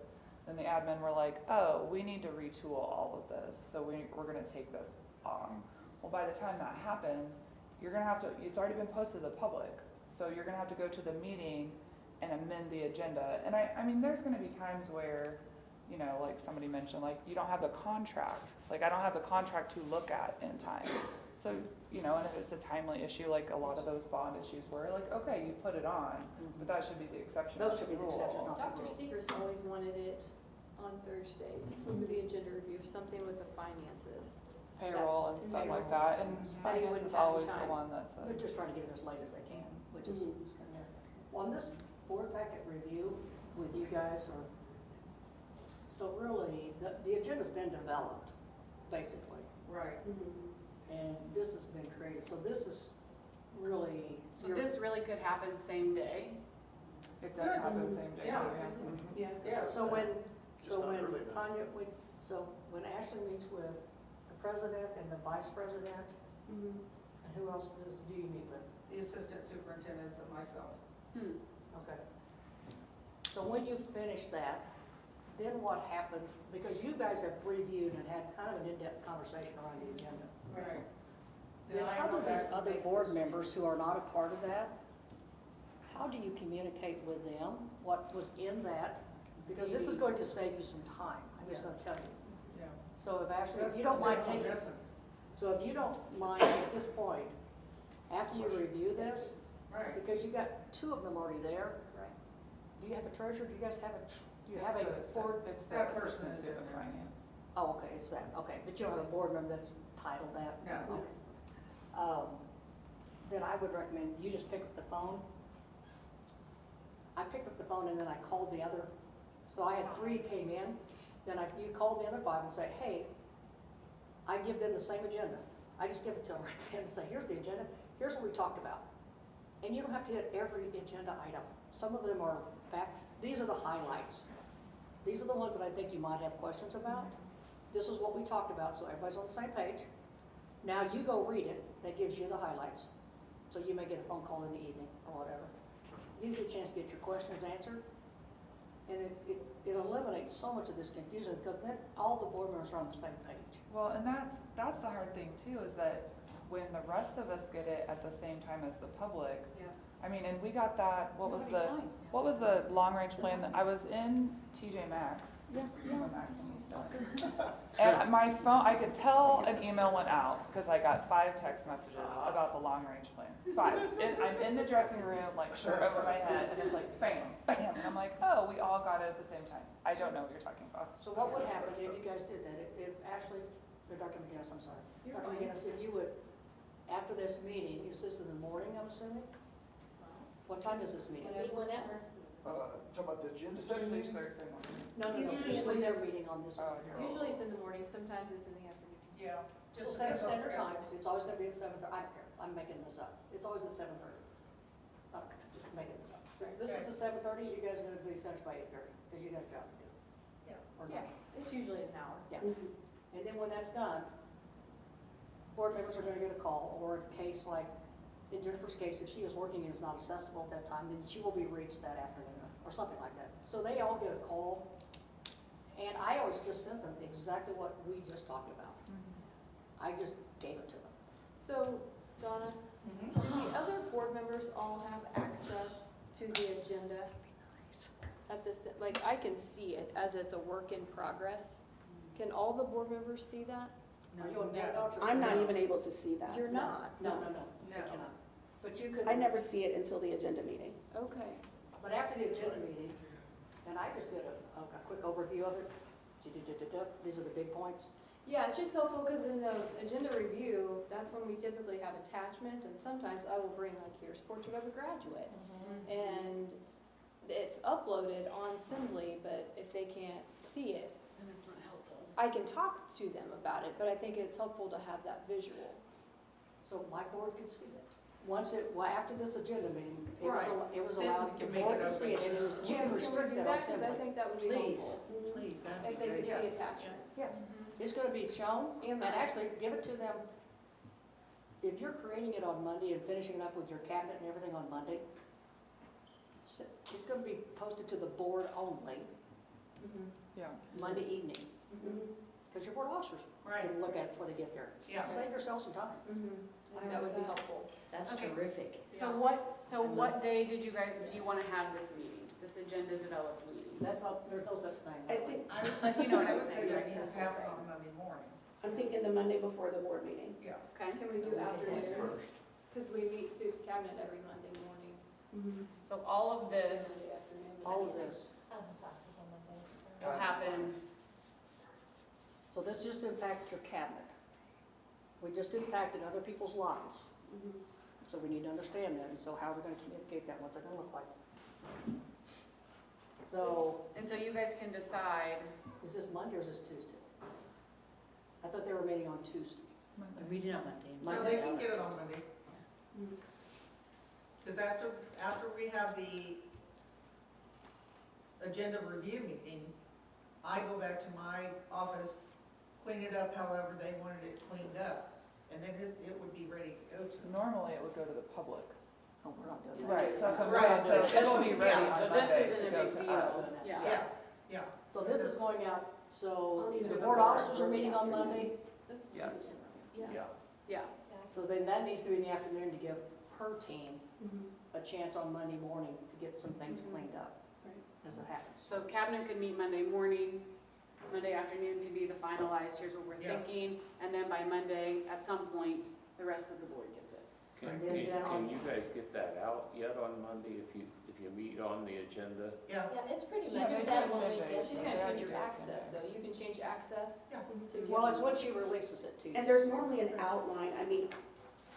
Then the admin were like, oh, we need to retool all of this, so we're gonna take this off. Well, by the time that happens, you're gonna have to, it's already been posted to the public, so you're gonna have to go to the meeting and amend the agenda. And I mean, there's gonna be times where, you know, like somebody mentioned, like, you don't have the contract, like, I don't have the contract to look at in time. So, you know, and if it's a timely issue, like a lot of those bond issues were, like, okay, you put it on, but that should be the exception, Those not should the be the exception, rule. not Dr. Segrist always wanted it on Thursdays, with the agenda review, something with the finances. Payroll and stuff like Payroll. that, and That he finance wouldn't is have always the time. one that's They're just trying to get it as late as they can, which is, Mhm. in there. Well, on this board packet review with you guys, or, so really, the agenda's been developed, basically, Right. and this has been created, so this is really. So your- this really could happen same day? It does happen the same day. Yeah. Mhm. Yeah. Yeah. So when, Just so not when early enough. Tanya, so when Ashley meets with the president and the vice president, Mhm. and who else do you meet with? The assistant superintendents and myself. Okay. So when you finish that, then what happens, because you guys have reviewed and had kind of an in-depth conversation around the agenda. Right. Then how do these other board members who are not a part of that, how do you communicate with them what was in that? Because this is going to save you some time, I'm just gonna tell you. Yeah. So if Ashley, if That's you don't mind simple, taking, Jessica. so if you don't mind at this point, after you review this, Right. because you got two of them already there. Right. Do you have a treasurer? Do you guys have do you have a It's the- board? It's the That person assistant is in there. superintendent. Oh, okay, it's that, okay, but you don't have a board member that's titled that? No. Okay. Then I would recommend you just pick up the phone. I picked up the phone and then I called the other, so I had 3 came in, then you called the other 5 and say, hey, I give them the same agenda. I just give it to them right then and say, here's the agenda, here's what we talked about. And you don't have to hit every agenda item. Some of them are back, these are the highlights. These are the ones that I think you might have questions about. This is what we talked about, so everybody's on the same page. Now you go read it, that gives you the highlights. So you may get a phone call in the evening or whatever. Gives you a chance to get your questions answered. And it eliminates so much of this confusion because then all the board members are on the same page. Well, and that's the hard thing too, is that when the rest of us get it at the same time as the public, Yeah. I mean, and we got that, what was Every time. what was the long-range plan that, I was in TJ Maxx. Yeah, Max and me still. And my phone, I could tell an email went out, because I got 5 text messages about the long-range plan. 5. And I'm in the dressing room, like shirt over my head, and it's like bam, bam, and I'm like, oh, we all got it at the same time. I don't know what you're talking about. So what would happen if you guys did that? If Ashley, or Dr. McGinnis, I'm sorry. You're Dr. fine. McGinnis, if you would, after this meeting, is this in the morning, I'm assuming? What time is this meeting? Meet whenever. Talking about the agenda It's setting usually meeting? Thursday morning. No, usually they're meeting on this one. Oh, Usually it's in the morning, sometimes it's in the afternoon. Yeah. So Just same depends on standard time, schedules. it's always gonna be at 7:30, I don't care, I'm making this up, it's always at 7:30. Just making this up. If this is at 7:30, you guys are gonna be finished by 8:30, because you got a job to do. Yeah. Or Yeah, not. it's usually an hour. Yeah, and then when that's done, board members are gonna get a call, or in a case like, in Jennifer's case, if she is working and is not accessible at that time, then she will be reached that afternoon, or something like that. So they all get a call, and I always just sent them exactly what we just talked about. I just gave it to them. So, Donna, Mhm. do the other board members all have access to the agenda? At this, like, I can see it as it's a work in progress. Can all the board members see that? Are you on board docs or I'm not something? even able to see that. You're not? No, they No. cannot. But you could. I never see it until the agenda meeting. Okay. But after the agenda meeting, and I just did a quick overview of it. These are the big points. Yeah, it's just helpful because in the agenda review, that's when we typically have attachments, and sometimes I will bring like, here's portrait of a graduate. And it's uploaded on Assembly, but if they can't see it, And that's not helpful. I can talk to them about it, but I think it's helpful to have that visual. So my board could see it. Once it, well, after this agenda meeting, Right. it was Then allowed, we the can make board it could see it, open. and it was- you can restrict we it do on that? 'Cause I Assembly. think that would be Please, helpful. please, that'd If be they could great. see attachments. Yeah. It's gonna be shown, and And the actually give it to them. If you're creating it on Monday and finishing it up with your cabinet and everything on Monday, it's gonna be posted to the board only, Yeah. Monday evening. Because your board officers Right. can look at it before they get there. Yeah. Save yourself some time. That would be helpful. That's Okay. terrific. So what day do you want to have this meeting, this agenda developed meeting? That's not, there's no such thing. I think, I You know what I I'm would say saying, that right? needs to happen on Monday morning. I'm thinking the Monday before the board meeting. Yeah. Okay, Can we do afternoon? First. Because we meet Soup's cabinet every Monday morning. so all of this All of this. Classes on Mondays. will happen, So this just impacted your cabinet. We just impacted other people's lives. So we need to understand that, and so how we're gonna communicate that, what's it gonna look like? So, and so you guys can decide, is this Monday or is this Tuesday? I thought they were meeting on Tuesday. They're meeting on Monday. No, they can get it on Monday. Because after we have the agenda review meeting, I go back to my office, clean it up however they wanted it cleaned up, and then it would be ready to go to. Normally it would go to the public. Oh, we're not doing that. Right, so that's what I'm Right, saying, but- so it'll be ready yeah, on so Monday this to isn't a go big to deal, us. yeah. Yeah. So this is going out, so I'll need to the know board about officers are early meeting on afternoon. Monday, Yes, Yeah. yeah. Yeah, so then that needs to be in the afternoon to give her team a chance on Monday morning to get some things cleaned up as it happens. so cabinet could meet Monday morning, Monday afternoon could be the finalized, here's what we're Yeah. thinking, and then by Monday, at some point, the rest of the board gets it. Can you guys get that out yet on Monday if you meet on the agenda? Yeah. Yeah, it's pretty She's much gonna set change- when we Sunday. get She's there. gonna Yeah, change you your do. access though, you can change access Yeah. to give. Well, it's when she releases it to you. And there's normally an outline, I mean,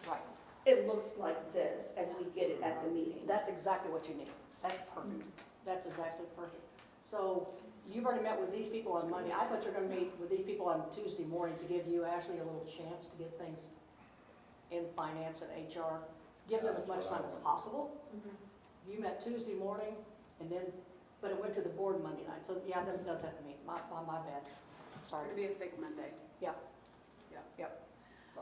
Right, it looks like this as we get it at the meeting. that's exactly what you need. That's perfect. That's exactly perfect. So you've already met with these people on Monday. I thought you were gonna meet with these people on Tuesday morning to give you actually a little chance to get things in finance and HR. Give them as much time as possible. You met Tuesday morning and then, but it went to the board Monday night. So yeah, this does have to meet. My bad. Sorry. It'd be a thick Monday. Yep. Sorry.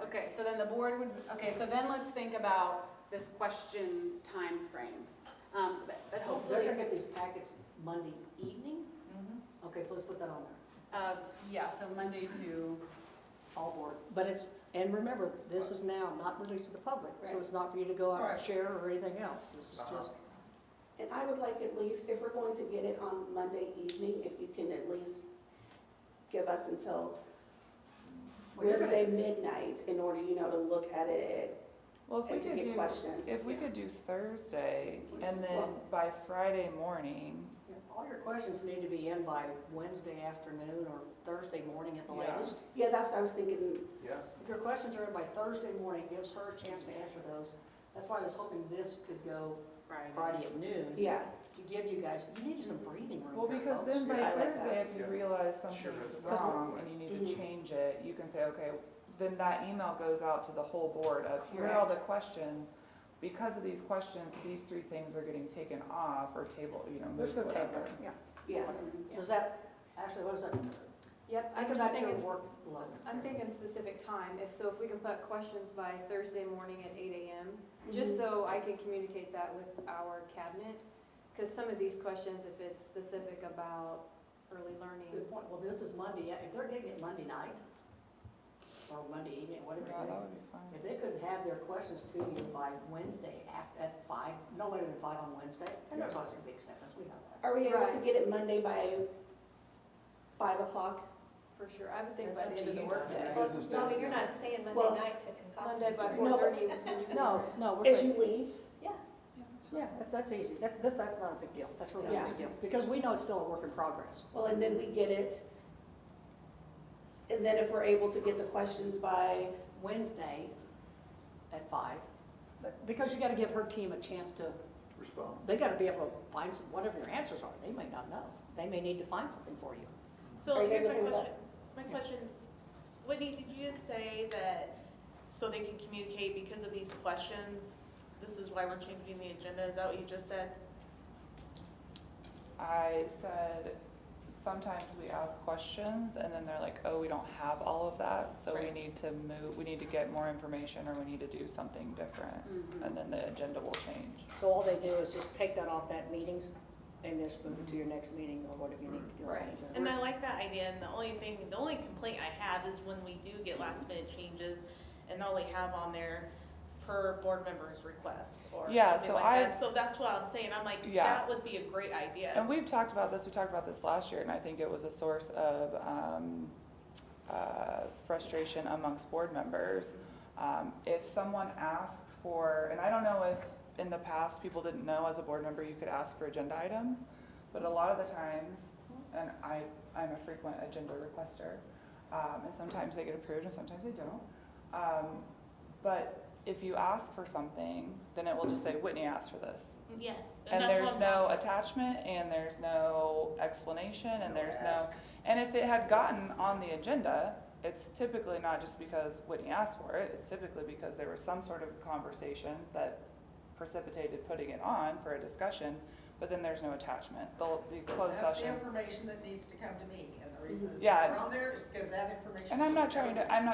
Okay, so then the board would, okay, so then let's think about this question time frame. But So they're hopefully, gonna get these packets Monday evening? Mhm. Okay, so let's put that on there. yeah, so Monday to, All board. But it's, and remember, this is now not released to the public, so it's not for you to go out and Right. share or anything else. This is just, And I would like at least, if we're going to get it on Monday evening, if you can at least give us until Well, you're gonna- Wednesday midnight in order, to look at it Well, if we and to could get do, questions. if we could do Thursday, and then by Friday morning, all your questions need to be in by Wednesday afternoon or Thursday morning at the Yeah. latest. Yeah, that's what I was thinking. Yeah, If your questions are in by Thursday morning, it gives her a chance to answer those. That's why I was hoping this could go Friday at noon, Yeah, to give you guys, you need some breathing room well, here, because folks. then by Yeah, I like Thursday, if you Yeah. realize Sure, something that's is the best wrong way. and you need Mhm. to change it, you can say, okay, then that email goes out to the whole board of, here are all the questions. Because of these questions, these 3 things are getting taken off or table, There's moved, no table, whatever. yeah. yeah. Does that, Ashley, what is that? Yep, I I'm come just back to your thinking, work load. I'm thinking specific time, if we can put questions by Thursday morning at 8 AM, just so I can communicate that with our cabinet. Because some of these questions, if it's specific about early learning, Good point. Well, this is Monday, yeah, if they're getting it Monday night, or Monday evening, whatever, Yeah, that would be fine. if they could have their questions to you by Wednesday at 5, no later than 5 on Wednesday, and there's always a big difference, we know that. Are we able to Right. get it Monday by 5 o'clock? for sure, I would think That's by up the to end of the you, workday. Donna. Well, Business no, day. but you're not staying Monday Well, night to concoct. Monday by this. No, but- 4:30 was when you guys No, were- no, we're As saying, you leave? yeah, that's easy, that's not a big deal, that's really not a Yeah. big deal, because we know it's still a work in progress. Well, and then we get it. And then if we're able to get the questions by, Wednesday at 5, but because you gotta give her team a chance to respond. They gotta be able to find some, whatever your answers are, they may not know. They may need to find something for you. So Are you here's guys my okay with question. My question, Whitney, did you just say that so they can communicate because of these questions, this is why we're changing the agenda? Is that what you just said? I said, sometimes we ask questions and then they're like, oh, we don't have all of that, so we Right. need to move, we need to get more information or we need to do something different. Mhm. And then the agenda will change. So all they do is just take that off that meetings and just move it to your next meeting or whatever you need to do. on the Right. agenda. And I like that idea, and the only complaint I have is when we do get last minute changes and all we have on there per board member's request or Yeah, something so like I- that. So that's what I'm saying, I'm like, Yeah. that would be a great idea. And we talked about this last year, and I think it was a source of frustration amongst board members. If someone asks for, and I don't know if in the past people didn't know as a board member you could ask for agenda items, but a lot of the times, and I'm a frequent agenda requester, and sometimes they get approved and sometimes they don't. But if you ask for something, then it will just say, Whitney asked for this. Yes. And that's there's what I'm no talking about. attachment, and there's no explanation, and No there's ask. no, and if it had gotten on the agenda, it's typically not just because Whitney asked for it, it's typically because there was some sort of conversation that precipitated putting it on for a discussion, but then there's no attachment. The closed That's the session. information that needs to come to me, and the reason it's Yeah. not on there is because that information. And I'm not needs to trying come to, I'm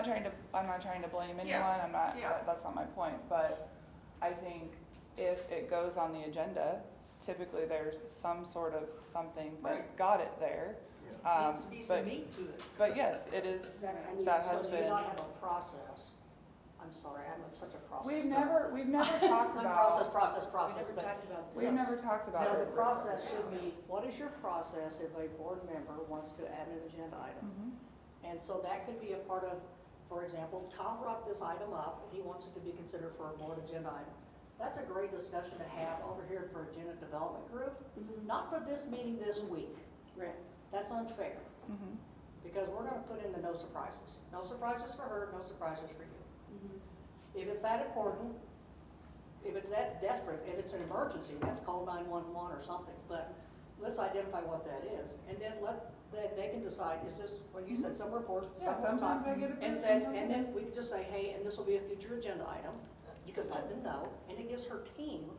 not trying to blame anyone, Yeah, I'm not, yeah. that's not my point, but I think if it goes on the agenda, typically there's some sort of something that Right. got it there. Needs to be some But, meat to it. but yes, it is, Exactly. I mean, that So has do you been, not have a process? I'm sorry, I'm such a process. we've nerd. never talked I'm about, process, We but. never talked about we've never talked about So it. the process should be, what is your process if a board member wants to add an agenda item? Mhm. And so that could be a part of, for example, Tom brought this item up, he wants it to be considered for a board agenda item. That's a great discussion to have over here for agenda development group, not for this meeting this week. Right. That's unfair, Mhm. because we're gonna put in the no surprises. No surprises for her, no surprises for you. If it's that important, if it's that desperate, if it's an emergency, let's call 911 or something, but let's identify what that is, and then they can decide, is this, when you said some reports, Yeah, some sometimes time, I get and approved, said, sometimes I and don't. then we can just say, hey, and this will be a future agenda item, you can let them know, and it gives her team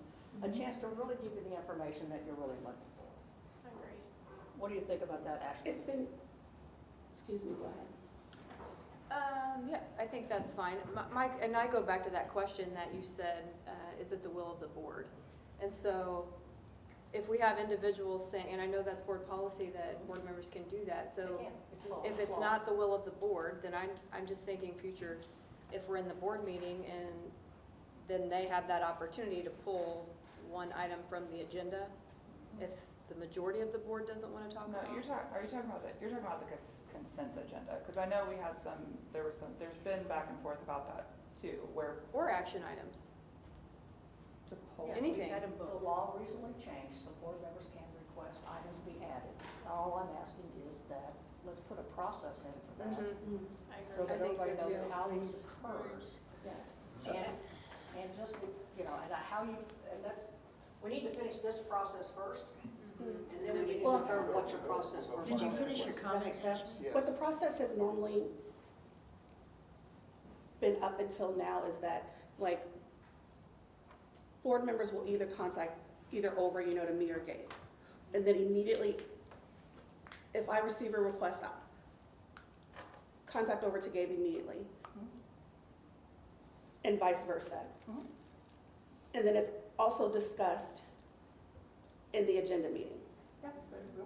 a chance to really give you the information that you're really looking for. I agree. What do you think about that, Ashley? It's been, excuse me, go ahead. Yeah, I think that's fine. Mike, and I go back to that question that you said, is it the will of the board? And so if we have individuals saying, and I know that's board policy that board members can do that, so They can. It's law. if it's law. not the will of the board, then I'm just thinking future, if we're in the board meeting and then they have that opportunity to pull one item from the agenda, if the majority of the board doesn't want to talk No, about. are you talking about the consent agenda? Cause I know we had there's been back and forth about that too, where Or action items. to pull. Yes, Anything. The law recently changed, so board members can request items be added. All I'm asking is that, let's put a process in for that, I so agree. that I think so everybody knows too. how this occurs. Yes. And just, and how you, and that's, we need to finish this process first, and then we need to Well- determine what's your process for. Did you finish your Does that make comment? sense? Yes. What the process has normally been up until now is that, like, board members will either contact either over, to me or Gabe. And then immediately, if I receive a request, contact over to Gabe immediately. And vice versa. Mhm. And then it's also discussed in the agenda meeting. Yeah,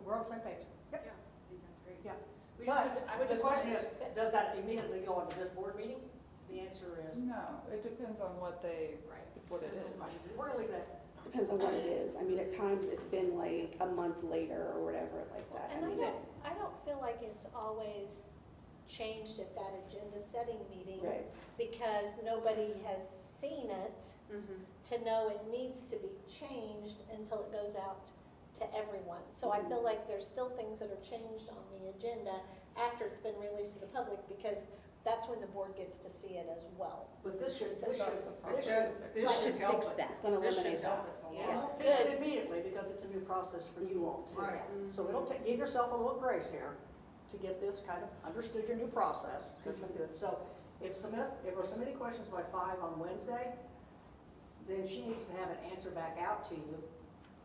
we're on the same page. Yep. Yeah, I think that's great. Yeah. We just But would- I would the just question want is, does that immediately go into this board meeting? The answer is, No, it depends on what it is. we're gonna leave it at. Depends on what it is. I mean, at times it's been like a month later or whatever like that. And mean, I don't feel like it's always changed at that agenda setting meeting. Right. Because nobody has seen it to know it needs to be changed until it goes out to everyone. So I feel like there's still things that are changed on the agenda after it's been released to the public, because that's when the board gets to see it as well. But this should This should help fix it. that. It's gonna This should eliminate help that. it a Yeah, lot. don't fix it immediately because it's a new process for you all too. Right. So it'll take, give yourself a little grace here to get this kind of understood your new process, because you'll do it. So if we're submitting questions by 5 on Wednesday, then she needs to have an answer back out to you.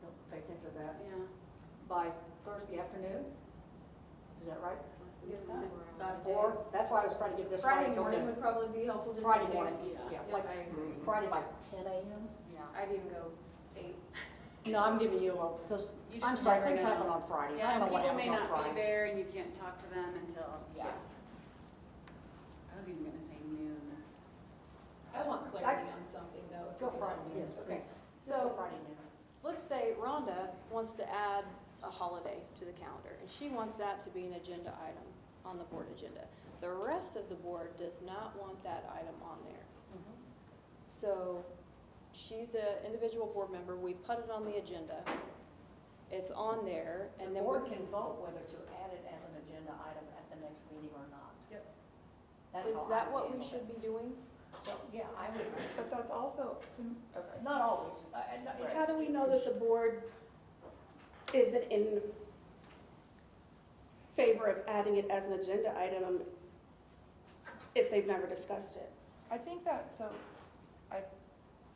Don't pay attention to that. Yeah. By Thursday afternoon? Is that right? It's less than Or, that's why I was trying to get this Friday right till morning noon. would probably be helpful just in Friday case. morning, yeah, like I agree. Friday by 10 a.m.? Yeah, I'd even go 8. No, I'm giving you a, because, You just I'm sorry, never things know. happen on Fridays. I Yeah, don't know what people may happens on not be Fridays. there and you can't talk to them until, Yeah. I was even gonna say noon. I want clarity on something though. if Go we can. Friday noon. Yes, Okay, Just go so Friday noon. let's say Rhonda wants to add a holiday to the calendar, and she wants that to be an agenda item on the board agenda. The rest of the board does not want that item on there. So she's an individual board member, we put it on the agenda, it's on there, and The then board we can vote whether to add it as an agenda item at the next meeting or not. Yep. That's is how that I what we handle should it. be doing? So, yeah, I would, But that's also, okay. not always. How do we know that the board isn't in favor of adding it as an agenda item if they've never discussed it? I think that, so,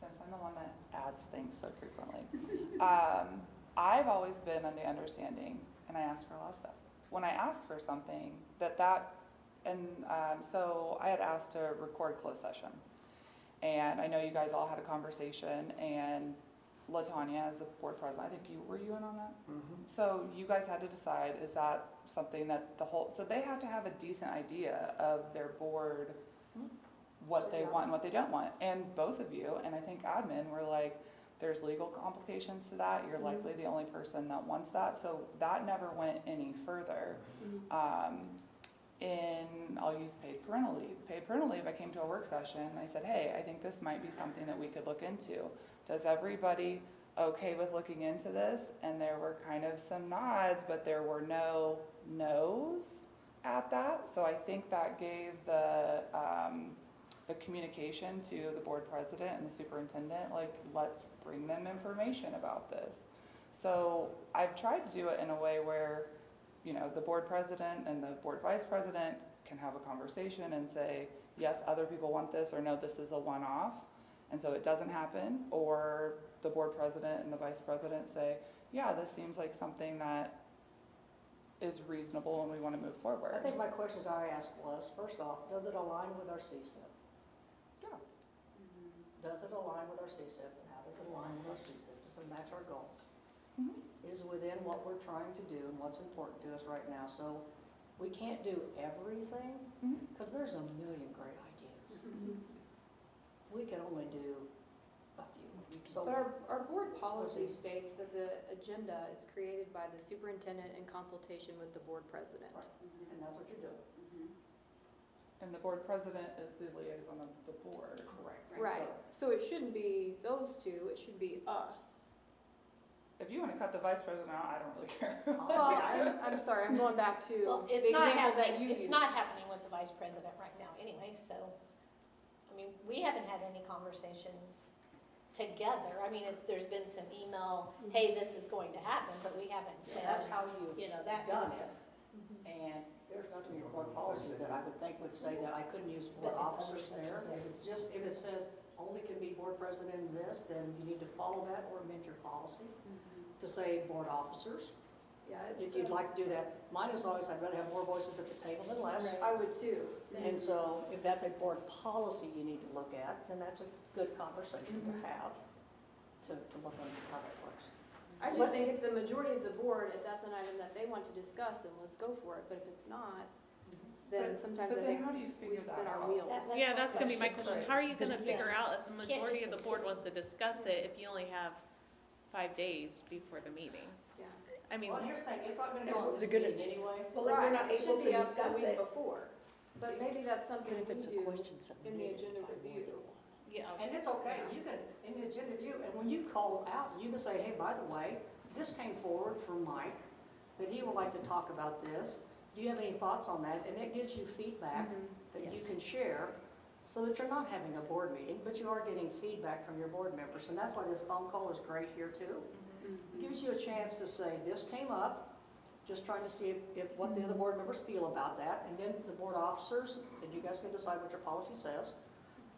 since I'm the one that adds things so frequently, I've always been on the understanding, and I ask for a lot of stuff. When I ask for something, so I had asked to record closed session. And I know you guys all had a conversation, and LaTanya, as the board president, I think were you in on that? So you guys had to decide, is that something that so they have to have a decent idea of their board, what they want and what they don't want. And both of you, and I think admin, were like, there's legal complications to that, you're likely the only person that wants that, so that never went any further. I'll use paid parental leave. Paid parental leave, I came to a work session, and I said, hey, I think this might be something that we could look into. Does everybody okay with looking into this? And there were kind of some nods, but there were no no's at that. So I think that gave the communication to the board president and the superintendent, like, let's bring them information about this. So I've tried to do it in a way where, you know, the board president and the board vice president can have a conversation and say, yes, other people want this, or no, this is a one-off, and so it doesn't happen. Or the board president and the vice president say, yeah, this seems like something that is reasonable and we want to move forward. I think my questions I asked was, first off, does it align with our CSIP? Yeah. Does it align with our CSIP, and how does it align with our CSIP? Does it match our goals? Mhm. Is within what we're trying to do and what's important to us right now. So we can't do everything, Mhm. because there's a million great ideas. We can only do a few. So But our board policy states that the agenda is created by the superintendent in consultation with the board president. Right. And that's what you're doing. And the board president is the liaison of the board. Correct. Right, so it shouldn't be those two, it should be us. If you want to cut the vice president out, I don't really care. Well, I'm sorry, I'm going back to Well, the it's not example that happening, you it's used. not happening with the vice president right now anyway, so, I mean, we haven't had any conversations together. I mean, there's been some email, hey, this is going to happen, but we haven't So said, that's how you you know, that kind done of it. stuff. And there's nothing in board policy that I would think would say that I couldn't use board officers there. If it's just, if it says only can be board president in this, then you need to follow that or amend your policy to say board officers. Yeah, If you'd like to do that. Mine is always, I'd rather have more voices at the table than less. I would too. And so if that's a board policy you need to look at, then that's a good conversation to have, to look on how that works. I just think if the majority of the board, if that's an item that they want to discuss, then let's go for it, but if it's not, then sometimes I But then think how do you we figure spin that our out? wheels. Yeah, that's gonna be my That's question. right. How are you gonna Yeah. figure out if the majority of just the board assume. wants to discuss it if you only have 5 days before the meeting? Yeah. I mean, Well, here's the thing, it's not gonna go on this They're gonna- meeting anyway. Well, if we're Right, not it able should to be up the discuss week it, before, but maybe that's something Even if we it's a do question in the submitted agenda by more review. than one. yeah, And it's okay, you can, in the agenda view, and when you call out, you can say, hey, by the way, this came forward from Mike, that he would like to talk about this. Do you have any thoughts on that? And it gives you feedback that you Yes. can share so that you're not having a board meeting, but you are getting feedback from your board members. And that's why this phone call is great here too. It gives you a chance to say, this came up, just trying to see if what the other board members feel about that. And then the board officers, and you guys can decide what your policy says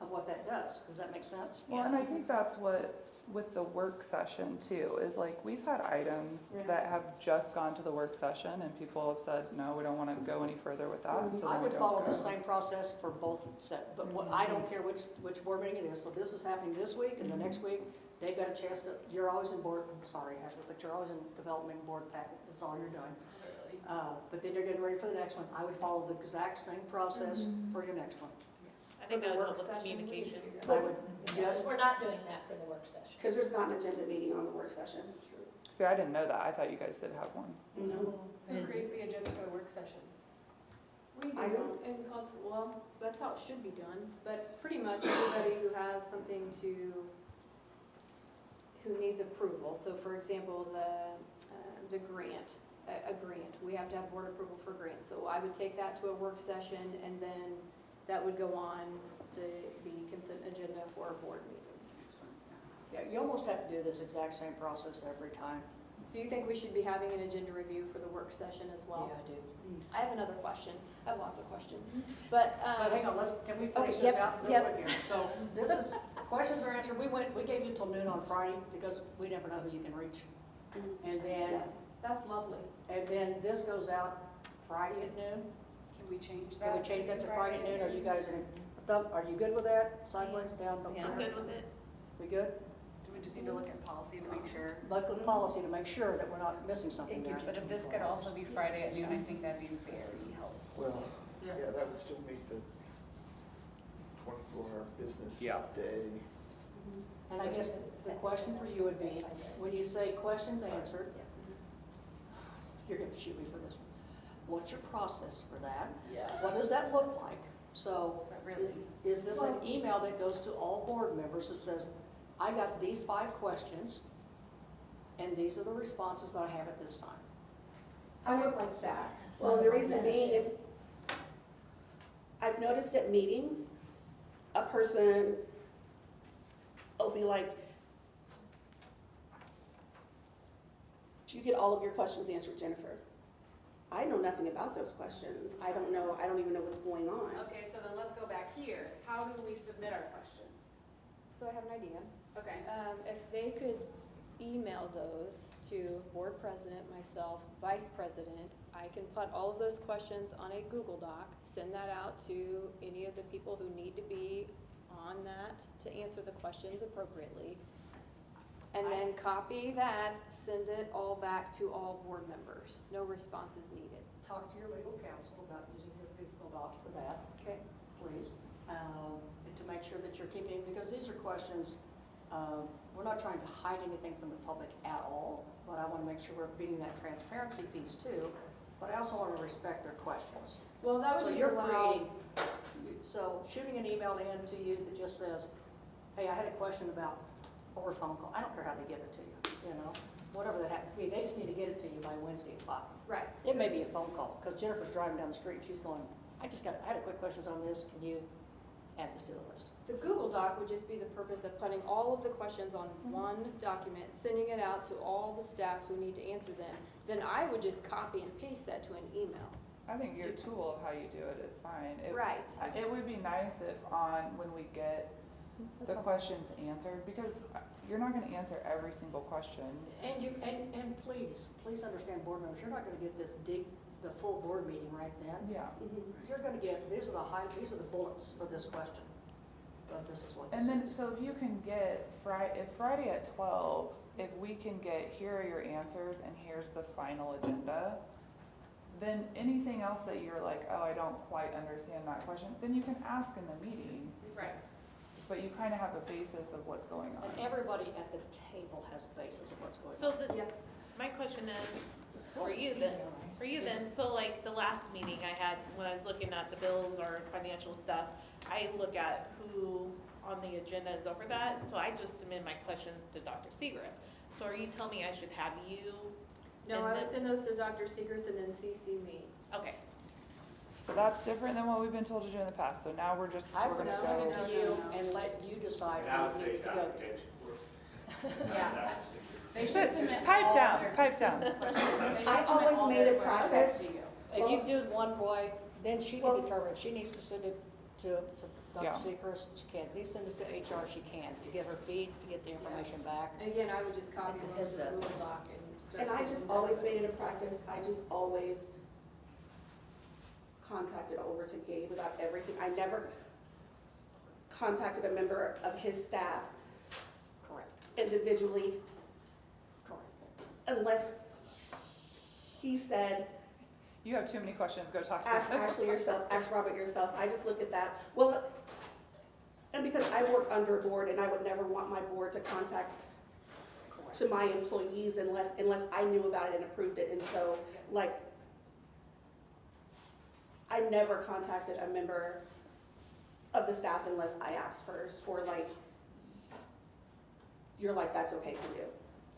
of what that does. Does that make sense? Well, and I think that's what, with the work session too, is like, we've had items that have just gone to the work session and people have said, no, we don't wanna go any further with that, so I then we would don't follow go. the same process for both set, but what, I don't care which board meeting it is. So this is happening this week, and the next week, they've got a chance to, you're always in board, I'm sorry, Ashley, but you're always in development board packet, that's all you're doing. But then you're getting ready for the next one. I would follow the exact same process for your next one. I think that would help with communication. I would just, We're not doing that for the work session. Because there's not an agenda meeting on the work session. See, I didn't know that, I thought you guys did have one. No. Who creates the agenda for the work sessions? We I do, in well, that's how it should be done, but pretty much everybody who has something who needs approval, so for example, the grant, a grant, we have to have board approval for grants, so I would take that to a work session, and then that would go on the consent agenda for a board meeting. yeah, you almost have to do this exact same process every time. So you think we should be having an agenda review for the work session as well? I do. I have another question. I have lots of questions. But, But hang on, can we finish okay, this yep, out real yep. quick here? So this is, questions are answered, we gave you till noon on Friday because we never know who you can reach. And then, that's lovely. and then this goes out Friday at noon. Can we change that? Can we change that to Friday at noon? Are you guys are you good with that? Sideways, down, up, I'm down? good with it. We good? Do we just need to look at policy to make sure? Look with policy to make sure that we're not missing something there. But if this could also be Friday at noon, I think that'd be very helpful. Well, yeah, that would still meet the 24-hour business Yeah. day. And I guess the question for you would be, when you say questions answered, you're gonna shoot me for this one. What's your process for that? Yeah. What does that look like? So, Really? is this an email that goes to all board members that says, I got these 5 questions, and these are the responses that I have at this time? I would like that. Well, the reason being is, I've noticed at meetings, a person will be like, do you get all of your questions answered, Jennifer? I know nothing about those questions. I don't even know what's going on. Okay, so then let's go back here. How do we submit our questions? So I have an idea. Okay. If they could email those to board president, myself, vice president, I can put all of those questions on a Google Doc, send that out to any of the people who need to be on that to answer the questions appropriately. And then copy that, send it all back to all board members. No responses needed. Talk to your legal counsel about using your Google Doc for that, Okay. please. And to make sure that you're keeping, because these are questions, we're not trying to hide anything from the public at all, but I want to make sure we're being that transparency piece too. But I also want to respect their questions. Well, that So would just you're allow. creating, so shooting an email in to you that just says, hey, I had a question about, or a phone call, I don't care how they give it to you, whatever that happens to be, they just need to get it to you by Wednesday at 5. Right. It may be a phone call, because Jennifer's driving down the street, she's going, I had a quick questions on this, can you add this to the list? The Google Doc would just be the purpose of putting all of the questions on one document, sending it out to all the staff who need to answer them. Then I would just copy and paste that to an email. I think your tool of how you do it is fine. Right. It would be nice if when we get the questions answered, because you're not gonna answer every single question. And please understand, board members, you're not gonna get the full board meeting right then. Yeah. You're gonna get, these are the bullets for this question. But this is what this And then, is. so if you can get if Friday at 12, if we can get, here are your answers and here's the final agenda, then anything else that you're like, oh, I don't quite understand that question, then you can ask in the meeting. Right. But you kind of have a basis of what's going on. And everybody at the table has a basis of what's going So on. my question is, for you then, so like the last meeting I had, when I was looking at the bills or financial stuff, I look at who on the agenda is over that, so I just submit my questions to Dr. Segrist. So are you telling me I should have you? No, And I would then- send those to Dr. Seegers and then CC me. Okay, So that's different than what we've been told to do in the past, so now we're I gonna would send go. it to you and let you decide Now who it needs take to go to. application. Yeah. They Sit, should submit pipe all down, their pipe down. questions. They should I submit always all made their it questions practice. to you. If you do one boy, then she Well- can determine if she needs to send it to Yeah. Dr. Seacrest, she can. If you send it to HR, she can, to get her feed, to get the information back. And again, I would just copy It's a them heads to the up. Google Doc and start. And I sending just them always out. made it a practice, I just always contacted over to Gabe about everything. I never contacted a member of his staff Correct, individually correct. unless he said, You have too many questions, go talk to ask them. Ashley yourself, ask Robert yourself. I just look at that. Well, and because I work under a board and I would never want my board to contact Correct. to my employees unless I knew about it and approved it. And so, like, I never contacted a member of the staff unless I asked first, or like, you're like, that's okay to do.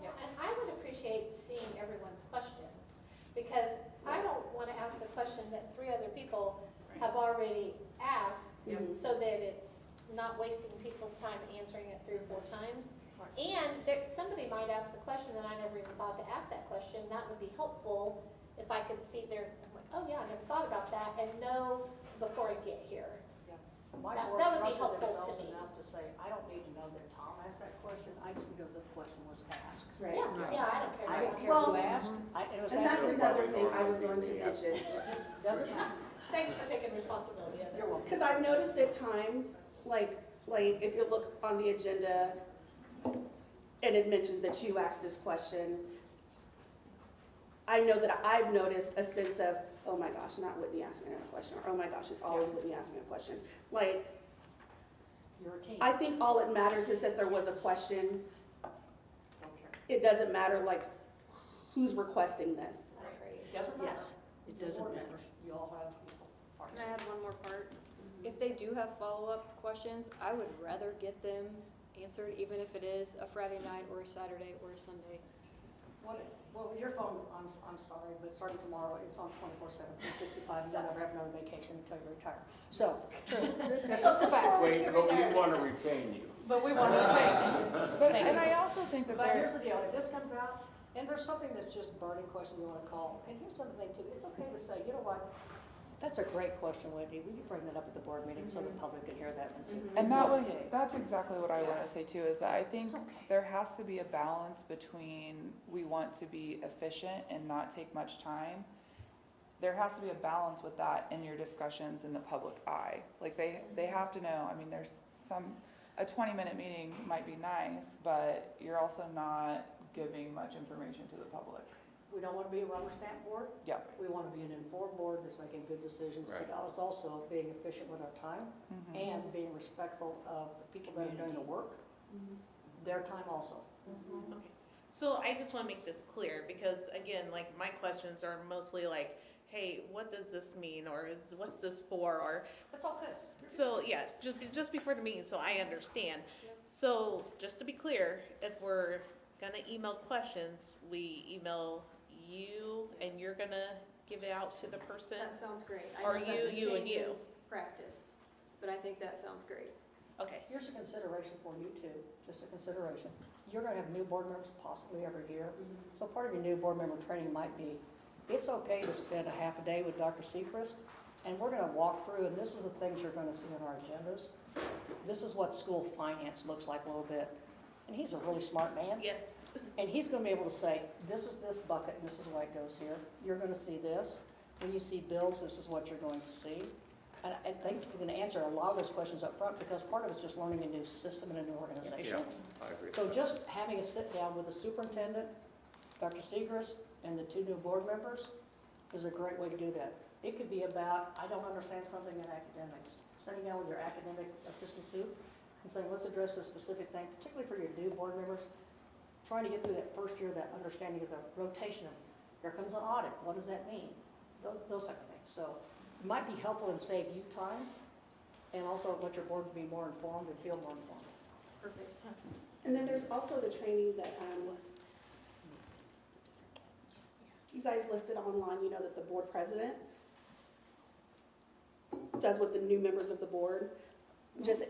And I would appreciate seeing everyone's questions, because I don't want to ask a question that 3 other people have already asked, Mhm. so that it's not wasting people's time answering it 3 or 4 times. And there, somebody might ask a question and I never even thought to ask that question. That would be helpful if I could see their, I'm like, oh yeah, I never thought about that, and know before I get here. My That- board that would be trusted helpful to themselves me. enough to say, I don't need to know that Tom asked that question, I just need to know that the question was asked. Right. Yeah, I don't care. I don't care Well, who asked, it was And that's asked. another thing I was going to mention. Doesn't matter. Thanks for taking responsibility of it. You're welcome. Because I've noticed at times, like if you look on the agenda and it mentions that you asked this question, I know that I've noticed a sense of, oh my gosh, not Whitney asking her a question, or oh my gosh, it's always Whitney asking a question. Like, You're a team. I think all it matters is that there was a question. Don't care. It doesn't matter like who's requesting this. I agree. It doesn't matter. Yes, it The doesn't board matter. members, you all have equal parts. Can I add one more part? If they do have follow-up questions, I would rather get them answered, even if it is a Friday night or a Saturday or a Sunday. Well, your phone, I'm sorry, but starting tomorrow, it's on 24/7, 365, you'll never have another vacation until you retire. So, that's just a fact. Wait, but we want to retain you. But we want to change. But, and I also think that But here's there, the deal, if this comes out, and there's something that's just burning question you want to call, and here's the other thing too, it's okay to say, you know what? That's a great question, Wendy, will you bring that up at the board meeting so the public can hear that and see? and It's that was, okay. that's exactly what I want to say too, is that I think It's okay. there has to be a balance between, we want to be efficient and not take much time. There has to be a balance with that in your discussions in the public eye. Like they have to know, I mean, there's a 20-minute meeting might be nice, but you're also not giving much information to the public. We don't want to be a rubber stamp board. Yeah. We want to be an informed board that's making good decisions, but Right. it's also being efficient with our time Mhm. and being respectful of the people that are doing the work, their time also. Okay. So I just want to make this clear, because again, like my questions are mostly like, hey, what does this mean, or what's this for, or, That's all good. so yes, just before the meeting, so I understand. So just to be clear, if we're gonna email questions, we email you and you're gonna give it out to the person? That sounds great. I Or know that's a you and change you? in Practice, but I think that sounds great. Okay. Here's a consideration for you too, just a consideration. You're gonna have new board members possibly every year. So part of your new board member training might be, it's okay to spend a half a day with Dr. Seacrest, and we're gonna walk through, and this is the things you're gonna see on our agendas. This is what school finance looks like a little bit. And he's a really smart man. Yes. And he's gonna be able to say, this is this bucket, and this is why it goes here. You're gonna see this. When you see bills, this is what you're going to see. And I think you can answer a lot of those questions up front, because part of it's just learning a new system and a new organization. I agree. So just having a sit down with the superintendent, Dr. Segrist, and the 2 new board members is a great way to do that. It could be about, I don't understand something in academics. Sitting down with your academic assistant soup and saying, let's address this specific thing, particularly for your new board members, trying to get through that first year, that understanding of the rotation of, here comes an audit, what does that mean? Those type of things. So it might be helpful and save you time, and also let your board be more informed and feel more informed. Perfect. And then there's also the training that, you guys listed online, you know, that the board president does with the new members of the board, just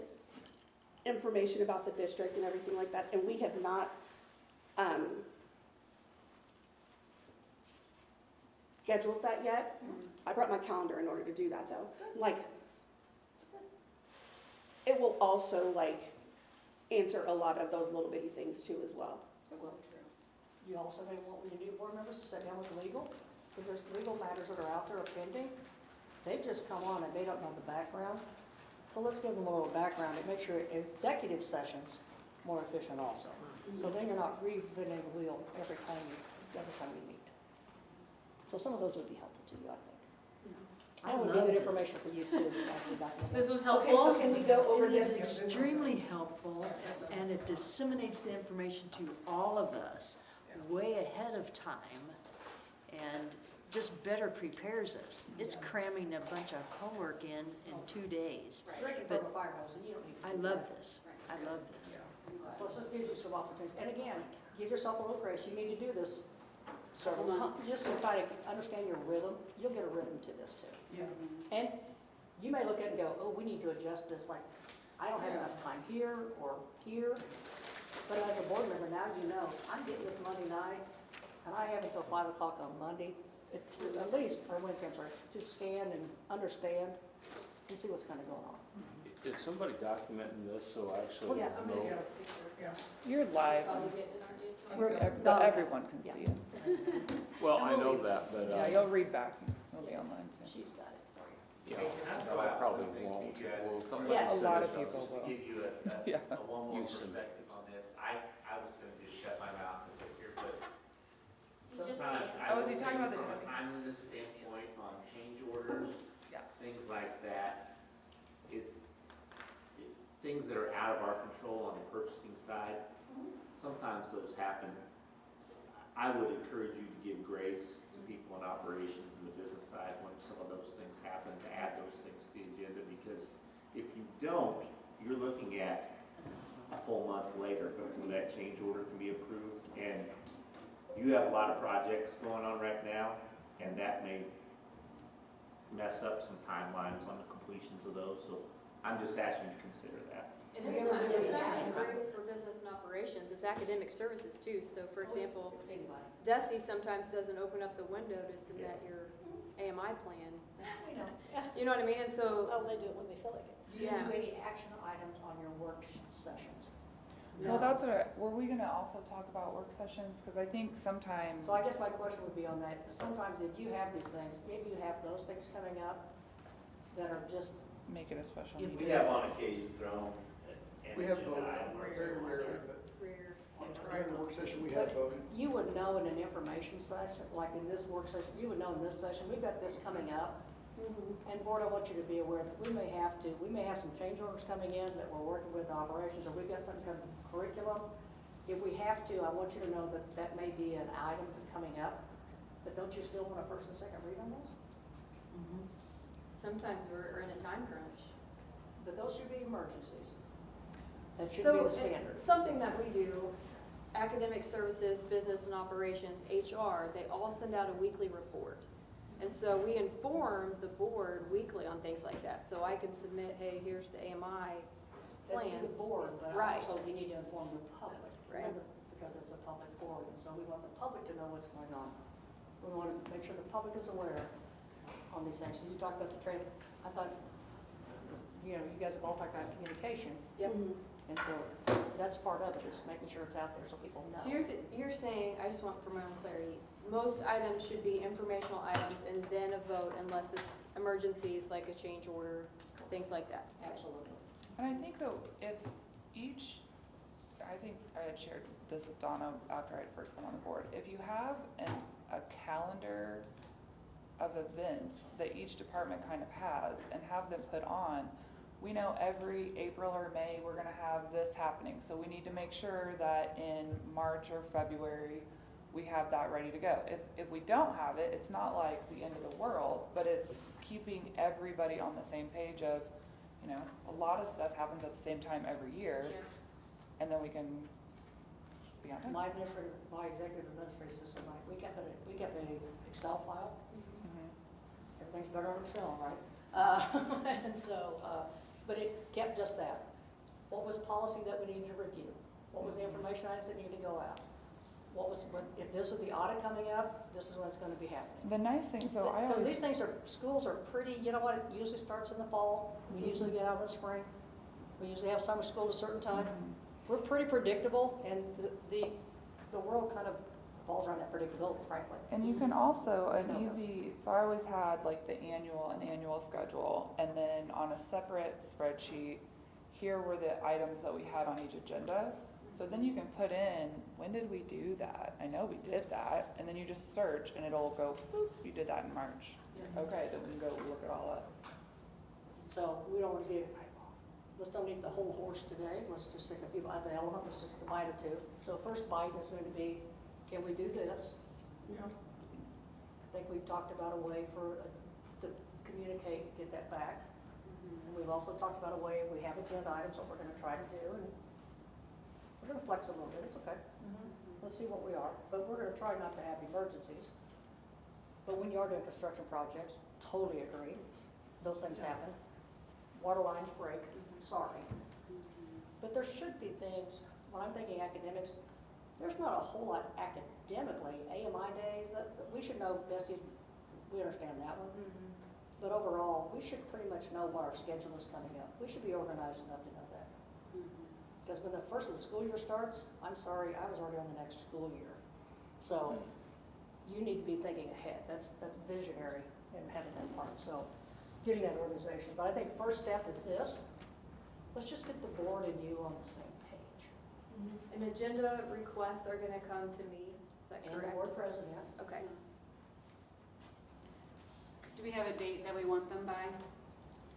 information about the district and everything like that, and we have not, scheduled that yet. I brought my calendar in order to do that though. Like, it will also like answer a lot of those little bitty things too as well. Well, you also may want, when you do board members, to sit down with legal, because there's legal matters that are out there or pending. They've just come on and they don't know the background. So let's give them a little background and make sure executive session's more efficient also. So then you're not reinventing the wheel every time you meet. So some of those would be helpful to you, I think. I And we'll love get this. information for you too. after that. This was Okay, helpful. so can we go over It is this? extremely helpful, and it disseminates the information to all of us way ahead of time, and just better prepares us. It's cramming a bunch of homework in 2 days. Drinking from a fire hose, and you don't need to I do love that. this. I love this. So it just gives you some opportunities. And again, give yourself a little grace. You need to do this several times. Just to try to understand your rhythm. You'll get a rhythm to this too. Yeah. And you may look at it and go, oh, we need to adjust this, like, I don't have enough time here or here. But as a board member, now you know, I'm getting this Monday night, and I have until 5 o'clock on Monday, at least, or Wednesday, to scan and understand and see what's kind of going on. Is somebody documenting this so I actually Yeah. know? Yeah. You're live, Donna has everyone this, can yeah. see it. Well, I know that, but, Yeah, you'll read back, it'll be online soon. She's got it for you. yeah, but I probably won't. Will somebody Yes. send A lot it of to people us? will. Give you Yeah. a one more You send it. perspective on this. I was gonna just shut my mouth and sit here, but You just sometimes can't. I Oh, is he will talking think about the from a timing? timeliness standpoint on change orders, Yeah. things like that. Things that are out of our control on the purchasing side, sometimes those happen. I would encourage you to give grace to people in operations and the business side when some of those things happen, to add those things to the agenda, because if you don't, you're looking at a full month later before that change order can be approved. And you have a lot of projects going on right now, and that may mess up some timelines on the completions of those, so I'm just asking you to consider that. And it's not just grace for business and operations, it's academic services too. So for example, It's anybody. DESI sometimes doesn't open up the window to submit your AMI plan. You know what I mean? And so, Oh, they do it when they feel like it. Do you Yeah. do any action items on your work sessions? Well, that's what, were we gonna also talk about work sessions? Cause I think sometimes. So I guess my question would be on that, sometimes if you have these things, maybe you have those things coming up that are just, Make it a special Yeah, meeting. We have on occasion thrown an We have agenda voted, item or very something rarely, there. but rare. during the work session, we have voted. you would know in an information session, like in this work session, you would know in this session, we've got this coming up. And board, I want you to be aware that we may have some change orders coming in that we're working with operations, or we've got some kind of curriculum. If we have to, I want you to know that that may be an item coming up, but don't you still want a first and second read on those? Sometimes we're in a time crunch. But those should be emergencies. That should be So the standard. something that we do, academic services, business and operations, HR, they all send out a weekly report. And so we inform the board weekly on things like that. So I can submit, hey, here's the AMI That's to plan. the board, but Right. also we need to inform the public. Right. Remember, because it's a public board, and so we want the public to know what's going on. We want to make sure the public is aware on these things. So you talked about the training, I thought, you know, you guys have all talked about communication. Yep. And so that's part of it, is making sure it's out there so people know. So you're saying, I just want for my own clarity, most items should be informational items and then a vote unless it's emergencies like a change order, things like that. Absolutely. And I think though, if each, I think I had shared this with Donna after I had first come on the board, if you have a calendar of events that each department kind of has and have them put on, we know every April or May, we're gonna have this happening. So we need to make sure that in March or February, we have that ready to go. If we don't have it, it's not like the end of the world, but it's keeping everybody on the same page of, you know, a lot of stuff happens at the same time every year, and then we can be on time. My executive administrative system, we kept an Excel file. Mhm. Everything's better on Excel, right? And so, but it kept just that. What was policy that we needed to review? What was the information items that needed to go out? If this is the audit coming up, this is what's gonna be happening. The nice thing, so I Because always, these things schools are pretty, you know what, it usually starts in the fall, we usually get out in the spring, we usually have summer school at a certain time. We're pretty predictable, and the world kind of falls around that predictability, frankly. and you can also, I know this. so I always had like the annual schedule, and then on a separate spreadsheet, here were the items that we had on each agenda. So then you can put in, when did we do that? I know we did that, and then you just search and it'll go, boop, you did that in March. Yeah. Okay, then we can go look it all up. So we don't want to let's don't eat the whole horse today, let's just take a few, the elephant, let's just divide it two. So first bite is going to be, can we do this? Yeah. I think we've talked about a way to communicate, get that back. And we've also talked about a way, we have agenda items, what we're gonna try to do, and we're gonna flex a little bit, it's okay. Let's see what we are, but we're gonna try not to have emergencies. But when you are doing construction projects, totally agree, those things happen. Water lines break, sorry. But there should be things, when I'm thinking academics, there's not a whole lot academically, AMI days, that we should know, Bessie, we understand that one. But overall, we should pretty much know what our schedule is coming up. We should be organized enough to know that. Because when the first of the school year starts, I'm sorry, I was already on the next school year. So you need to be thinking ahead. That's visionary in having that part. So getting that organization. But I think first step is this. Let's just get the board and you on the same page. And agenda requests are gonna come to me, is that And the correct? board president. Okay. Do we have a date that we want them by?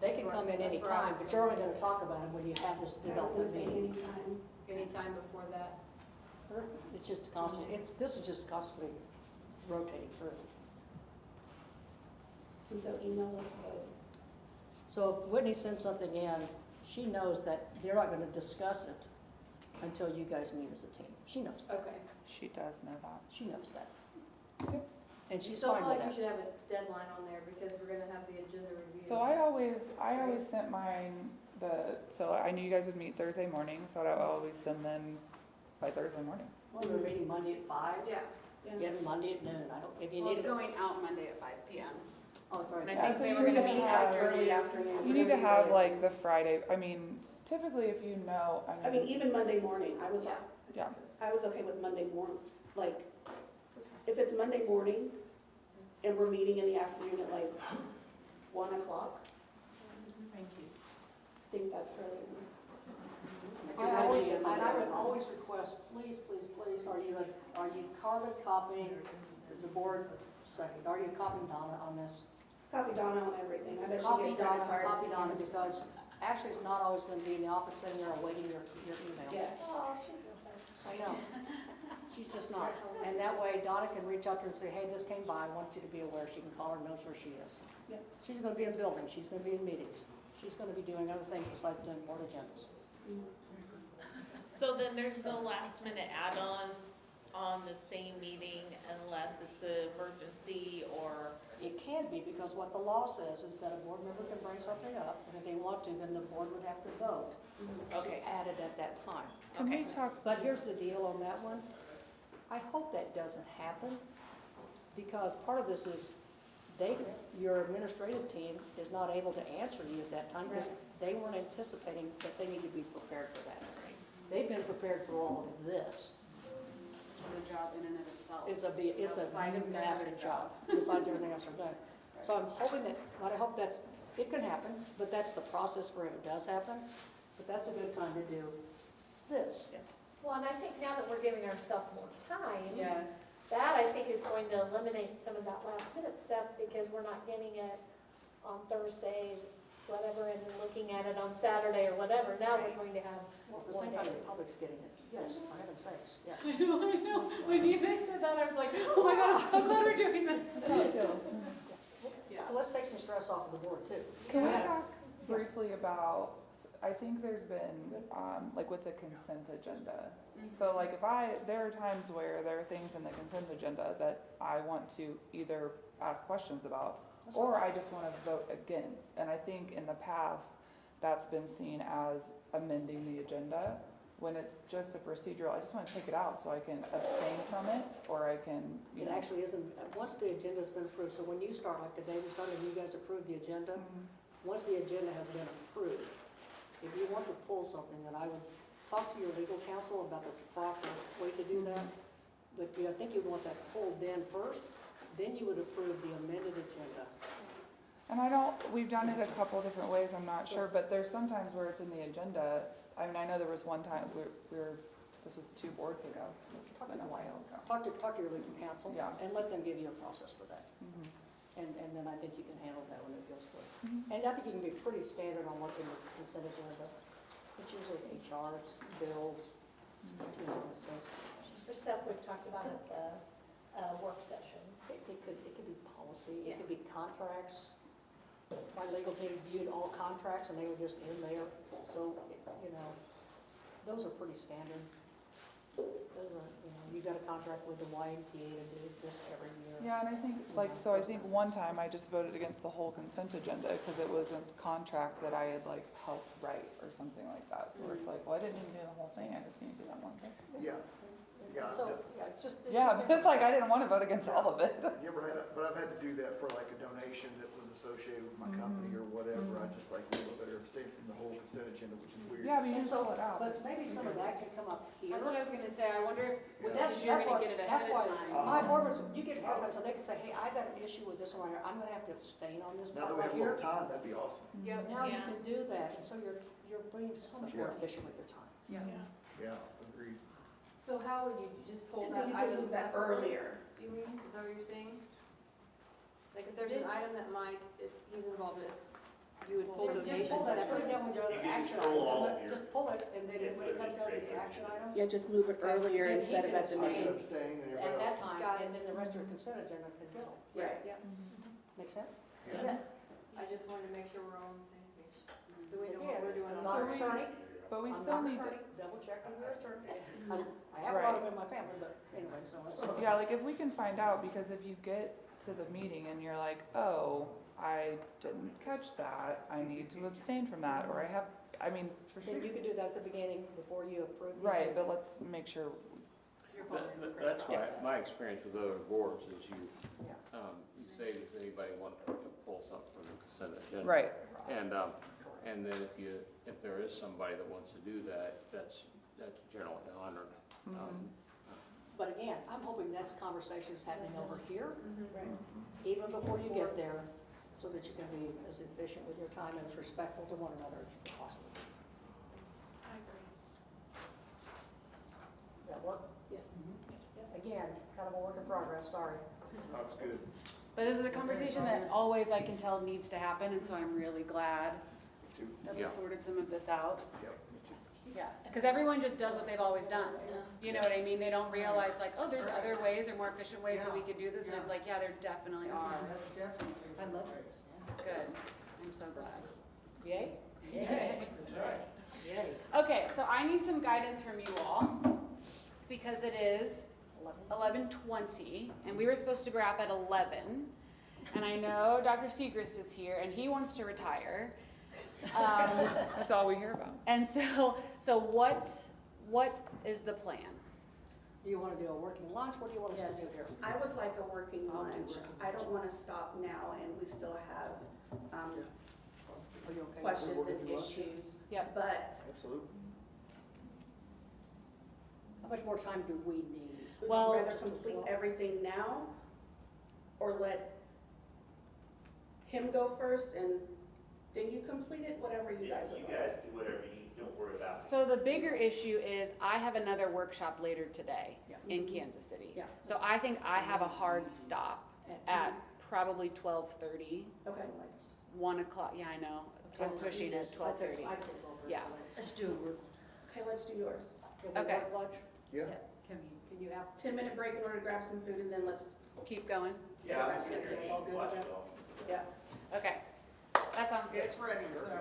They can come in any That's where I time, was but you're only gonna talk about it when you have this I was gonna development say meeting. anytime. Anytime before that? It's just constantly, this is just constantly rotating through. And so email us both. So if Whitney sends something in, she knows that they're not gonna discuss it until you guys meet as a team. She knows that. Okay. She does know that. She knows that. And You she's still fine feel with like we that. should have a deadline on there because we're gonna have the agenda review. So I always sent mine, so I knew you guys would meet Thursday morning, so I always send them by Thursday morning. Well, we're meeting Monday at 5, Yeah. yeah, Monday at noon. If you Well, need it's it. going out Monday at 5 p.m. Oh, it's already. And I think so they you were gonna need be to have Early afternoon. afternoon. You need to have like the Friday, I mean, typically if you know, I mean, even Monday morning, I was okay with Monday morning. Like, if it's Monday morning and we're meeting in the afternoon at like 1 o'clock, Thank you. I think that's fairly enough. I would always request, please, are you carbon copying the board second? Are you copying Donna on this? Copy Donna on everything. I bet she Copy gets Donna's Donna, hard. copy Donna, because Ashley's not always gonna be in the office sitting there awaiting your email. Yeah. Oh, she's no fun. I know. She's just not. And that way Donna can reach out to her and say, hey, this came by, I want you to be aware. She can call her, knows where she is. Yep. She's gonna be in buildings, she's gonna be in meetings. She's gonna be doing other things besides doing board agendas. So then there's no last minute add-ons on the same meeting unless it's an emergency or? It can be, because what the law says is that a board member can bring something up, and if they want to, then the board would have to vote Okay, to add it at that time. Can we okay. talk, But here's the deal on that one. I hope that doesn't happen, because part of this is your administrative team is not able to answer you at that time, because they weren't anticipating that they need to be prepared for that. They've been prepared for all of this. The job in and of itself. It's a Outside of their massive other job, besides everything else they're doing. So I'm hoping that, I hope it can happen, but that's the process for if it does happen. But that's a good time to do this. Well, and I think now that we're giving ourselves more time, Yes. that I think is going to eliminate some of that last minute stuff because we're not getting it on Thursday, whatever, and then looking at it on Saturday or whatever. Now we're going to have Well, at the more same time, the days. public's getting it. Yes, for heaven's sakes, yes. I know. When they said that, I was like, oh my God, I'm so glad we're doing this. Yeah. So let's take some stress off of the board too. can we Yeah. talk briefly about, I think there's been, like with the consent agenda. So like there are times where there are things in the consent agenda that I want to either ask questions about or I just wanna vote against. And I think in the past, that's been seen as amending the agenda, when it's just a procedural, I just wanna take it out so I can abstain from it, or I can, you It know. actually isn't, once the agenda's been approved, so when you start, like today, we started, you guys approved the agenda. Once the agenda has been approved, if you want to pull something, then I would talk to your legal counsel about the proper way to do that. But I think you'd want that pulled in first, then you would approve the amended agenda. And I don't, we've done it a couple different ways, I'm not sure, but there's sometimes where it's in the agenda. I mean, I know there was one time we were, this was 2 boards ago, this has been a while ago. Talk to your legal counsel. Yeah. And let them give you a process for that. Mhm. And then I think you can handle that when it goes through. Mhm. And I think you can be pretty standard on what's in the consent agenda. It's usually HR, it's bills, you know, it's those. For stuff we've talked about at the work session. It could be policy, it could be contracts. My legal team viewed all contracts and they were just in there, so, you know, those are pretty standard. Those are, you know, you got a contract with the YMCA to do this every year. Yeah, and I think, like, so I think one time I just voted against the whole consent agenda, because it was a contract that I had like helped write or something like that, where it's like, well, I didn't need to do the whole thing, I just need to do that one thing. Yeah, yeah, So, yeah, it's just. Yeah, but it's like, I didn't want to vote against all of it. you're right, but I've had to do that for like a donation that was associated with my company or whatever. I just like, we better abstain from the whole consent agenda, which is weird. Yeah, but you And can so, pull it out. but maybe some of that could come up here. That's what I was gonna say, I wonder if, Yeah. because you're gonna get it ahead That's of why, time. my board members, you get ahead of time, so they can say, hey, I got an issue with this one, I'm gonna have to abstain on this Now part that we right have a here. little time, that'd be awesome. Yeah, now you Yeah. can do that, and so you're being so much more Yeah. efficient with your time. Yeah, agreed. So how would you just pull And that then you could item move that separately? earlier. You mean, is that what you're saying? Like if there's an item that Mike, he's involved in, you would pull Just donation pull that, put it separately? down with your other You can action just pull items, all and of your- just pull it, and then when it comes down to the action item, Yeah, just move it earlier Then he instead of can at the I can meeting. abstain and at everybody that else. time, Got it. and then the rest of your consent agenda could go. Right. Yeah, Make sense? Yeah. yes, I just wanted to make sure we're all on the same page, so we know Again, what we're doing. I'm on not our an side. attorney, But we I'm still not an need to, attorney, double check with your attorney. I have a lot of them in my family, but anyway, so it's. yeah, like if we can find out, because if you get to the meeting and you're like, oh, I didn't catch that, I need to abstain from that, or I have, I mean, for sure. Then you could do that at the beginning before you approve the Right, agenda. but let's make sure, You're following the correct That's why, process. my experience with other boards is you, Yeah. you say, does anybody want to pull something from the consent agenda? right, And then if there is somebody that wants to do that, that's generally honored. But again, I'm hoping that's conversations happening over here, Right. even before you get there, so that you can be as efficient with your time and as respectful to one another as possible. I agree. Does that work? Yes. Again, kind of a work in progress, sorry. That's good. But this is a conversation that always I can tell needs to happen, and so I'm really glad Me too. that we Yeah. sorted some of this out. Yep, me too. Yeah, because everyone just does what they've always done. You know what I mean? They don't realize like, oh, there's other ways or more efficient ways that we could do this, and it's like, yeah, there definitely are. I love this. Good, I'm so glad. Yay? That's right. Yay. Okay, so I need some guidance from you all, because it is 11:20, and we were supposed to wrap at 11. And I know Dr. Segrist is here, and he wants to retire. that's all we hear about. And so what is the plan? Do you want to do a working lunch? What do you want us to do here? I would like a working I'll do lunch. working I don't wanna stop now and we still have, Are you okay? questions and Working lunch? issues. Yep. But Absolutely. How much more time do we need? would Well- you rather complete everything now? Or let him go first and then you complete it, whatever you guys You would guys like. do whatever you need, don't worry about it. So the bigger issue is I have another workshop later today Yeah. in Kansas City. Yeah. So I think I have a hard stop at probably 12:30, Okay, 1 o'clock, yeah, I know. I'm pushing at 12:30. I'd say 12:30. Yeah. Let's do a work. okay, let's do yours. Can we Okay. work lunch? Yeah. Can you have, 10-minute break in order to grab some food and then let's, Keep going? Yeah, I'm Everybody sitting here, all good with watch that? it all. yeah. Okay, that sounds good. It's ready, so.